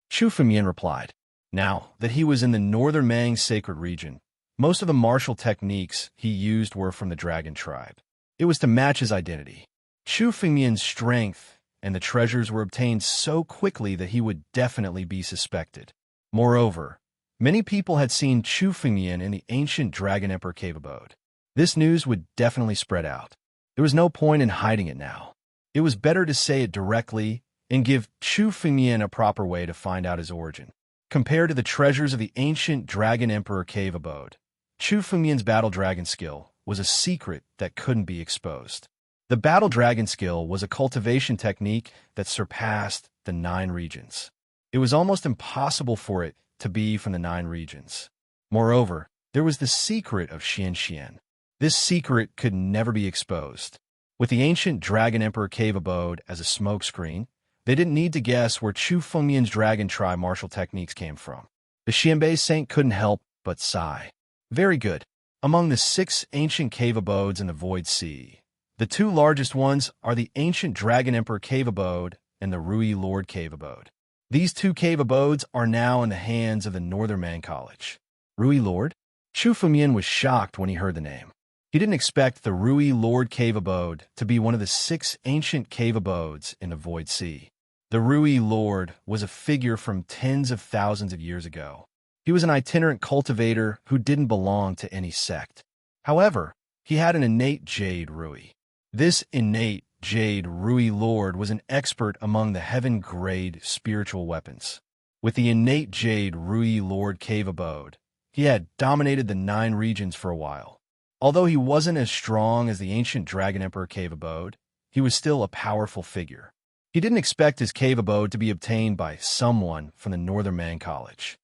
Chu Fumian replied. Now that he was in the northern Mang sacred region, most of the martial techniques he used were from the Dragon Tribe. It was to match his identity. Chu Fumian's strength and the treasures were obtained so quickly that he would definitely be suspected. Moreover, many people had seen Chu Fumian in the ancient Dragon Emperor cave abode. This news would definitely spread out. There was no point in hiding it now. It was better to say it directly and give Chu Fumian a proper way to find out his origin. Compared to the treasures of the ancient Dragon Emperor cave abode, Chu Fumian's battle dragon skill was a secret that couldn't be exposed. The battle dragon skill was a cultivation technique that surpassed the 9 regions. It was almost impossible for it to be from the 9 regions. Moreover, there was the secret of Xian. This secret could never be exposed. With the ancient Dragon Emperor cave abode as a smokescreen, they didn't need to guess where Chu Fumian's Dragon Tribe martial techniques came from. The Xianbei saint couldn't help but sigh. Very good. Among the 6 ancient cave abodes in the Void Sea, the 2 largest ones are the ancient Dragon Emperor cave abode and the Rui Lord cave abode. These 2 cave abodes are now in the hands of the Northern Man College. Rui Lord? Chu Fumian was shocked when he heard the name. He didn't expect the Rui Lord cave abode to be one of the 6 ancient cave abodes in the Void Sea. The Rui Lord was a figure from tens of thousands of years ago. He was an itinerant cultivator who didn't belong to any sect. However, he had an innate Jade Rui. This innate Jade Rui Lord was an expert among the heaven-grade spiritual weapons. With the innate Jade Rui Lord cave abode, he had dominated the 9 regions for a while. Although he wasn't as strong as the ancient Dragon Emperor cave abode, he was still a powerful figure. He didn't expect his cave abode to be obtained by someone from the Northern Man College.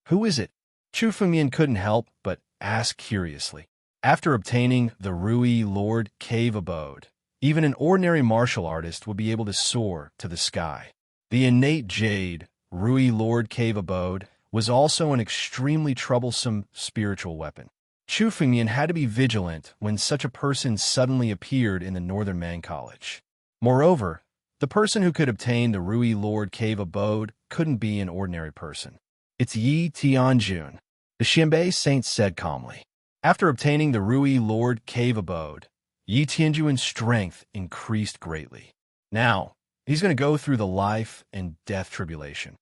Who is it? Chu Fumian couldn't help but ask curiously. After obtaining the Rui Lord cave abode, even an ordinary martial artist would be able to soar to the sky. The innate Jade Rui Lord cave abode was also an extremely troublesome spiritual weapon. Chu Fumian had to be vigilant when such a person suddenly appeared in the Northern Man College. Moreover, the person who could obtain the Rui Lord cave abode couldn't be an ordinary person. It's Yi Tianjun, the Xianbei saint said calmly. After obtaining the Rui Lord cave abode, Yi Tianjun's strength increased greatly. Now, he's going to go through the life and death tribulation.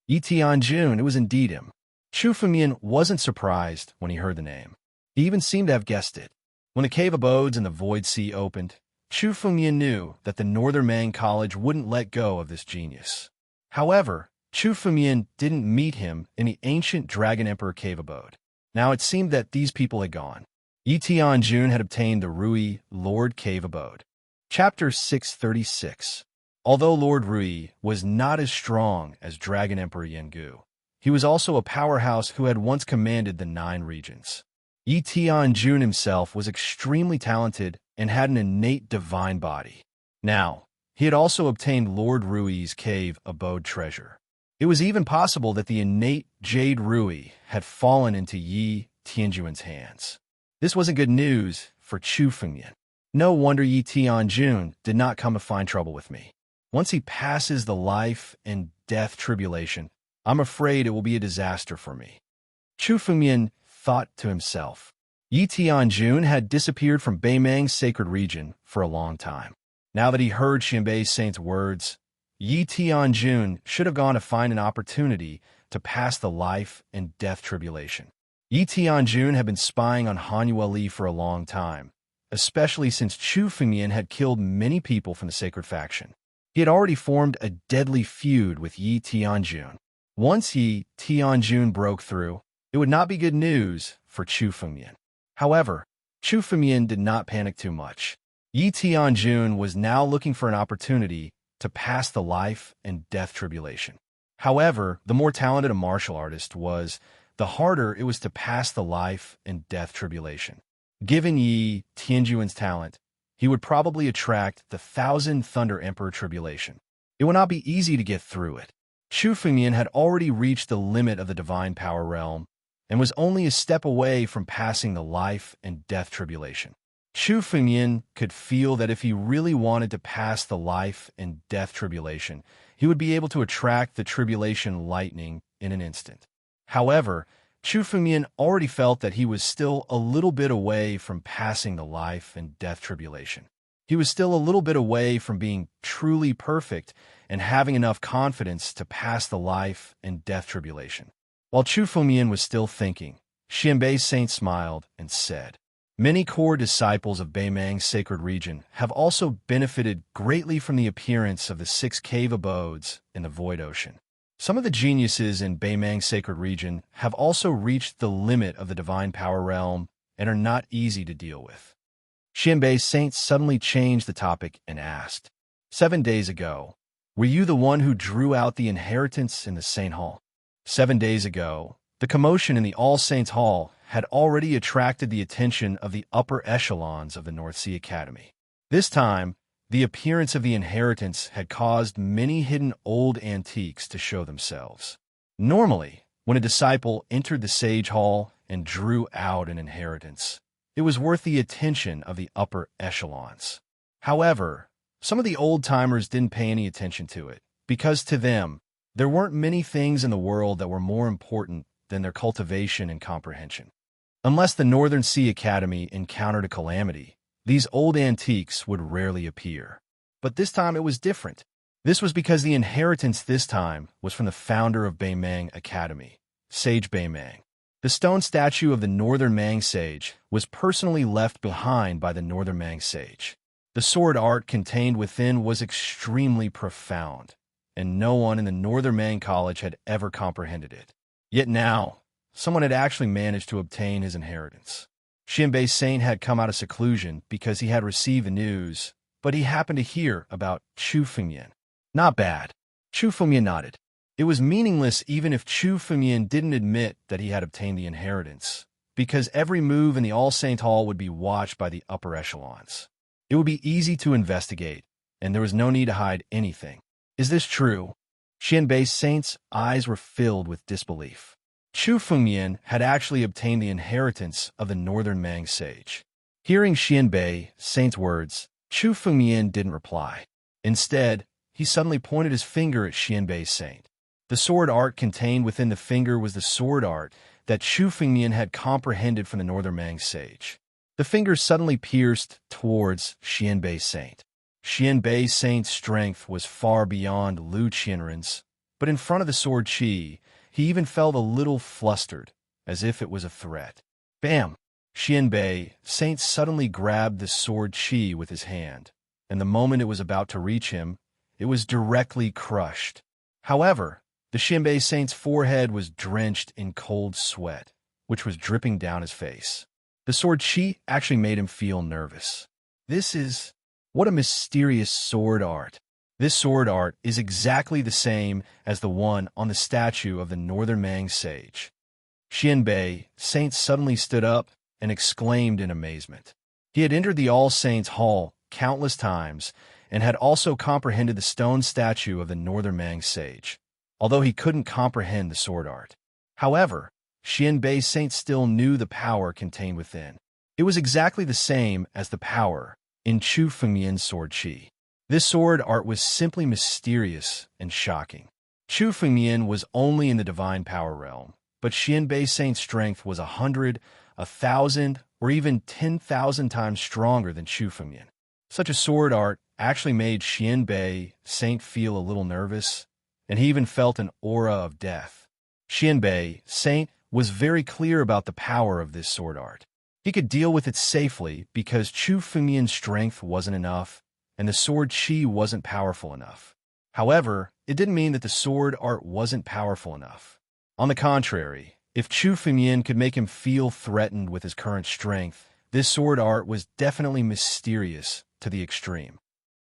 Yi Tianjun, it was indeed him. Chu Fumian wasn't surprised when he heard the name. He even seemed to have guessed it. When the cave abodes in the Void Sea opened, Chu Fumian knew that the Northern Man College wouldn't let go of this genius. However, Chu Fumian didn't meet him in the ancient Dragon Emperor cave abode. Now it seemed that these people had gone. Yi Tianjun had obtained the Rui Lord cave abode. Chapter 636. Although Lord Rui was not as strong as Dragon Emperor Yengu, he was also a powerhouse who had once commanded the 9 regions. Yi Tianjun himself was extremely talented and had an innate divine body. Now, he had also obtained Lord Rui's cave abode treasure. It was even possible that the innate Jade Rui had fallen into Yi Tianjun's hands. This wasn't good news for Chu Fumian. No wonder Yi Tianjun did not come to find trouble with me. Once he passes the life and death tribulation, I'm afraid it will be a disaster for me. Chu Fumian thought to himself. Yi Tianjun had disappeared from Beimang's sacred region for a long time. Now that he heard Xianbei Saint's words, Yi Tianjun should have gone to find an opportunity to pass the life and death tribulation. Yi Tianjun had been spying on Han Yueli for a long time, especially since Chu Fumian had killed many people from the sacred faction. He had already formed a deadly feud with Yi Tianjun. Once Yi Tianjun broke through, it would not be good news for Chu Fengmian. However, Chu Fengmian did not panic too much. Yi Tianjun was now looking for an opportunity to pass the life and death tribulation. However, the more talented a martial artist was, the harder it was to pass the life and death tribulation. Given Yi Tianjun's talent, he would probably attract the Thousand Thunder Emperor tribulation. It would not be easy to get through it. Chu Fengmian had already reached the limit of the divine power realm and was only a step away from passing the life and death tribulation. Chu Fengmian could feel that if he really wanted to pass the life and death tribulation, he would be able to attract the tribulation lightning in an instant. However, Chu Fengmian already felt that he was still a little bit away from passing the life and death tribulation. He was still a little bit away from being truly perfect and having enough confidence to pass the life and death tribulation. While Chu Fengmian was still thinking, Xianbei Saint smiled and said, "Many core disciples of Beimang's sacred region have also benefited greatly from the appearance of the 6 cave abodes in the Void Ocean. Some of the geniuses in Beimang's sacred region have also reached the limit of the divine power realm and are not easy to deal with." Xianbei Saint suddenly changed the topic and asked, 7 days ago, were you the one who drew out the inheritance in the Saint Hall? 7 days ago, the commotion in the All Saints Hall had already attracted the attention of the upper echelons of the North Sea Academy. This time, the appearance of the inheritance had caused many hidden old antiques to show themselves. Normally, when a disciple entered the Sage Hall and drew out an inheritance, it was worth the attention of the upper echelons. However, some of the old-timers didn't pay any attention to it, because to them, there weren't many things in the world that were more important than their cultivation and comprehension. Unless the Northern Sea Academy encountered a calamity, these old antiques would rarely appear. But this time it was different. This was because the inheritance this time was from the founder of Beimang Academy, Sage Beimang. The stone statue of the Northern Mang Sage was personally left behind by the Northern Mang Sage. The sword art contained within was extremely profound, and no one in the Northern Mang College had ever comprehended it. Yet now, someone had actually managed to obtain his inheritance. Xianbei Saint had come out of seclusion because he had received the news, but he happened to hear about Chu Fengmian. Not bad. Chu Fengmian nodded. It was meaningless even if Chu Fengmian didn't admit that he had obtained the inheritance, because every move in the All Saints Hall would be watched by the upper echelons. It would be easy to investigate, and there was no need to hide anything. Is this true? Xianbei Saint's eyes were filled with disbelief. Chu Fengmian had actually obtained the inheritance of the Northern Mang Sage. Hearing Xianbei Saint's words, Chu Fengmian didn't reply. Instead, he suddenly pointed his finger at Xianbei Saint. The sword art contained within the finger was the sword art that Chu Fengmian had comprehended from the Northern Mang Sage. The finger suddenly pierced towards Xianbei Saint. Xianbei Saint's strength was far beyond Lu Qianren's, but in front of the sword Qi, he even felt a little flustered, as if it was a threat. Bam! Xianbei Saint suddenly grabbed the sword Qi with his hand, and the moment it was about to reach him, it was directly crushed. However, the Xianbei Saint's forehead was drenched in cold sweat, which was dripping down his face. The sword Qi actually made him feel nervous. What a mysterious sword art. This sword art is exactly the same as the one on the statue of the Northern Mang Sage. Xianbei Saint suddenly stood up and exclaimed in amazement. He had entered the All Saints Hall countless times and had also comprehended the stone statue of the Northern Mang Sage, although he couldn't comprehend the sword art. However, Xianbei Saint still knew the power contained within. It was exactly the same as the power in Chu Fengmian's sword Qi. This sword art was simply mysterious and shocking. Chu Fengmian was only in the divine power realm, but Xianbei Saint's strength was 100, 1,000, or even 10,000 times stronger than Chu Fengmian. Such a sword art actually made Xianbei Saint feel a little nervous, and he even felt an aura of death. Xianbei Saint was very clear about the power of this sword art. He could deal with it safely because Chu Fengmian's strength wasn't enough, and the sword chi wasn't powerful enough. However, it didn't mean that the sword art wasn't powerful enough. On the contrary, if Chu Fengyan could make him feel threatened with his current strength, this sword art was definitely mysterious to the extreme.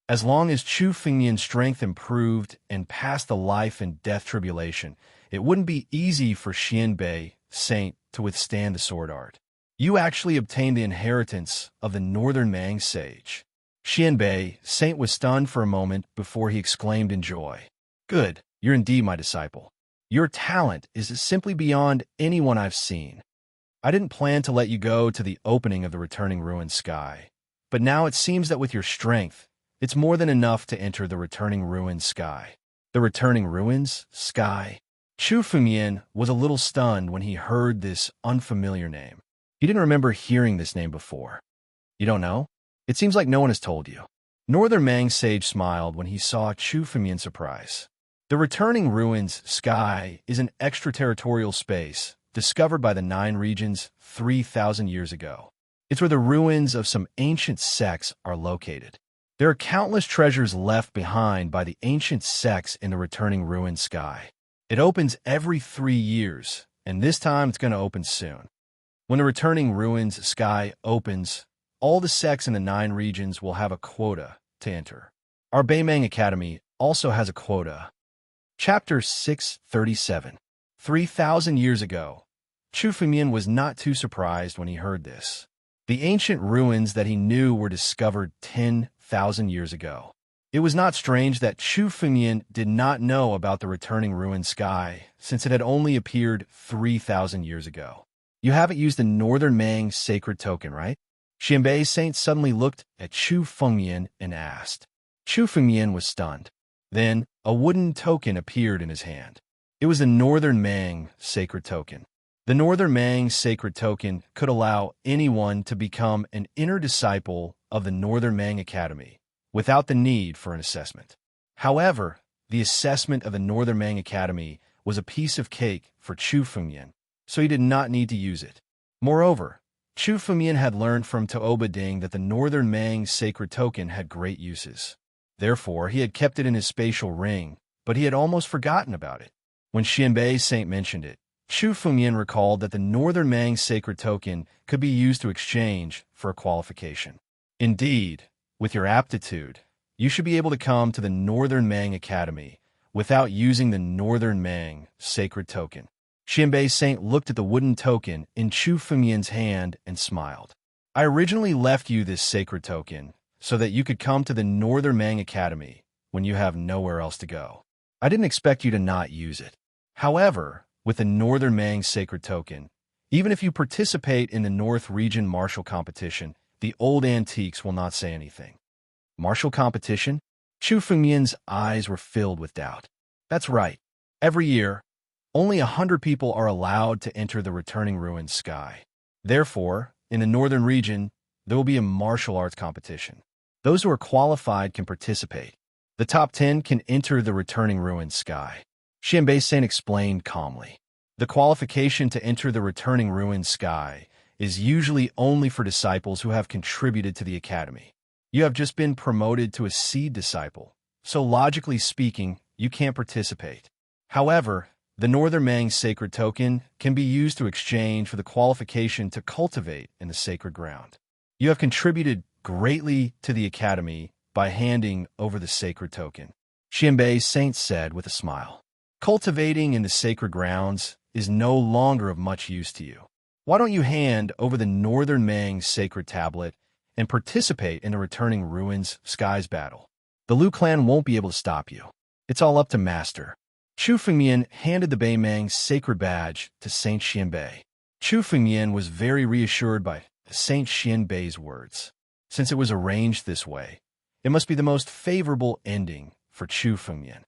As long as Chu Fengyan's strength improved and passed the life and death tribulation, it wouldn't be easy for Xianbei, Saint, to withstand the sword art. You actually obtained the inheritance of the Northern Mang sage. Xianbei, Saint, was stunned for a moment before he exclaimed in joy. Good, you're indeed my disciple. Your talent is simply beyond anyone I've seen. I didn't plan to let you go to the opening of the returning ruined sky, but now it seems that with your strength, it's more than enough to enter the returning ruined sky. The returning ruins sky? Chu Fengyan was a little stunned when he heard this unfamiliar name. He didn't remember hearing this name before. You don't know? It seems like no one has told you. Northern Mang sage smiled when he saw Chu Fengyan's surprise. The returning ruins sky is an extraterritorial space discovered by the Nine Regions 3,000 years ago. It's where the ruins of some ancient sects are located. There are countless treasures left behind by the ancient sects in the returning ruined sky. It opens every 3 years, and this time it's going to open soon. When the returning ruins sky opens, all the sects in the 9 regions will have a quota to enter. Our Beimang Academy also has a quota. Chapter 637. 3,000 years ago, Chu Fengyan was not too surprised when he heard this. The ancient ruins that he knew were discovered 10,000 years ago. It was not strange that Chu Fengyan did not know about the returning ruined sky, since it had only appeared 3,000 years ago. You haven't used the Northern Mang sacred token, right? Xianbei Saint suddenly looked at Chu Fengyan and asked. Chu Fengyan was stunned. Then, a wooden token appeared in his hand. It was the Northern Mang sacred token. The Northern Mang sacred token could allow anyone to become an inner disciple of the Northern Mang Academy without the need for an assessment. However, the assessment of the Northern Mang Academy was a piece of cake for Chu Fengyan, so he did not need to use it. Moreover, Chu Fengyan had learned from Taoba Ding that the Northern Mang sacred token had great uses. Therefore, he had kept it in his spatial ring, but he had almost forgotten about it. When Xianbei Saint mentioned it, Chu Fengyan recalled that the Northern Mang sacred token could be used to exchange for a qualification. Indeed, with your aptitude, you should be able to come to the Northern Mang Academy without using the Northern Mang sacred token. Xianbei Saint looked at the wooden token in Chu Fengyan's hand and smiled. I originally left you this sacred token so that you could come to the Northern Mang Academy when you have nowhere else to go. I didn't expect you to not use it. However, with the Northern Mang sacred token, even if you participate in the North Region martial competition, the old antiques will not say anything. Martial competition? Chu Fengyan's eyes were filled with doubt. That's right. Every year, only 100 people are allowed to enter the returning ruined sky. Therefore, in the Northern Region, there will be a martial arts competition. Those who are qualified can participate. The top 10 can enter the returning ruined sky. Xianbei Saint explained calmly. The qualification to enter the returning ruined sky is usually only for disciples who have contributed to the academy. You have just been promoted to a seed disciple, so logically speaking, you can't participate. However, the Northern Mang sacred token can be used to exchange for the qualification to cultivate in the sacred ground. You have contributed greatly to the academy by handing over the sacred token, Xianbei Saint said with a smile. Cultivating in the sacred grounds is no longer of much use to you. Why don't you hand over the Northern Mang sacred tablet and participate in the returning ruins skies battle? The Liu clan won't be able to stop you. It's all up to Master. Chu Fengyan handed the Beimang sacred badge to Saint Xianbei. Chu Fengyan was very reassured by Saint Xianbei's words. Since it was arranged this way, it must be the most favorable ending for Chu Fengyan.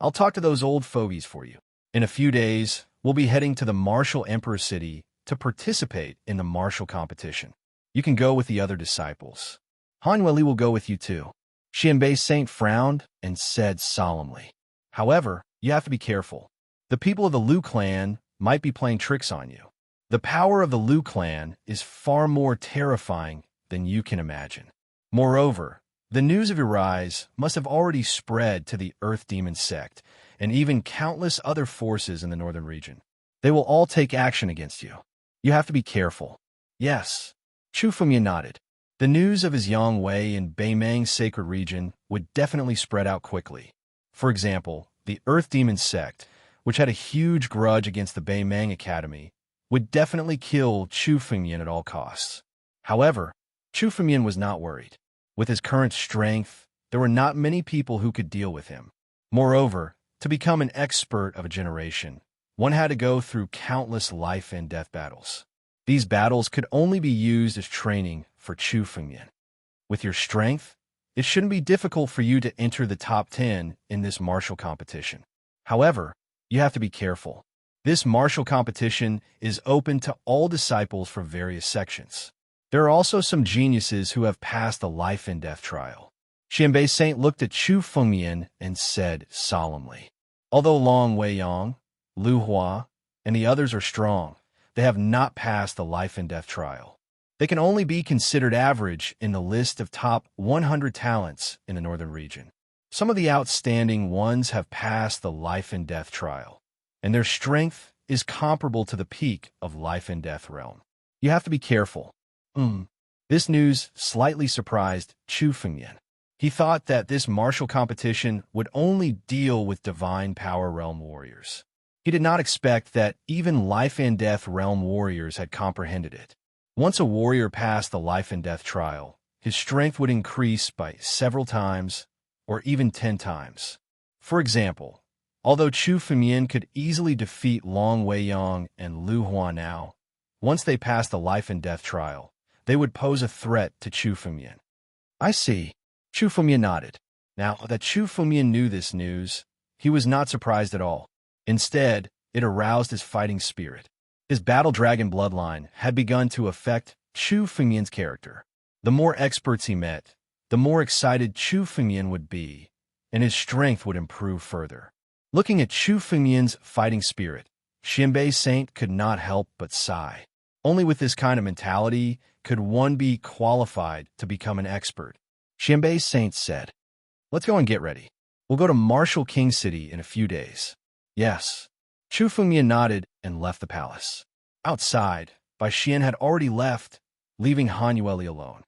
I'll talk to those old fogies for you. In a few days, we'll be heading to the Martial Emperor City to participate in the martial competition. You can go with the other disciples. Han Weili will go with you too. Xianbei Saint frowned and said solemnly. However, you have to be careful. The people of the Liu clan might be playing tricks on you. The power of the Liu clan is far more terrifying than you can imagine. Moreover, The news of your rise must have already spread to the Earth Demon sect and even countless other forces in the northern region. They will all take action against you. You have to be careful. Yes. Chu Fengmian nodded. The news of his Yang Wei in Beimang's sacred region would definitely spread out quickly. For example, the Earth Demon sect, which had a huge grudge against the Beimang Academy, would definitely kill Chu Fengmian at all costs. However, Chu Fengmian was not worried. With his current strength, there were not many people who could deal with him. Moreover, to become an expert of a generation, one had to go through countless life and death battles. These battles could only be used as training for Chu Fengmian. With your strength, it shouldn't be difficult for you to enter the top 10 in this martial competition. However, you have to be careful. This martial competition is open to all disciples from various sections. There are also some geniuses who have passed the life and death trial. Xianbei Saint looked at Chu Fengmian and said solemnly, although Long Weiyang, Lu Hua, and the others are strong, they have not passed the life and death trial. They can only be considered average in the list of top 100 talents in the northern region. Some of the outstanding ones have passed the life and death trial, and their strength is comparable to the peak of life and death realm. You have to be careful. This news slightly surprised Chu Fengmian. He thought that this martial competition would only deal with divine power realm warriors. He did not expect that even life and death realm warriors had comprehended it. Once a warrior passed the life and death trial, his strength would increase by several times or even 10 times. For example, although Chu Fengmian could easily defeat Long Weiyang and Lu Hua now, once they passed the life and death trial, they would pose a threat to Chu Fengmian. I see. Chu Fengmian nodded. Now that Chu Fengmian knew this news, he was not surprised at all. Instead, it aroused his fighting spirit. His battle dragon bloodline had begun to affect Chu Fengmian's character. The more experts he met, the more excited Chu Fengmian would be, and his strength would improve further. Looking at Chu Fengmian's fighting spirit, Xianbei Saint could not help but sigh. Only with this kind of mentality could one be qualified to become an expert. Xianbei Saint said, "Let's go and get ready. We'll go to Martial King City in a few days." Yes. Chu Fengmian nodded and left the palace. Outside, Bai Xian had already left, leaving Han Yueli alone.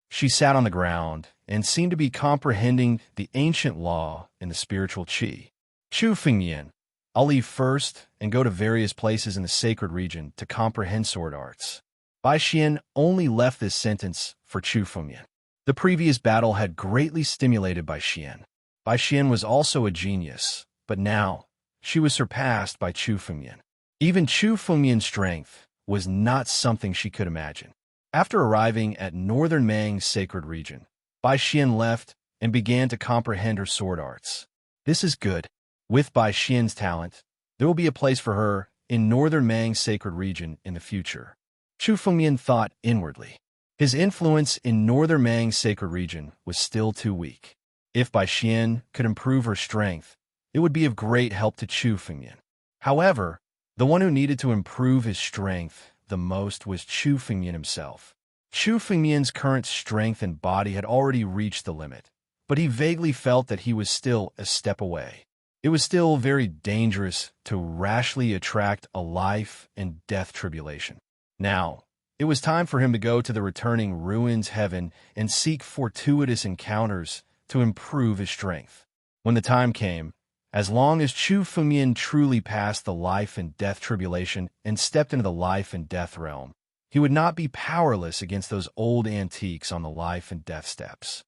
She sat on the ground and seemed to be comprehending the ancient law in the spiritual qi. Chu Fengmian, I'll leave first and go to various places in the sacred region to comprehend sword arts. Bai Xian only left this sentence for Chu Fengmian. The previous battle had greatly stimulated Bai Xian. Bai Xian was also a genius, but now she was surpassed by Chu Fengmian. Even Chu Fengmian's strength was not something she could imagine. After arriving at northern Mang's sacred region, Bai Xian left and began to comprehend her sword arts. This is good. With Bai Xian's talent, there will be a place for her in northern Mang's sacred region in the future. Chu Fengmian thought inwardly. His influence in northern Mang's sacred region was still too weak. If Bai Xian could improve her strength, it would be of great help to Chu Fengmian. However, the one who needed to improve his strength the most was Chu Fengmian himself. Chu Fengmian's current strength and body had already reached the limit, but he vaguely felt that he was still a step away. It was still very dangerous to rashly attract a life and death tribulation. Now, it was time for him to go to the returning ruins heaven and seek fortuitous encounters to improve his strength. When the time came, as long as Chu Fengmian truly passed the life and death tribulation and stepped into the life and death realm, he would not be powerless against those old antiques on the life and death steps.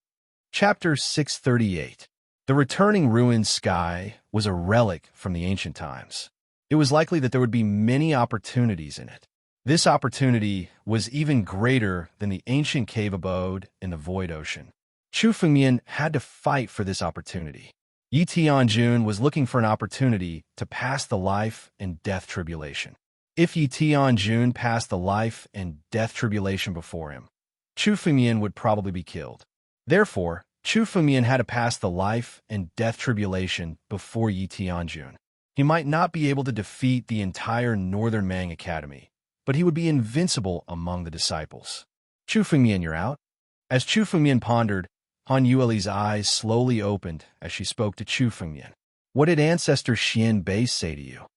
Chapter 638. The returning ruins sky was a relic from the ancient times. It was likely that there would be many opportunities in it. This opportunity was even greater than the ancient cave abode in the void ocean. Chu Fengmian had to fight for this opportunity. Yi Tianjun was looking for an opportunity to pass the life and death tribulation. If Yi Tianjun passed the life and death tribulation before him, Chu Fengmian would probably be killed. Therefore, Chu Fengmian had to pass the life and death tribulation before Yi Tianjun. He might not be able to defeat the entire Northern Mang Academy, but he would be invincible among the disciples. Chu Fengmian, you're out? As Chu Fengmian pondered, Han Yueli's eyes slowly opened as she spoke to Chu Fengmian. What did ancestor Xian Bei say to you?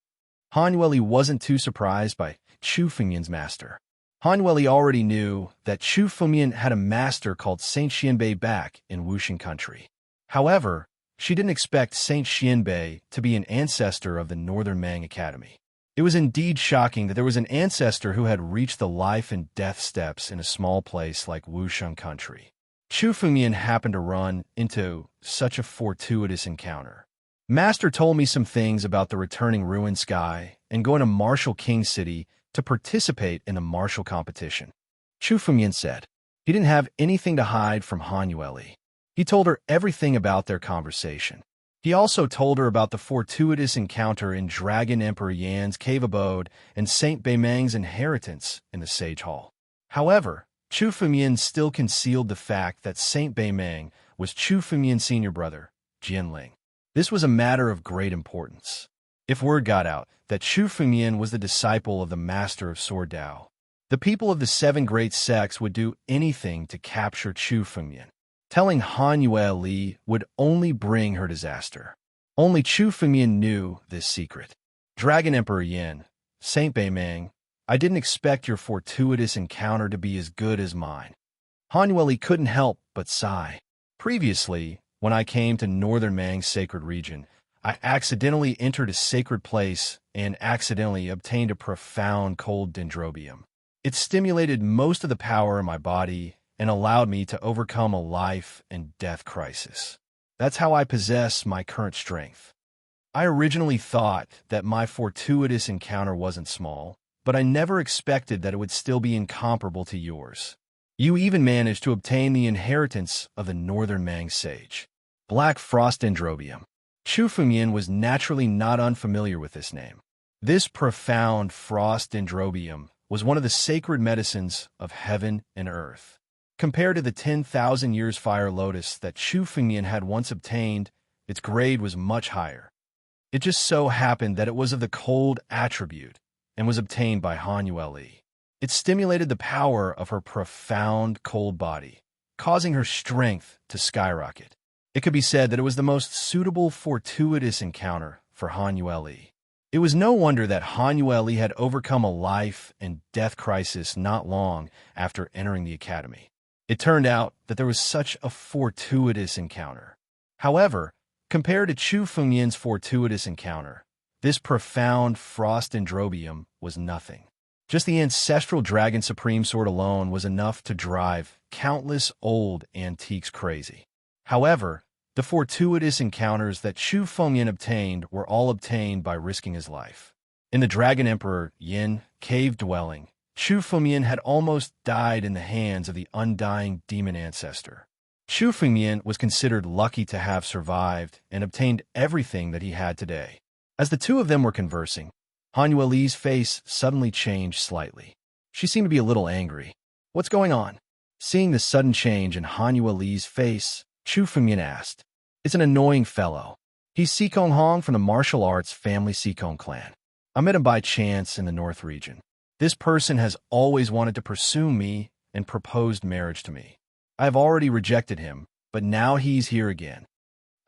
Han Yueli wasn't too surprised by Chu Fengmian's master. Han Yueli already knew that Chu Fengmian had a master called Saint Xianbei back in Wuxing country. However, she didn't expect Saint Xianbei to be an ancestor of the Northern Mang Academy. It was indeed shocking that there was an ancestor who had reached the life and death steps in a small place like Wuxing country. Chu Fengmian happened to run into such a fortuitous encounter. Master told me some things about the returning ruined sky and going to Martial King City to participate in a martial competition. Chu Fengmian said. He didn't have anything to hide from Han Yueli. He told her everything about their conversation. He also told her about the fortuitous encounter in Dragon Emperor Yan's cave abode and Saint Beimang's inheritance in the Sage Hall. However, Chu Fengmian still concealed the fact that Saint Beimang was Chu Fengmian's senior brother, Jianling. This was a matter of great importance. If word got out that Chu Fengmian was the disciple of the master of Sword Dao, the people of the seven great sects would do anything to capture Chu Fengmian. Telling Han Yueli would only bring her disaster. Only Chu Fengmian knew this secret. Dragon Emperor Yan, Saint Beimang, I didn't expect your fortuitous encounter to be as good as mine. Han Yueli couldn't help but sigh. Previously, when I came to Northern Mang's sacred region, I accidentally entered a sacred place and accidentally obtained a profound cold dendrobium. It stimulated most of the power in my body and allowed me to overcome a life and death crisis. That's how I possess my current strength. I originally thought that my fortuitous encounter wasn't small, but I never expected that it would still be incomparable to yours. You even managed to obtain the inheritance of the Northern Mang Sage. Black Frost Dendrobium. Chu Fengmian was naturally not unfamiliar with this name. This profound frost dendrobium was one of the sacred medicines of heaven and earth. Compared to the 10,000 years fire lotus that Chu Fengmian had once obtained, its grade was much higher. It just so happened that it was of the cold attribute and was obtained by Han Yueli. It stimulated the power of her profound cold body, causing her strength to skyrocket. It could be said that it was the most suitable fortuitous encounter for Han Yueli. It was no wonder that Han Yueli had overcome a life and death crisis not long after entering the academy. It turned out that there was such a fortuitous encounter. However, compared to Chu Fengmian's fortuitous encounter, this profound frost dendrobium was nothing. Just the ancestral Dragon Supreme Sword alone was enough to drive countless old antiques crazy. However, the fortuitous encounters that Chu Fengmian obtained were all obtained by risking his life. In the Dragon Emperor Yin cave dwelling, Chu Fengmian had almost died in the hands of the undying demon ancestor. Chu Fengmian was considered lucky to have survived and obtained everything that he had today. As the two of them were conversing, Han Yueli's face suddenly changed slightly. She seemed to be a little angry. What's going on? Seeing the sudden change in Han Yueli's face, Chu Fengmian asked. It's an annoying fellow. He's Sikong Hong from the martial arts family Sikong clan. I met him by chance in the North region. This person has always wanted to pursue me and proposed marriage to me. I have already rejected him, but now he's here again.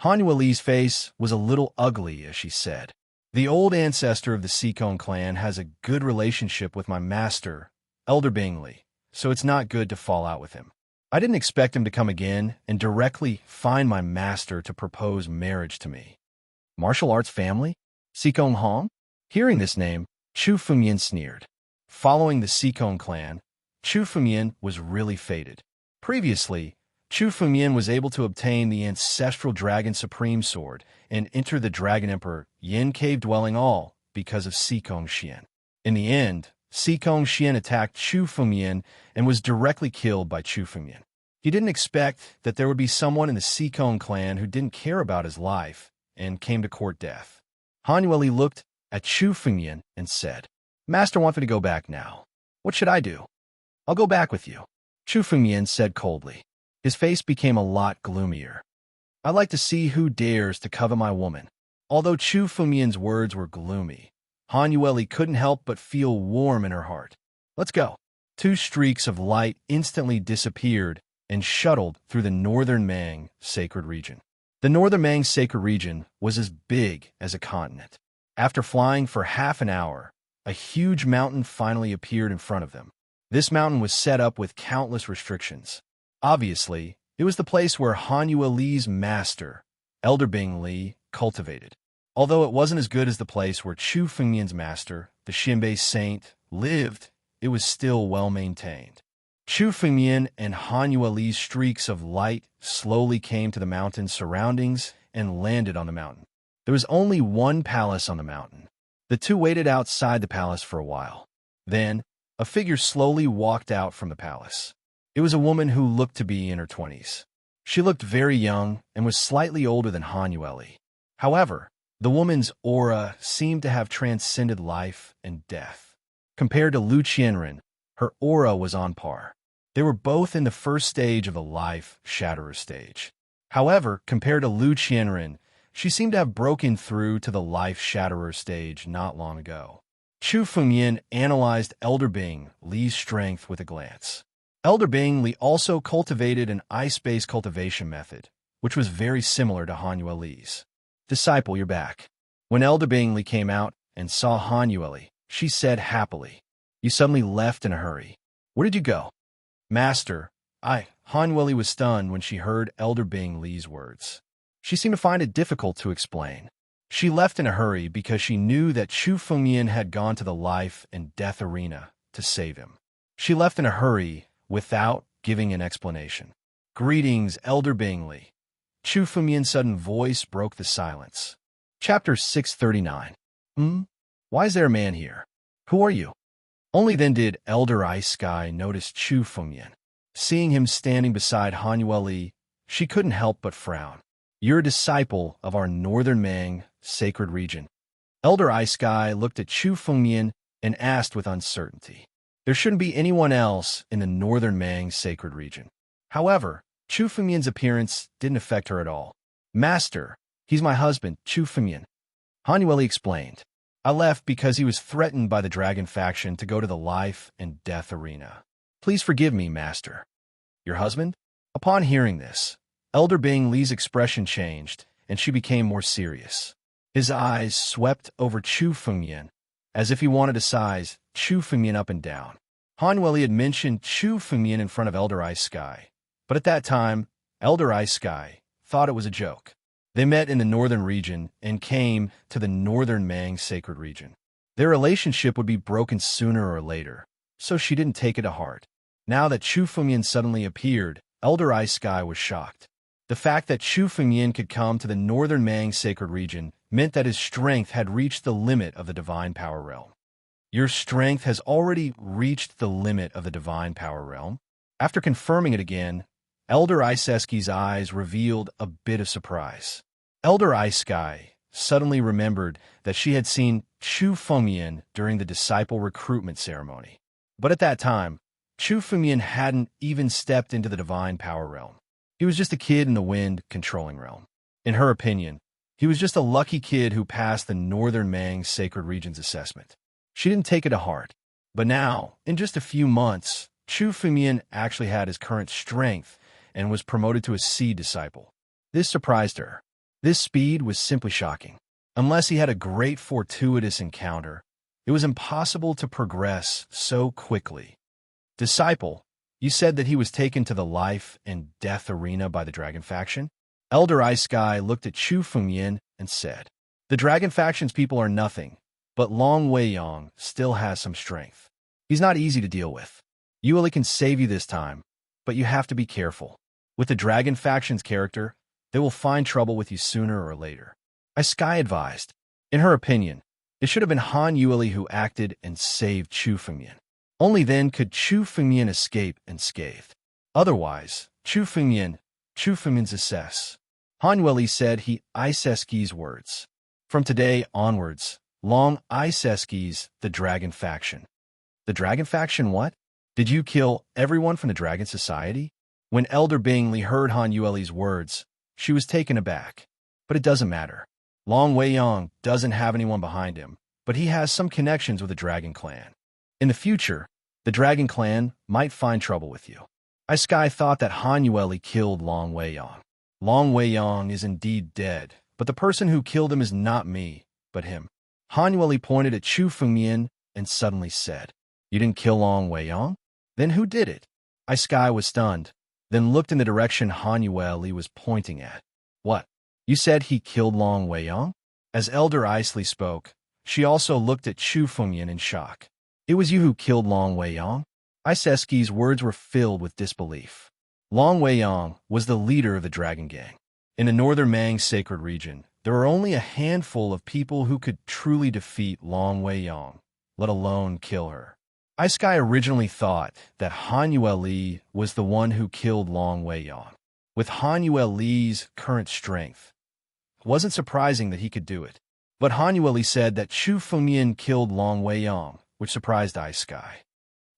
Han Yueli's face was a little ugly as she said. The old ancestor of the Sikong clan has a good relationship with my master, Elder Bingley, so it's not good to fall out with him. I didn't expect him to come again and directly find my master to propose marriage to me. Martial arts family? Sikong Hong? Hearing this name, Chu Fengmian sneered. Following the Sikong clan, Chu Fengmian was really fated. Previously, Chu Fengmian was able to obtain the ancestral Dragon Supreme Sword and enter the Dragon Emperor Yin cave dwelling all because of Sikong Xian. In the end, Sikong Xian attacked Chu Fengmian and was directly killed by Chu Fengmian. He didn't expect that there would be someone in the Sikong clan who didn't care about his life and came to court death. Han Yueli looked at Chu Fengmian and said, Master wants me to go back now. What should I do? I'll go back with you. Chu Fengmian said coldly. His face became a lot gloomier. I'd like to see who dares to covet my woman. Although Chu Fengmian's words were gloomy, Han Yueli couldn't help but feel warm in her heart. Let's go. Two streaks of light instantly disappeared and shuttled through the northern Mang sacred region. The northern Mang sacred region was as big as a continent. After flying for half an hour, a huge mountain finally appeared in front of them. This mountain was set up with countless restrictions. Obviously, it was the place where Hanyu Li's master, Elder Bing Li, cultivated. Although it wasn't as good as the place where Chu Fengmian's master, the Xinbei saint, lived, it was still well maintained. Chu Fengmian and Hanyu Li's streaks of light slowly came to the mountain's surroundings and landed on the mountain. There was only one palace on the mountain. The two waited outside the palace for a while. Then, a figure slowly walked out from the palace. It was a woman who looked to be in her 20s. She looked very young and was slightly older than Hanyu Li. However, the woman's aura seemed to have transcended life and death. Compared to Lu Qianren, her aura was on par. They were both in the first stage of the life shatterer stage. However, compared to Lu Qianren, she seemed to have broken through to the life shatterer stage not long ago. Chu Fengmian analyzed Elder Bing Li's strength with a glance. Elder Bing Li also cultivated an ice-based cultivation method, which was very similar to Hanyu Li's. "Disciple, you're back." When Elder Bing Li came out and saw Hanyu Li, she said happily, "You suddenly left in a hurry. Where did you go?" "Master, Hanyu Li was stunned when she heard Elder Bing Li's words. She seemed to find it difficult to explain. She left in a hurry because she knew that Chu Fengmian had gone to the life and death arena to save him. She left in a hurry without giving an explanation. "Greetings, Elder Bing Li." Chu Fengmian's sudden voice broke the silence. Chapter 639. Why is there a man here? Who are you? Only then did Elder Ice Sky notice Chu Fengmian. Seeing him standing beside Hanyu Li, she couldn't help but frown. "You're a disciple of our northern Mang sacred region." Elder Ice Sky looked at Chu Fengmian and asked with uncertainty. There shouldn't be anyone else in the northern Mang sacred region. However, Chu Fengmian's appearance didn't affect her at all. "Master, he's my husband, Chu Fengmian." Hanyu Li explained. "I left because he was threatened by the dragon faction to go to the life and death arena. Please forgive me, Master." "Your husband?" Upon hearing this, Elder Bing Li's expression changed, and she became more serious. His eyes swept over Chu Fengmian, as if he wanted to size Chu Fengmian up and down. Hanyu Li had mentioned Chu Fengmian in front of Elder Ice Sky, but at that time, Elder Ice Sky thought it was a joke. They met in the northern region and came to the northern Mang sacred region. Their relationship would be broken sooner or later, so she didn't take it to heart. Now that Chu Fengmian suddenly appeared, Elder Ice Sky was shocked. The fact that Chu Fengmian could come to the northern Mang sacred region meant that his strength had reached the limit of the divine power realm. "Your strength has already reached the limit of the divine power realm?" After confirming it again, Elder Ice Sky's eyes revealed a bit of surprise. Elder Ice Sky suddenly remembered that she had seen Chu Fengmian during the disciple recruitment ceremony. But at that time, Chu Fengmian hadn't even stepped into the divine power realm. He was just a kid in the wind controlling realm. In her opinion, he was just a lucky kid who passed the northern Mang sacred region's assessment. She didn't take it to heart. But now, in just a few months, Chu Fengmian actually had his current strength and was promoted to a seed disciple. This surprised her. This speed was simply shocking. Unless he had a great fortuitous encounter, it was impossible to progress so quickly. "Disciple, you said that he was taken to the life and death arena by the dragon faction?" Elder Ice Sky looked at Chu Fengmian and said, "The dragon faction's people are nothing, but Long Weiyang still has some strength. He's not easy to deal with. Yueli can save you this time, but you have to be careful. With the dragon faction's character, they will find trouble with you sooner or later." Ice Sky advised. In her opinion, it should have been Hanyu Li who acted and saved Chu Fengmian. Only then could Chu Fengmian escape unscathed. Otherwise, Chu Fengmian's assess. Hanyu Li said he Ice Sky's words. "From today onwards, Long Ice Sky's the dragon faction." "The dragon faction what? Did you kill everyone from the dragon society?" When Elder Bing Li heard Hanyu Li's words, she was taken aback. "But it doesn't matter. Long Weiyang doesn't have anyone behind him, but he has some connections with the Dragon Clan. In the future, the Dragon Clan might find trouble with you. Sky thought that Hanueli killed Long Weiyang. Long Weiyang is indeed dead, but the person who killed him is not me, but him. Hanueli pointed at Chu Fengmian and suddenly said, "You didn't kill Long Weiyang? Then who did it?" Sky was stunned, then looked in the direction Hanueli was pointing at. "What? You said he killed Long Weiyang?" As Elder Isley spoke, she also looked at Chu Fengmian in shock. "It was you who killed Long Weiyang?" Iseski's words were filled with disbelief. Long Weiyang was the leader of the Dragon Gang. In the northern Mang sacred region, there were only a handful of people who could truly defeat Long Weiyang, let alone kill her. Sky originally thought that Hanueli was the one who killed Long Weiyang. With Hanueli's current strength, it wasn't surprising that he could do it. But Hanueli said that Chu Fengmian killed Long Weiyang, which surprised Sky.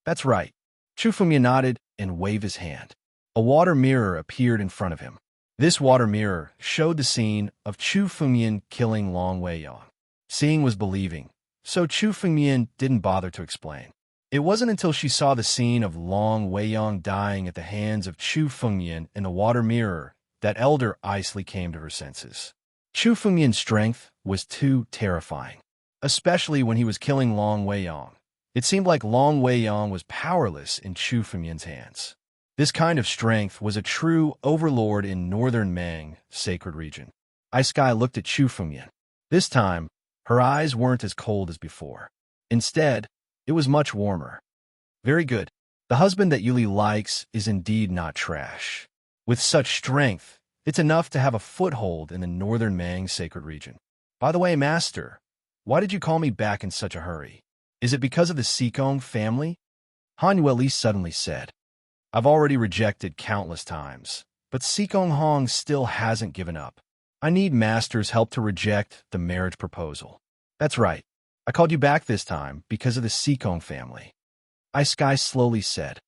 "That's right." Chu Fengmian nodded and waved his hand. A water mirror appeared in front of him. This water mirror showed the scene of Chu Fengmian killing Long Weiyang. Seeing was believing, so Chu Fengmian didn't bother to explain. It wasn't until she saw the scene of Long Weiyang dying at the hands of Chu Fengmian in the water mirror that Elder Isley came to her senses. Chu Fengmian's strength was too terrifying, especially when he was killing Long Weiyang. It seemed like Long Weiyang was powerless in Chu Fengmian's hands. This kind of strength was a true overlord in northern Mang sacred region. Sky looked at Chu Fengmian. This time, her eyes weren't as cold as before. Instead, it was much warmer. "Very good. The husband that Yuli likes is indeed not trash. With such strength, it's enough to have a foothold in the northern Mang sacred region. By the way, Master, why did you call me back in such a hurry? Is it because of the Sikong family?" Hanueli suddenly said, "I've already rejected countless times, but Sikong Hong still hasn't given up. I need Master's help to reject the marriage proposal." "That's right. I called you back this time because of the Sikong family." Sky slowly said,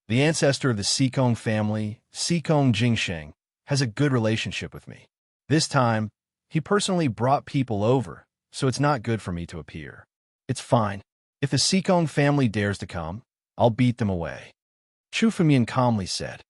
"The ancestor of the Sikong family, Sikong Jingsheng, has a good relationship with me. This time, he personally brought people over, so it's not good for me to appear. It's fine. If the Sikong family dares to come, I'll beat them away." Chu Fengmian calmly said,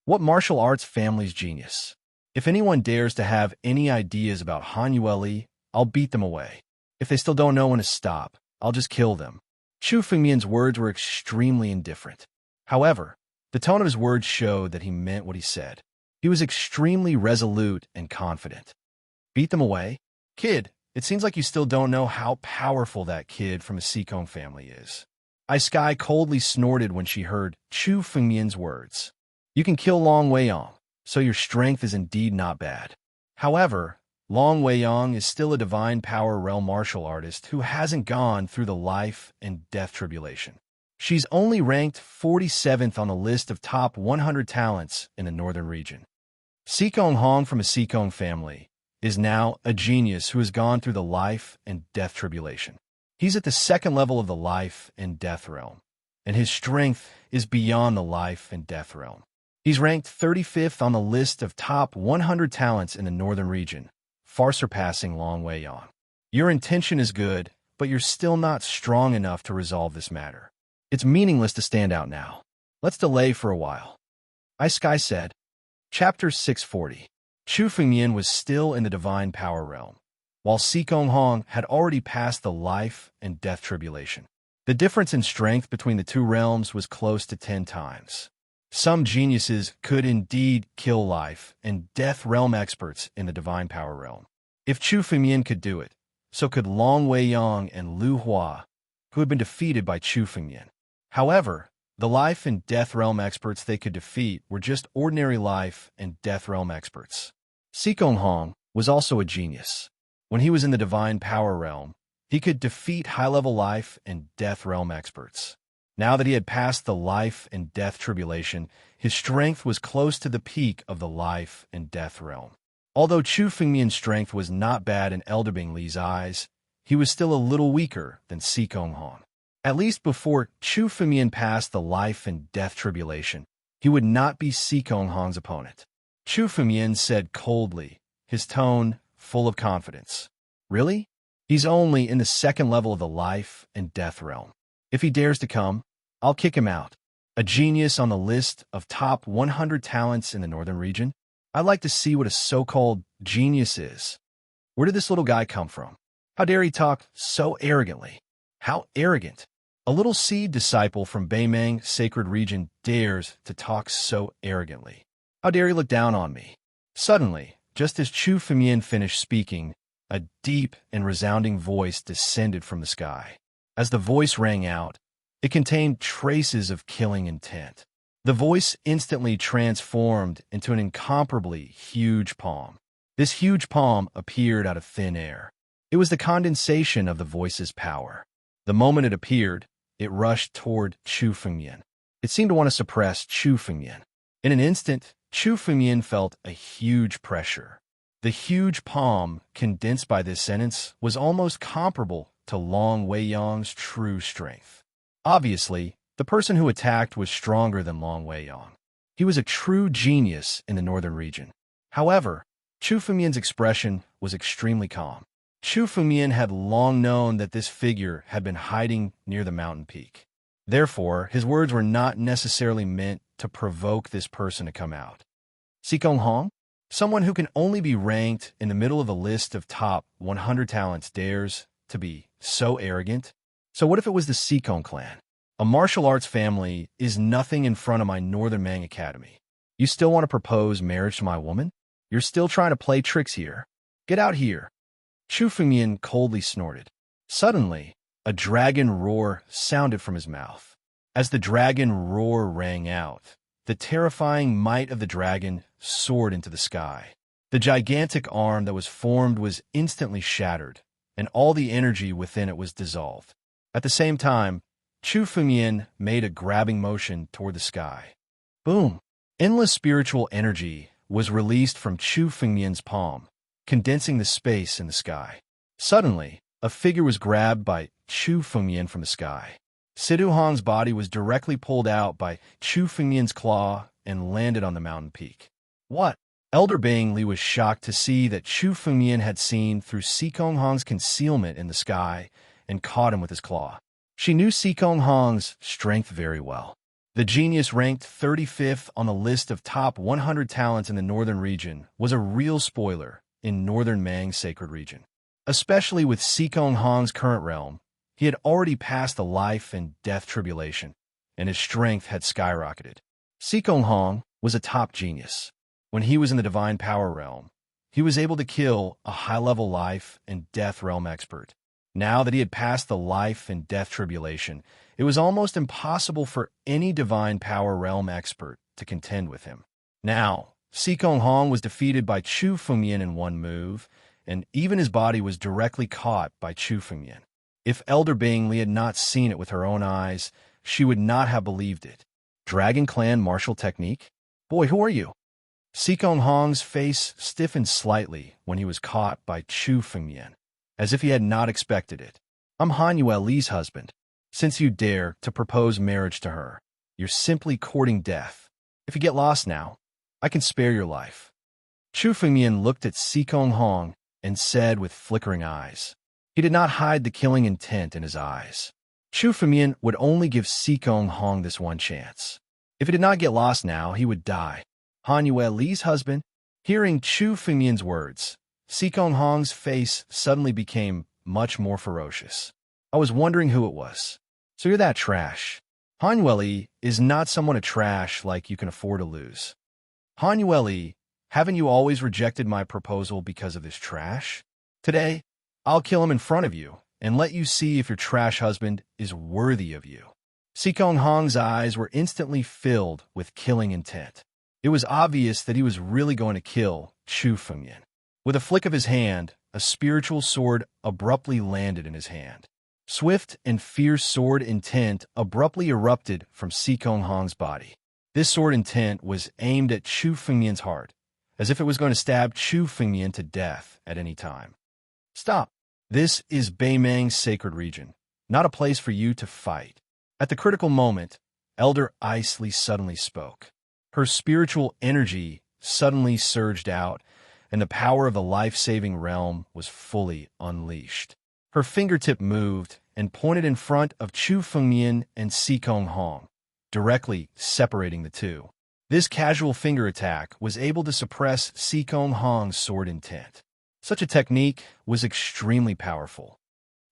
"What martial arts family's genius? If anyone dares to have any ideas about Hanueli, I'll beat them away. If they still don't know when to stop, I'll just kill them." Chu Fengmian's words were extremely indifferent. However, the tone of his words showed that he meant what he said. He was extremely resolute and confident. "Beat them away? Kid, it seems like you still don't know how powerful that kid from the Sikong family is." Sky coldly snorted when she heard Chu Fengmian's words. "You can kill Long Weiyang, so your strength is indeed not bad. However, Long Weiyang is still a divine power realm martial artist who hasn't gone through the life and death tribulation. She's only ranked 47th on the list of top 100 talents in the northern region. Sikong Hong from a Sikong family is now a genius who has gone through the life and death tribulation. He's at the second level of the life and death realm, and his strength is beyond the life and death realm. He's ranked 35th on the list of top 100 talents in the northern region, far surpassing Long Weiyang. Your intention is good, but you're still not strong enough to resolve this matter. It's meaningless to stand out now. Let's delay for a while." Sky said. Chapter 640. Chu Fengmian was still in the divine power realm, while Sikong Hong had already passed the life and death tribulation. The difference in strength between the two realms was close to 10 times. Some geniuses could indeed kill life and death realm experts in the divine power realm. If Chu Fengmian could do it, so could Long Weiyang and Lu Hua, who had been defeated by Chu Fengmian. However, the life and death realm experts they could defeat were just ordinary life and death realm experts. Sikong Hong was also a genius. When he was in the divine power realm, he could defeat high-level life and death realm experts. Now that he had passed the life and death tribulation, his strength was close to the peak of the life and death realm. Although Chu Fengmian's strength was not bad in Elder Bing Li's eyes, he was still a little weaker than Sikong Hong. At least before Chu Fengmian passed the life and death tribulation, he would not be Sikong Hong's opponent. Chu Fengmian said coldly, his tone full of confidence. "Really? He's only in the second level of the life and death realm. If he dares to come, I'll kick him out." A genius on the list of top 100 talents in the northern region? I'd like to see what a so-called genius is. Where did this little guy come from? How dare he talk so arrogantly? How arrogant! A little seed disciple from Baimang sacred region dares to talk so arrogantly. How dare he look down on me? Suddenly, just as Chu Fengmian finished speaking, a deep and resounding voice descended from the sky. As the voice rang out, it contained traces of killing intent. The voice instantly transformed into an incomparably huge palm. This huge palm appeared out of thin air. It was the condensation of the voice's power. The moment it appeared, it rushed toward Chu Fengmian. It seemed to want to suppress Chu Fengmian. In an instant, Chu Fengmian felt a huge pressure. The huge palm, condensed by this sentence, was almost comparable to Long Weiyang's true strength. Obviously, the person who attacked was stronger than Long Weiyang. He was a true genius in the northern region. However, Chu Fengmian's expression was extremely calm. Chu Fengmian had long known that this figure had been hiding near the mountain peak. Therefore, his words were not necessarily meant to provoke this person to come out. Sikong Hong? Someone who can only be ranked in the middle of the list of top 100 talents dares to be so arrogant? So what if it was the Sikong clan? A martial arts family is nothing in front of my Northern Mang Academy. You still want to propose marriage to my woman? You're still trying to play tricks here. Get out here. Chu Fengmian coldly snorted. Suddenly, a dragon roar sounded from his mouth. As the dragon roar rang out, the terrifying might of the dragon soared into the sky. The gigantic arm that was formed was instantly shattered, and all the energy within it was dissolved. At the same time, Chu Fengmian made a grabbing motion toward the sky. Boom! Endless spiritual energy was released from Chu Fengmian's palm, condensing the space in the sky. Suddenly, a figure was grabbed by Chu Fengmian from the sky. Sidu Hong's body was directly pulled out by Chu Fengmian's claw and landed on the mountain peak. What? Elder Bang Li was shocked to see that Chu Fengmian had seen through Sikong Hong's concealment in the sky and caught him with his claw. She knew Sikong Hong's strength very well. The genius ranked 35th on the list of top 100 talents in the northern region was a real spoiler in northern Mang sacred region. Especially with Sikong Hong's current realm, he had already passed the life and death tribulation, and his strength had skyrocketed. Sikong Hong was a top genius. When he was in the divine power realm, he was able to kill a high-level life and death realm expert. Now that he had passed the life and death tribulation, it was almost impossible for any divine power realm expert to contend with him. Now, Sikong Hong was defeated by Chu Fengmian in one move, and even his body was directly caught by Chu Fengmian. If Elder Bang Li had not seen it with her own eyes, she would not have believed it. Dragon Clan martial technique? Boy, who are you? Sikong Hong's face stiffened slightly when he was caught by Chu Fengmian, as if he had not expected it. I'm Han Yue Li's husband. Since you dare to propose marriage to her, you're simply courting death. If you get lost now, I can spare your life. Chu Fengmian looked at Sikong Hong and said with flickering eyes. He did not hide the killing intent in his eyes. Chu Fengmian would only give Sikong Hong this one chance. If he did not get lost now, he would die. Han Yue Li's husband? Hearing Chu Fengmian's words, Sikong Hong's face suddenly became much more ferocious. I was wondering who it was. So you're that trash. Han Yue Li is not someone to trash like you can afford to lose. Han Yue Li, haven't you always rejected my proposal because of this trash? Today, I'll kill him in front of you and let you see if your trash husband is worthy of you. Sikong Hong's eyes were instantly filled with killing intent. It was obvious that he was really going to kill Chu Fengmian. With a flick of his hand, a spiritual sword abruptly landed in his hand. Swift and fierce sword intent abruptly erupted from Sikong Hong's body. This sword intent was aimed at Chu Fengmian's heart, as if it was going to stab Chu Fengmian to death at any time. Stop. This is Baimang's sacred region, not a place for you to fight. At the critical moment, Elder Isley suddenly spoke. Her spiritual energy suddenly surged out, and the power of the life-saving realm was fully unleashed. Her fingertip moved and pointed in front of Chu Fengmian and Sikong Hong. directly separating the two. This casual finger attack was able to suppress Sikong Hong's sword intent. Such a technique was extremely powerful.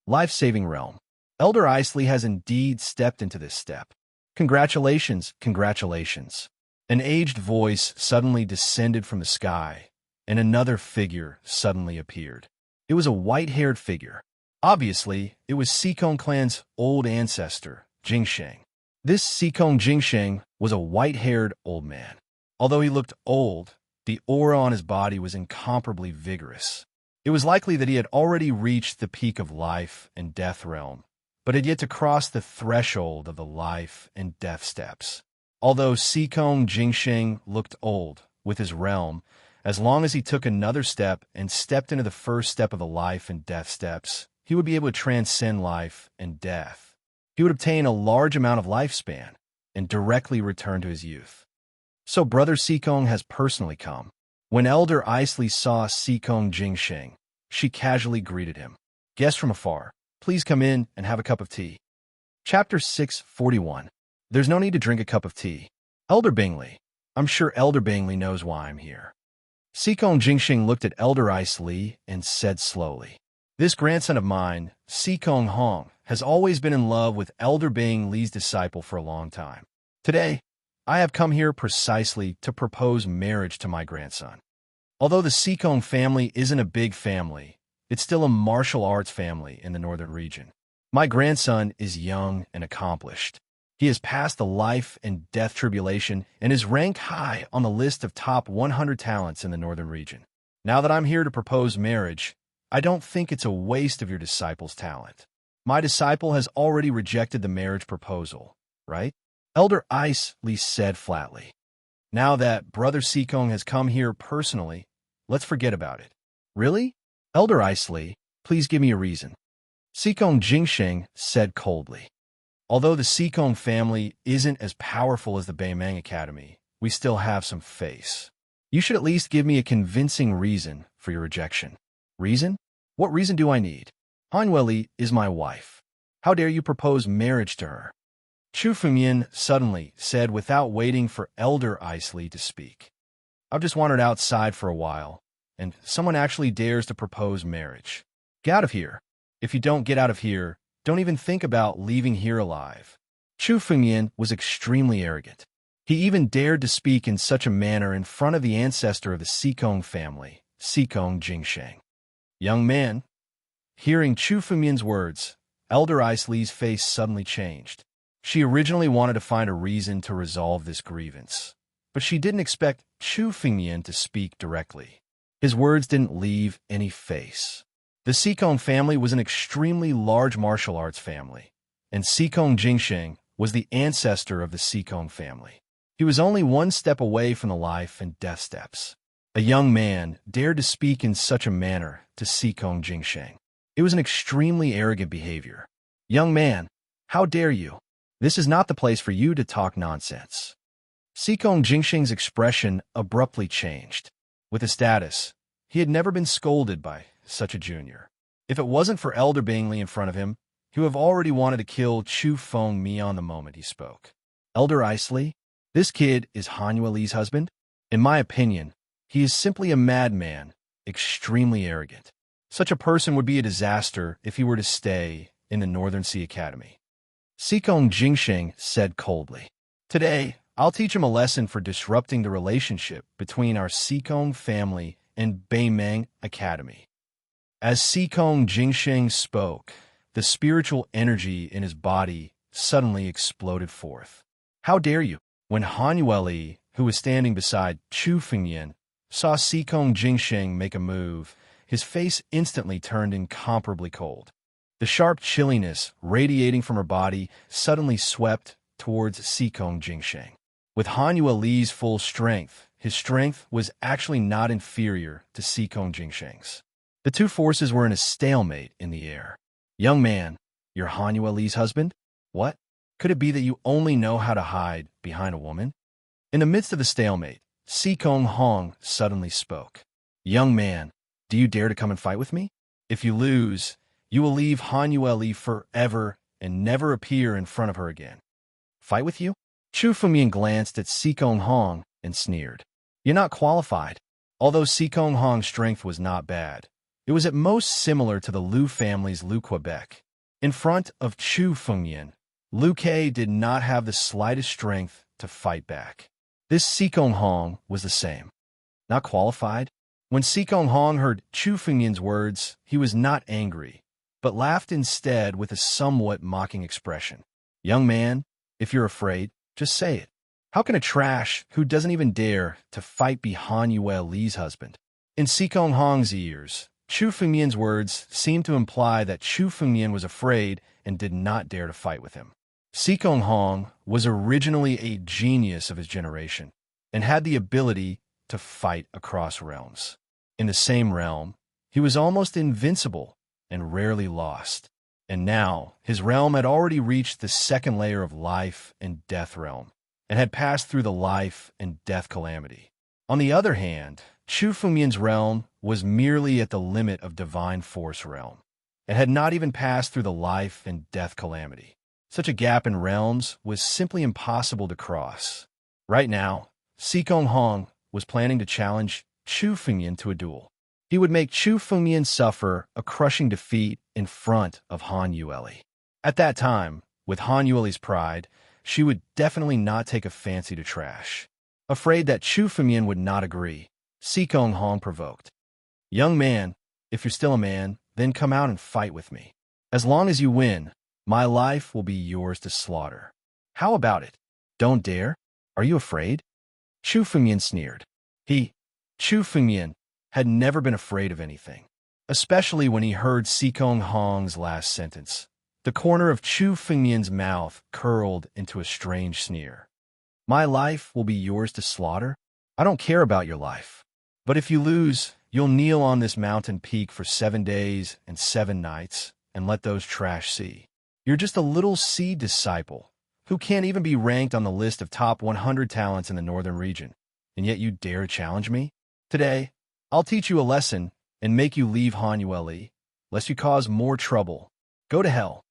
Life-saving realm. Elder Isley has indeed stepped into this step. Congratulations, congratulations. An aged voice suddenly descended from the sky, and another figure suddenly appeared. It was a white-haired figure. Obviously, it was Sikong clan's old ancestor, Jingsheng. This Sikong Jingsheng was a white-haired old man. Although he looked old, the aura on his body was incomparably vigorous. It was likely that he had already reached the peak of life and death realm, but had yet to cross the threshold of the life and death steps. Although Sikong Jingsheng looked old with his realm, as long as he took another step and stepped into the first step of the life and death steps, he would be able to transcend life and death. He would obtain a large amount of lifespan and directly return to his youth. So Brother Sikong has personally come. When Elder Isley saw Sikong Jingsheng, she casually greeted him. Guest from afar, please come in and have a cup of tea. Chapter 641. There's no need to drink a cup of tea. Elder Bingley. I'm sure Elder Bingley knows why I'm here. Sikong Jingsheng looked at Elder Isley and said slowly, this grandson of mine, Sikong Hong, has always been in love with Elder Bing Li's disciple for a long time. Today, I have come here precisely to propose marriage to my grandson. Although the Sikong family isn't a big family, it's still a martial arts family in the northern region. My grandson is young and accomplished. He has passed the life and death tribulation and is ranked high on the list of top 100 talents in the northern region. Now that I'm here to propose marriage, I don't think it's a waste of your disciple's talent. My disciple has already rejected the marriage proposal, right? Elder Isley said flatly. Now that Brother Sikong has come here personally, let's forget about it. Really? Elder Isley, please give me a reason. Sikong Jingsheng said coldly. Although the Sikong family isn't as powerful as the Baimang Academy, we still have some face. You should at least give me a convincing reason for your rejection. Reason? What reason do I need? Hanweli is my wife. How dare you propose marriage to her? Chu Fengyan suddenly said without waiting for Elder Isley to speak. I've just wandered outside for a while, and someone actually dares to propose marriage. Get out of here. If you don't get out of here, don't even think about leaving here alive. Chu Fengyan was extremely arrogant. He even dared to speak in such a manner in front of the ancestor of the Sikong family, Sikong Jingsheng. Young man. Hearing Chu Fengyan's words, Elder Isley's face suddenly changed. She originally wanted to find a reason to resolve this grievance, but she didn't expect Chu Fengyan to speak directly. His words didn't leave any face. The Sikong family was an extremely large martial arts family, and Sikong Jingsheng was the ancestor of the Sikong family. He was only one step away from the life and death steps. A young man dared to speak in such a manner to Sikong Jingsheng. It was an extremely arrogant behavior. Young man, how dare you? This is not the place for you to talk nonsense. Sikong Jingsheng's expression abruptly changed. With his status, he had never been scolded by such a junior. If it wasn't for Elder Bingley in front of him, he would have already wanted to kill Chu Feng Mi on the moment he spoke. Elder Isley, this kid is Hanweli's husband? In my opinion, he is simply a madman, extremely arrogant. Such a person would be a disaster if he were to stay in the Northern Sea Academy. Sikong Jingsheng said coldly. Today, I'll teach him a lesson for disrupting the relationship between our Sikong family and Baimang Academy. As Sikong Jingsheng spoke, the spiritual energy in his body suddenly exploded forth. How dare you? When Hanweli, who was standing beside Chu Fengyan, saw Sikong Jingsheng make a move, his face instantly turned incomparably cold. The sharp chilliness radiating from her body suddenly swept towards Sikong Jingsheng. With Hanweli's full strength, his strength was actually not inferior to Sikong Jingsheng's. The two forces were in a stalemate in the air. Young man, you're Hanweli's husband? What? Could it be that you only know how to hide behind a woman? In the midst of the stalemate, Sikong Hong suddenly spoke. Young man, do you dare to come and fight with me? If you lose, you will leave Hanweli forever and never appear in front of her again. Fight with you? Chu Fengmian glanced at Sikong Hong and sneered. You're not qualified. Although Sikong Hong's strength was not bad, it was at most similar to the Liu family's Liu Quebec. In front of Chu Fengmian, Liu Ke did not have the slightest strength to fight back. This Sikong Hong was the same. Not qualified? When Sikong Hong heard Chu Fengmian's words, he was not angry, but laughed instead with a somewhat mocking expression. Young man, if you're afraid, just say it. How can a trash who doesn't even dare to fight be Han Yue Li's husband? In Sikong Hong's ears, Chu Fengmian's words seemed to imply that Chu Fengmian was afraid and did not dare to fight with him. Sikong Hong was originally a genius of his generation and had the ability to fight across realms. In the same realm, he was almost invincible and rarely lost. And now, his realm had already reached the second layer of life and death realm, and had passed through the life and death calamity. On the other hand, Chu Fengmian's realm was merely at the limit of divine force realm, and had not even passed through the life and death calamity. Such a gap in realms was simply impossible to cross. Right now, Sikong Hong was planning to challenge Chu Fengmian to a duel. He would make Chu Fengmian suffer a crushing defeat in front of Han Yue. At that time, with Han Yue's pride, she would definitely not take a fancy to trash. Afraid that Chu Fengmian would not agree, Sikong Hong provoked. Young man, if you're still a man, then come out and fight with me. As long as you win, my life will be yours to slaughter. How about it? Don't dare? Are you afraid? Chu Fengmian sneered. Chu Fengmian, had never been afraid of anything, especially when he heard Sikong Hong's last sentence. The corner of Chu Fengmian's mouth curled into a strange sneer. My life will be yours to slaughter? I don't care about your life. But if you lose, you'll kneel on this mountain peak for 7 days and 7 nights and let those trash see. You're just a little seed disciple who can't even be ranked on the list of top 100 talents in the northern region, and yet you dare challenge me? Today, I'll teach you a lesson and make you leave Han Yue, lest you cause more trouble. Go to hell.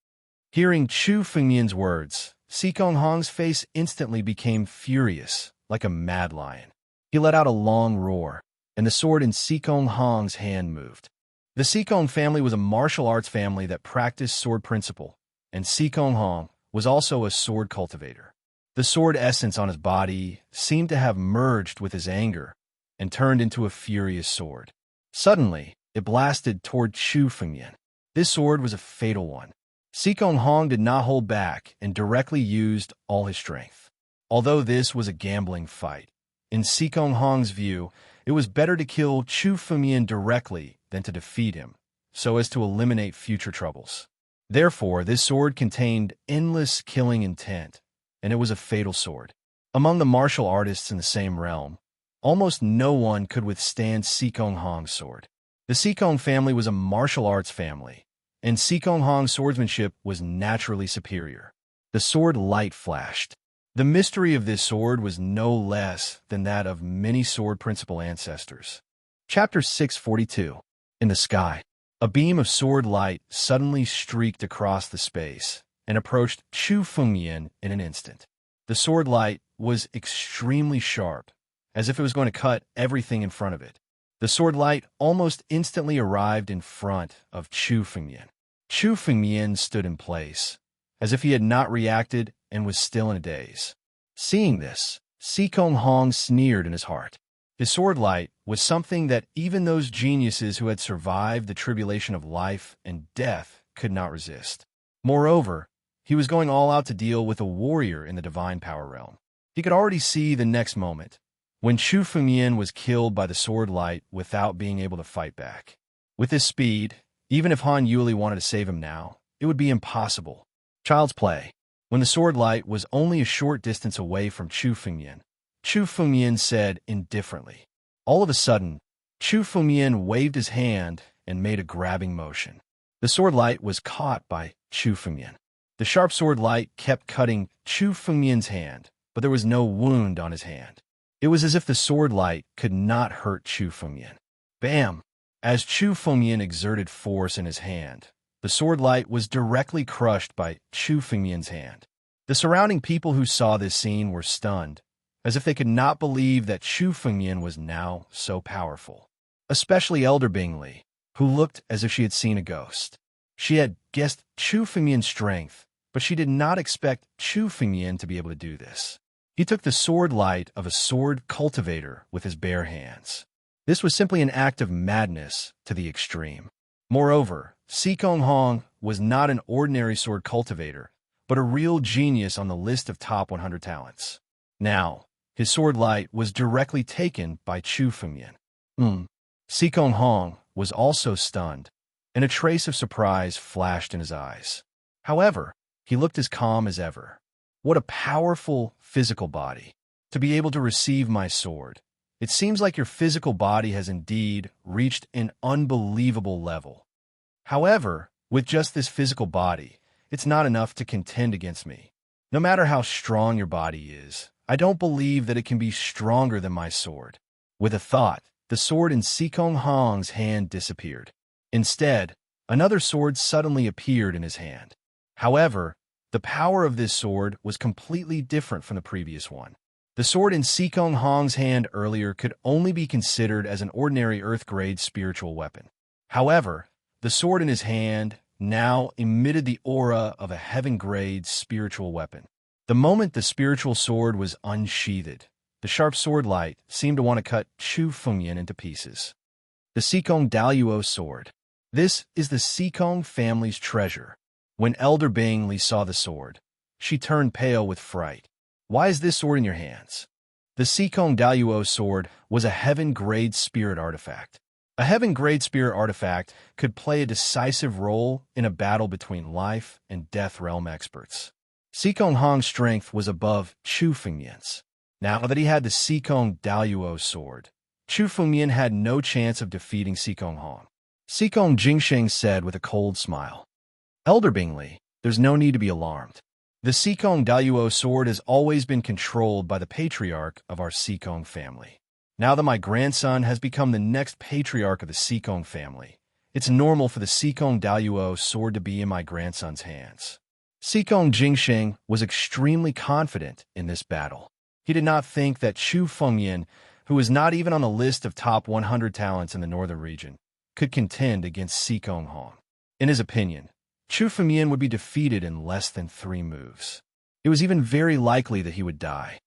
Hearing Chu Fengmian's words, Sikong Hong's face instantly became furious, like a mad lion. He let out a long roar, and the sword in Sikong Hong's hand moved. The Sikong family was a martial arts family that practiced sword principle, and Sikong Hong was also a sword cultivator. The sword essence on his body seemed to have merged with his anger and turned into a furious sword. Suddenly, it blasted toward Chu Fengmian. This sword was a fatal one. Sikong Hong did not hold back and directly used all his strength. Although this was a gambling fight, in Sikong Hong's view, it was better to kill Chu Fengmian directly than to defeat him, so as to eliminate future troubles. Therefore, this sword contained endless killing intent, and it was a fatal sword. Among the martial artists in the same realm, almost no one could withstand Sikong Hong's sword. The Sikong family was a martial arts family, and Sikong Hong's swordsmanship was naturally superior. The sword light flashed. The mystery of this sword was no less than that of many sword principal ancestors. Chapter 642. In the sky, a beam of sword light suddenly streaked across the space and approached Chu Fengmian in an instant. The sword light was extremely sharp, as if it was going to cut everything in front of it. The sword light almost instantly arrived in front of Chu Fengmian. Chu Fengmian stood in place, as if he had not reacted and was still in a daze. Seeing this, Sikong Hong sneered in his heart. His sword light was something that even those geniuses who had survived the tribulation of life and death could not resist. Moreover, he was going all out to deal with a warrior in the divine power realm. He could already see the next moment, when Chu Fengmian was killed by the sword light without being able to fight back. With his speed, even if Han Yue wanted to save him now, it would be impossible. Child's play. When the sword light was only a short distance away from Chu Fengmian said indifferently. All of a sudden, Chu Fengmian waved his hand and made a grabbing motion. The sword light was caught by Chu Fengmian. The sharp sword light kept cutting Chu Fengmian's hand, but there was no wound on his hand. It was as if the sword light could not hurt Chu Fengmian. Bam! As Chu Fengmian exerted force in his hand, the sword light was directly crushed by Chu Fengmian's hand. The surrounding people who saw this scene were stunned, as if they could not believe that Chu Fengmian was now so powerful. Especially Elder Bingley, who looked as if she had seen a ghost. She had guessed Chu Fengmian's strength, but she did not expect Chu Fengmian to be able to do this. He took the sword light of a sword cultivator with his bare hands. This was simply an act of madness to the extreme. Moreover, Si Kong Hong was not an ordinary sword cultivator, but a real genius on the list of top 100 talents. Now, his sword light was directly taken by Chu Fengmian. Si Kong Hong was also stunned, and a trace of surprise flashed in his eyes. However, he looked as calm as ever. What a powerful physical body. To be able to receive my sword. It seems like your physical body has indeed reached an unbelievable level. However, with just this physical body, it's not enough to contend against me. No matter how strong your body is, I don't believe that it can be stronger than my sword. With a thought, the sword in Si Kong Hong's hand disappeared. Instead, another sword suddenly appeared in his hand. However, the power of this sword was completely different from the previous one. The sword in Si Kong Hong's hand earlier could only be considered as an ordinary earth-grade spiritual weapon. However, the sword in his hand now emitted the aura of a heaven-grade spiritual weapon. The moment the spiritual sword was unsheathed, the sharp sword light seemed to want to cut Chu Fengmian into pieces. The Sikong Daluo sword. This is the Sikong family's treasure. When Elder Bingley saw the sword, she turned pale with fright. Why is this sword in your hands? The Sikong Daluo sword was a heaven-grade spirit artifact. A heaven-grade spirit artifact could play a decisive role in a battle between life and death realm experts. Sikong Hong's strength was above Chu Fengmian's. Now that he had the Sikong Daluo sword, Chu Fengmian had no chance of defeating Sikong Hong. Sikong Jingsheng said with a cold smile, "Elder Bingley, there's no need to be alarmed. The Sikong Daluo sword has always been controlled by the patriarch of our Sikong family. Now that my grandson has become the next patriarch of the Sikong family, it's normal for the Sikong Daluo sword to be in my grandson's hands." Sikong Jingsheng was extremely confident in this battle. He did not think that Chu Fengmian, who was not even on the list of top 100 talents in the northern region, could contend against Sikong Hong. In his opinion, Chu Fengmian would be defeated in less than 3 moves. It was even very likely that he would die.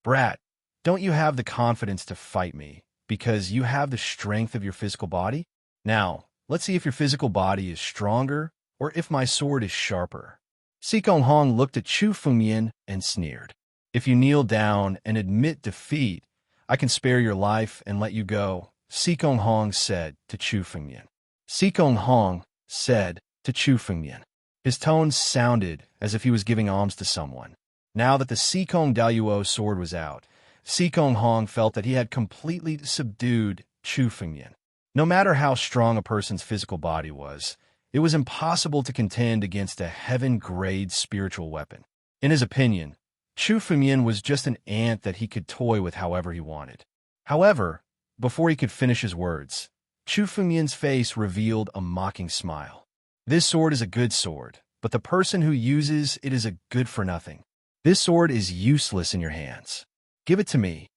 "Brat, don't you have the confidence to fight me because you have the strength of your physical body? Now, let's see if your physical body is stronger or if my sword is sharper." Sikong Hong looked at Chu Fengmian and sneered. "If you kneel down and admit defeat, I can spare your life and let you go," Sikong Hong said to Chu Fengmian. Sikong Hong said to Chu Fengmian. His tone sounded as if he was giving alms to someone. Now that the Sikong Daluo sword was out, Sikong Hong felt that he had completely subdued Chu Fengmian. No matter how strong a person's physical body was, it was impossible to contend against a heaven-grade spiritual weapon. In his opinion, Chu Fengmian was just an ant that he could toy with however he wanted. However, before he could finish his words, Chu Fengmian's face revealed a mocking smile. "This sword is a good sword, but the person who uses it is a good-for-nothing. This sword is useless in your hands. Give it to me."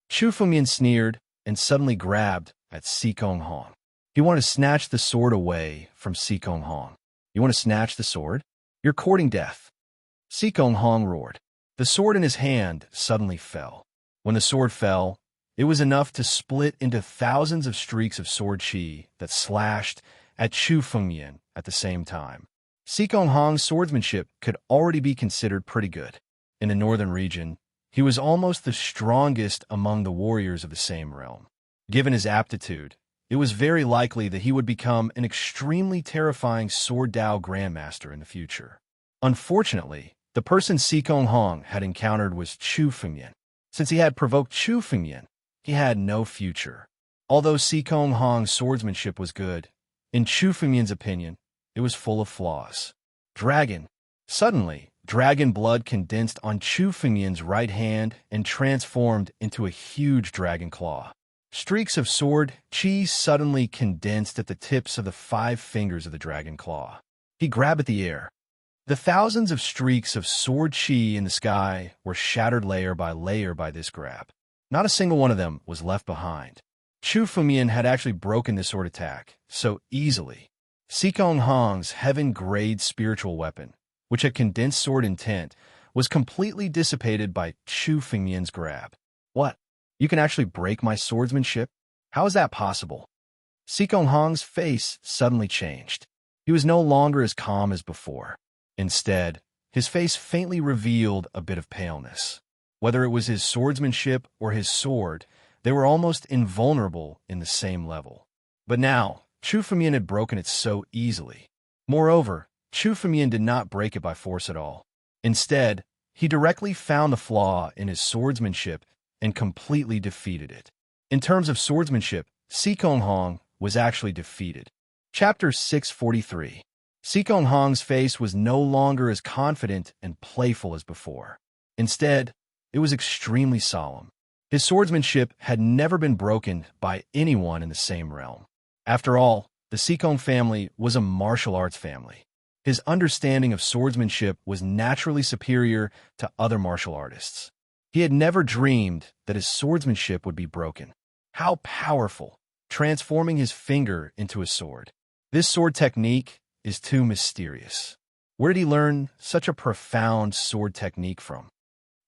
Chu Fengmian sneered and suddenly grabbed at Sikong Hong. He wanted to snatch the sword away from Sikong Hong. "You want to snatch the sword? You're courting death." Sikong Hong roared. The sword in his hand suddenly fell. When the sword fell, it was enough to split into thousands of streaks of sword chi that slashed at Chu Fengmian at the same time. Sikong Hong's swordsmanship could already be considered pretty good. In the northern region, he was almost the strongest among the warriors of the same realm. Given his aptitude, it was very likely that he would become an extremely terrifying Sword Dao Grandmaster in the future. Unfortunately, the person Sikong Hong had encountered was Chu Fengmian. Since he had provoked Chu Fengmian, he had no future. Although Sikong Hong's swordsmanship was good, in Chu Fengmian's opinion, it was full of flaws. Dragon. Suddenly, dragon blood condensed on Chu Fengmian's right hand and transformed into a huge dragon claw. Streaks of sword chi suddenly condensed at the tips of the 5 fingers of the dragon claw. He grabbed at the air. The thousands of streaks of sword chi in the sky were shattered layer by this grab. Not a single one of them was left behind. Chu Fumian had actually broken this sword attack so easily. Sikong Hong's heaven-grade spiritual weapon, which had condensed sword intent, was completely dissipated by Chu Fumian's grab. What? You can actually break my swordsmanship? How is that possible? Sikong Hong's face suddenly changed. He was no longer as calm as before. Instead, his face faintly revealed a bit of paleness. Whether it was his swordsmanship or his sword, they were almost invulnerable in the same level. But now, Chu Fumian had broken it so easily. Moreover, Chu Fumian did not break it by force at all. Instead, he directly found the flaw in his swordsmanship and completely defeated it. In terms of swordsmanship, Sikong Hong was actually defeated. Chapter 643. Sikong Hong's face was no longer as confident and playful as before. Instead, it was extremely solemn. His swordsmanship had never been broken by anyone in the same realm. After all, the Sikong family was a martial arts family. His understanding of swordsmanship was naturally superior to other martial artists. He had never dreamed that his swordsmanship would be broken. How powerful, transforming his finger into a sword. This sword technique is too mysterious. Where did he learn such a profound sword technique from?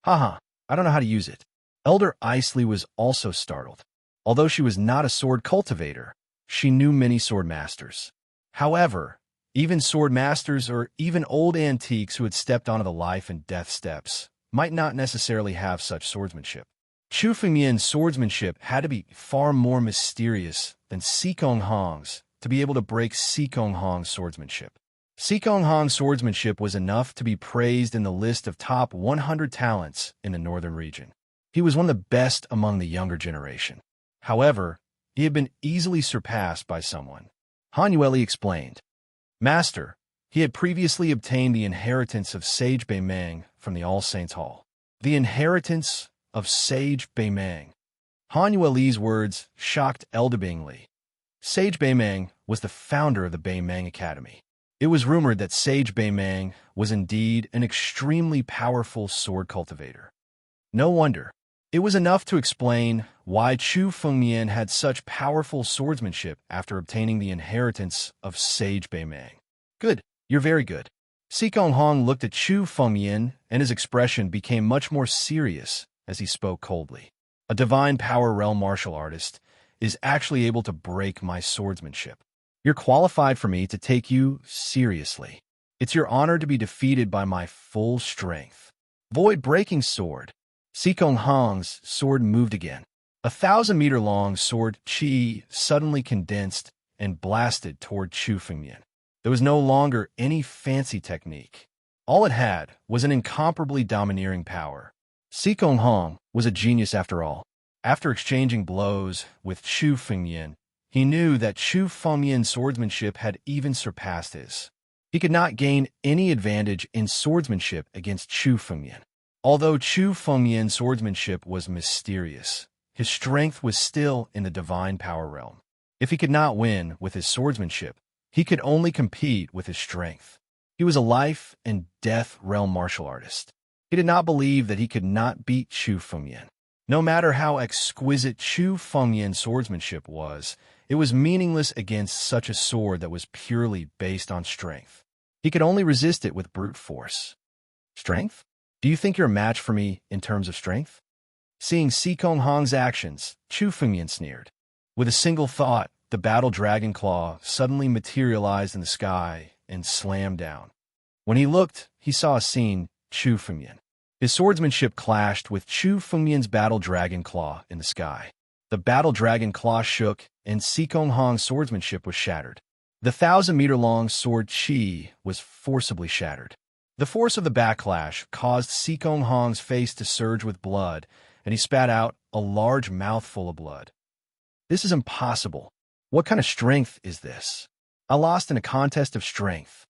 Haha, I don't know how to use it. Elder Isley was also startled. Although she was not a sword cultivator, she knew many sword masters. However, even sword masters or even old antiques who had stepped onto the life and death steps might not necessarily have such swordsmanship. Chu Fumian's swordsmanship had to be far more mysterious than Sikong Hong's to be able to break Sikong Hong's swordsmanship. Sikong Hong's swordsmanship was enough to be praised in the list of top 100 talents in the northern region. He was one of the best among the younger generation. However, he had been easily surpassed by someone. Han Yueli explained. Master, he had previously obtained the inheritance of Sage Beimeng from the All Saints Hall. The inheritance of Sage Beimeng. Han Yueli's words shocked Elder Bingli. Sage Beimeng was the founder of the Beimeng Academy. It was rumored that Sage Beimeng was indeed an extremely powerful sword cultivator. No wonder. It was enough to explain why Chu Fumian had such powerful swordsmanship after obtaining the inheritance of Sage Beimeng. Good, you're very good. Sikong Hong looked at Chu Fumian, and his expression became much more serious as he spoke coldly. A divine power realm martial artist is actually able to break my swordsmanship. You're qualified for me to take you seriously. It's your honor to be defeated by my full strength. Void-breaking sword. Sikong Hong's sword moved again. 1,000-meter-long sword chi suddenly condensed and blasted toward Chu Fumian. There was no longer any fancy technique. All it had was an incomparably domineering power. Sikong Hong was a genius after all. After exchanging blows with Chu Fumian, he knew that Chu Fumian's swordsmanship had even surpassed his. He could not gain any advantage in swordsmanship against Chu Fumian. Although Chu Fumian's swordsmanship was mysterious, his strength was still in the divine power realm. If he could not win with his swordsmanship, he could only compete with his strength. He was a life and death realm martial artist. He did not believe that he could not beat Chu Fumian. No matter how exquisite Chu Fumian's swordsmanship was, it was meaningless against such a sword that was purely based on strength. He could only resist it with brute force. Strength? Do you think you're a match for me in terms of strength? Seeing Sikong Hong's actions, Chu Fumian sneered. With a single thought, the battle dragon claw suddenly materialized in the sky and slammed down. When he looked, he saw a scene, Chu Fumian. His swordsmanship clashed with Chu Fumian's battle dragon claw in the sky. The battle dragon claw shook, and Sikong Hong's swordsmanship was shattered. The 1,000-meter-long sword chi was forcibly shattered. The force of the backlash caused Sikong Hong's face to surge with blood, and he spat out a large mouthful of blood. This is impossible. What kind of strength is this? I lost in a contest of strength.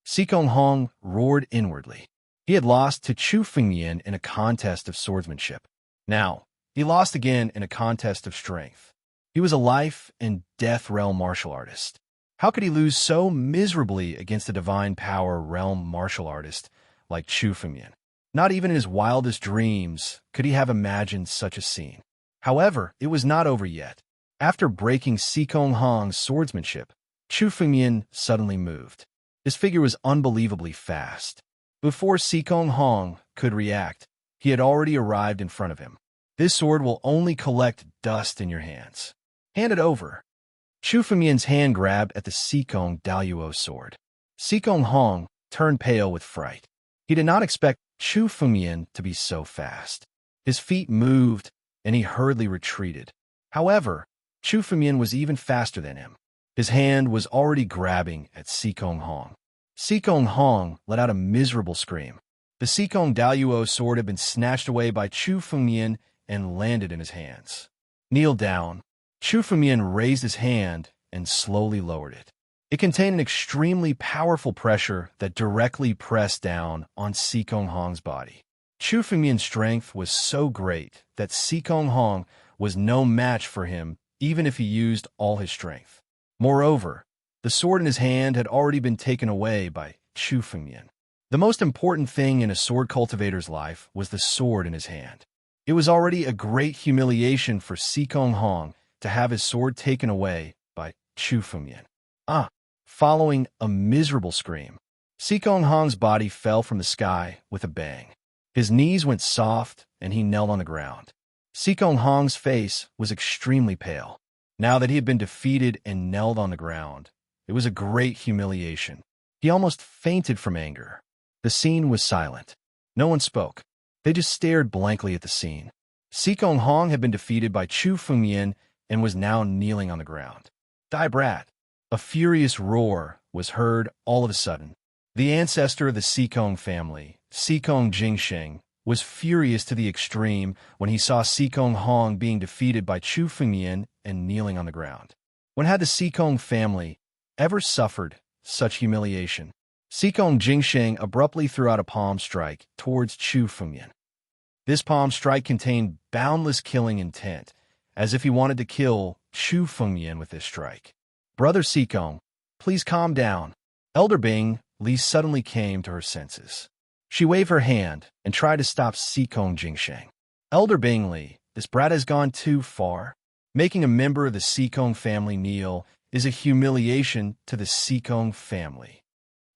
Sikong Hong roared inwardly. He had lost to Chu Fumian in a contest of swordsmanship. Now, he lost again in a contest of strength. He was a life and death realm martial artist. How could he lose so miserably against a divine power realm martial artist like Chu Fengmian? Not even in his wildest dreams could he have imagined such a scene. However, it was not over yet. After breaking Sikong Hong's swordsmanship, Chu Fengmian suddenly moved. His figure was unbelievably fast. Before Sikong Hong could react, he had already arrived in front of him. This sword will only collect dust in your hands. Hand it over. Chu Fengmian's hand grabbed at the Sikong Daluo sword. Sikong Hong turned pale with fright. He did not expect Chu Fengmian to be so fast. His feet moved, and he hurriedly retreated. However, Chu Fengmian was even faster than him. His hand was already grabbing at Sikong Hong. Sikong Hong let out a miserable scream. The Sikong Daluo sword had been snatched away by Chu Fengmian and landed in his hands. Kneel down. Chu Fengmian raised his hand and slowly lowered it. It contained an extremely powerful pressure that directly pressed down on Sikong Hong's body. Chu Fengmian's strength was so great that Sikong Hong was no match for him even if he used all his strength. Moreover, the sword in his hand had already been taken away by Chu Fengmian. The most important thing in a sword cultivator's life was the sword in his hand. It was already a great humiliation for Sikong Hong to have his sword taken away by Chu Fengmian. Following a miserable scream, Sikong Hong's body fell from the sky with a bang. His knees went soft, and he knelt on the ground. Sikong Hong's face was extremely pale. Now that he had been defeated and knelt on the ground, it was a great humiliation. He almost fainted from anger. The scene was silent. No one spoke. They just stared blankly at the scene. Sikong Hong had been defeated by Chu Fengmian and was now kneeling on the ground. Die brat! A furious roar was heard all of a sudden. The ancestor of the Sikong family, Sikong Jingsheng, was furious to the extreme when he saw Sikong Hong being defeated by Chu Fengmian and kneeling on the ground. When had the Sikong family ever suffered such humiliation? Sikong Jingsheng abruptly threw out a palm strike towards Chu Fengmian. This palm strike contained boundless killing intent, as if he wanted to kill Chu Fengmian with this strike. Brother Sikong, please calm down. Elder Bing Li suddenly came to her senses. She waved her hand and tried to stop Sikong Jingsheng. Elder Bing Li, this brat has gone too far. Making a member of the Sikong family kneel is a humiliation to the Sikong family.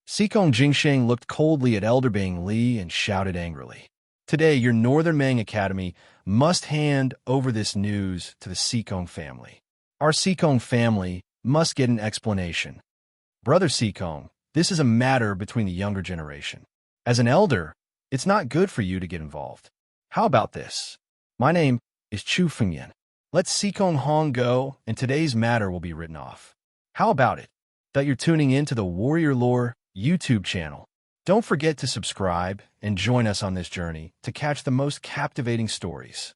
Sikong Jingsheng looked coldly at Elder Bing Li and shouted angrily. Today, your Northern Mang Academy must hand over this news to the Sikong family. Our Sikong family must get an explanation. Brother Sikong, this is a matter between the younger generation. As an elder, it's not good for you to get involved. How about this? My name is Chu Fengmian. Let Sikong Hong go, and today's matter will be written off. How about it? That you're tuning in to the Warrior Lore YouTube channel. Don't forget to subscribe and join us on this journey to catch the most captivating stories.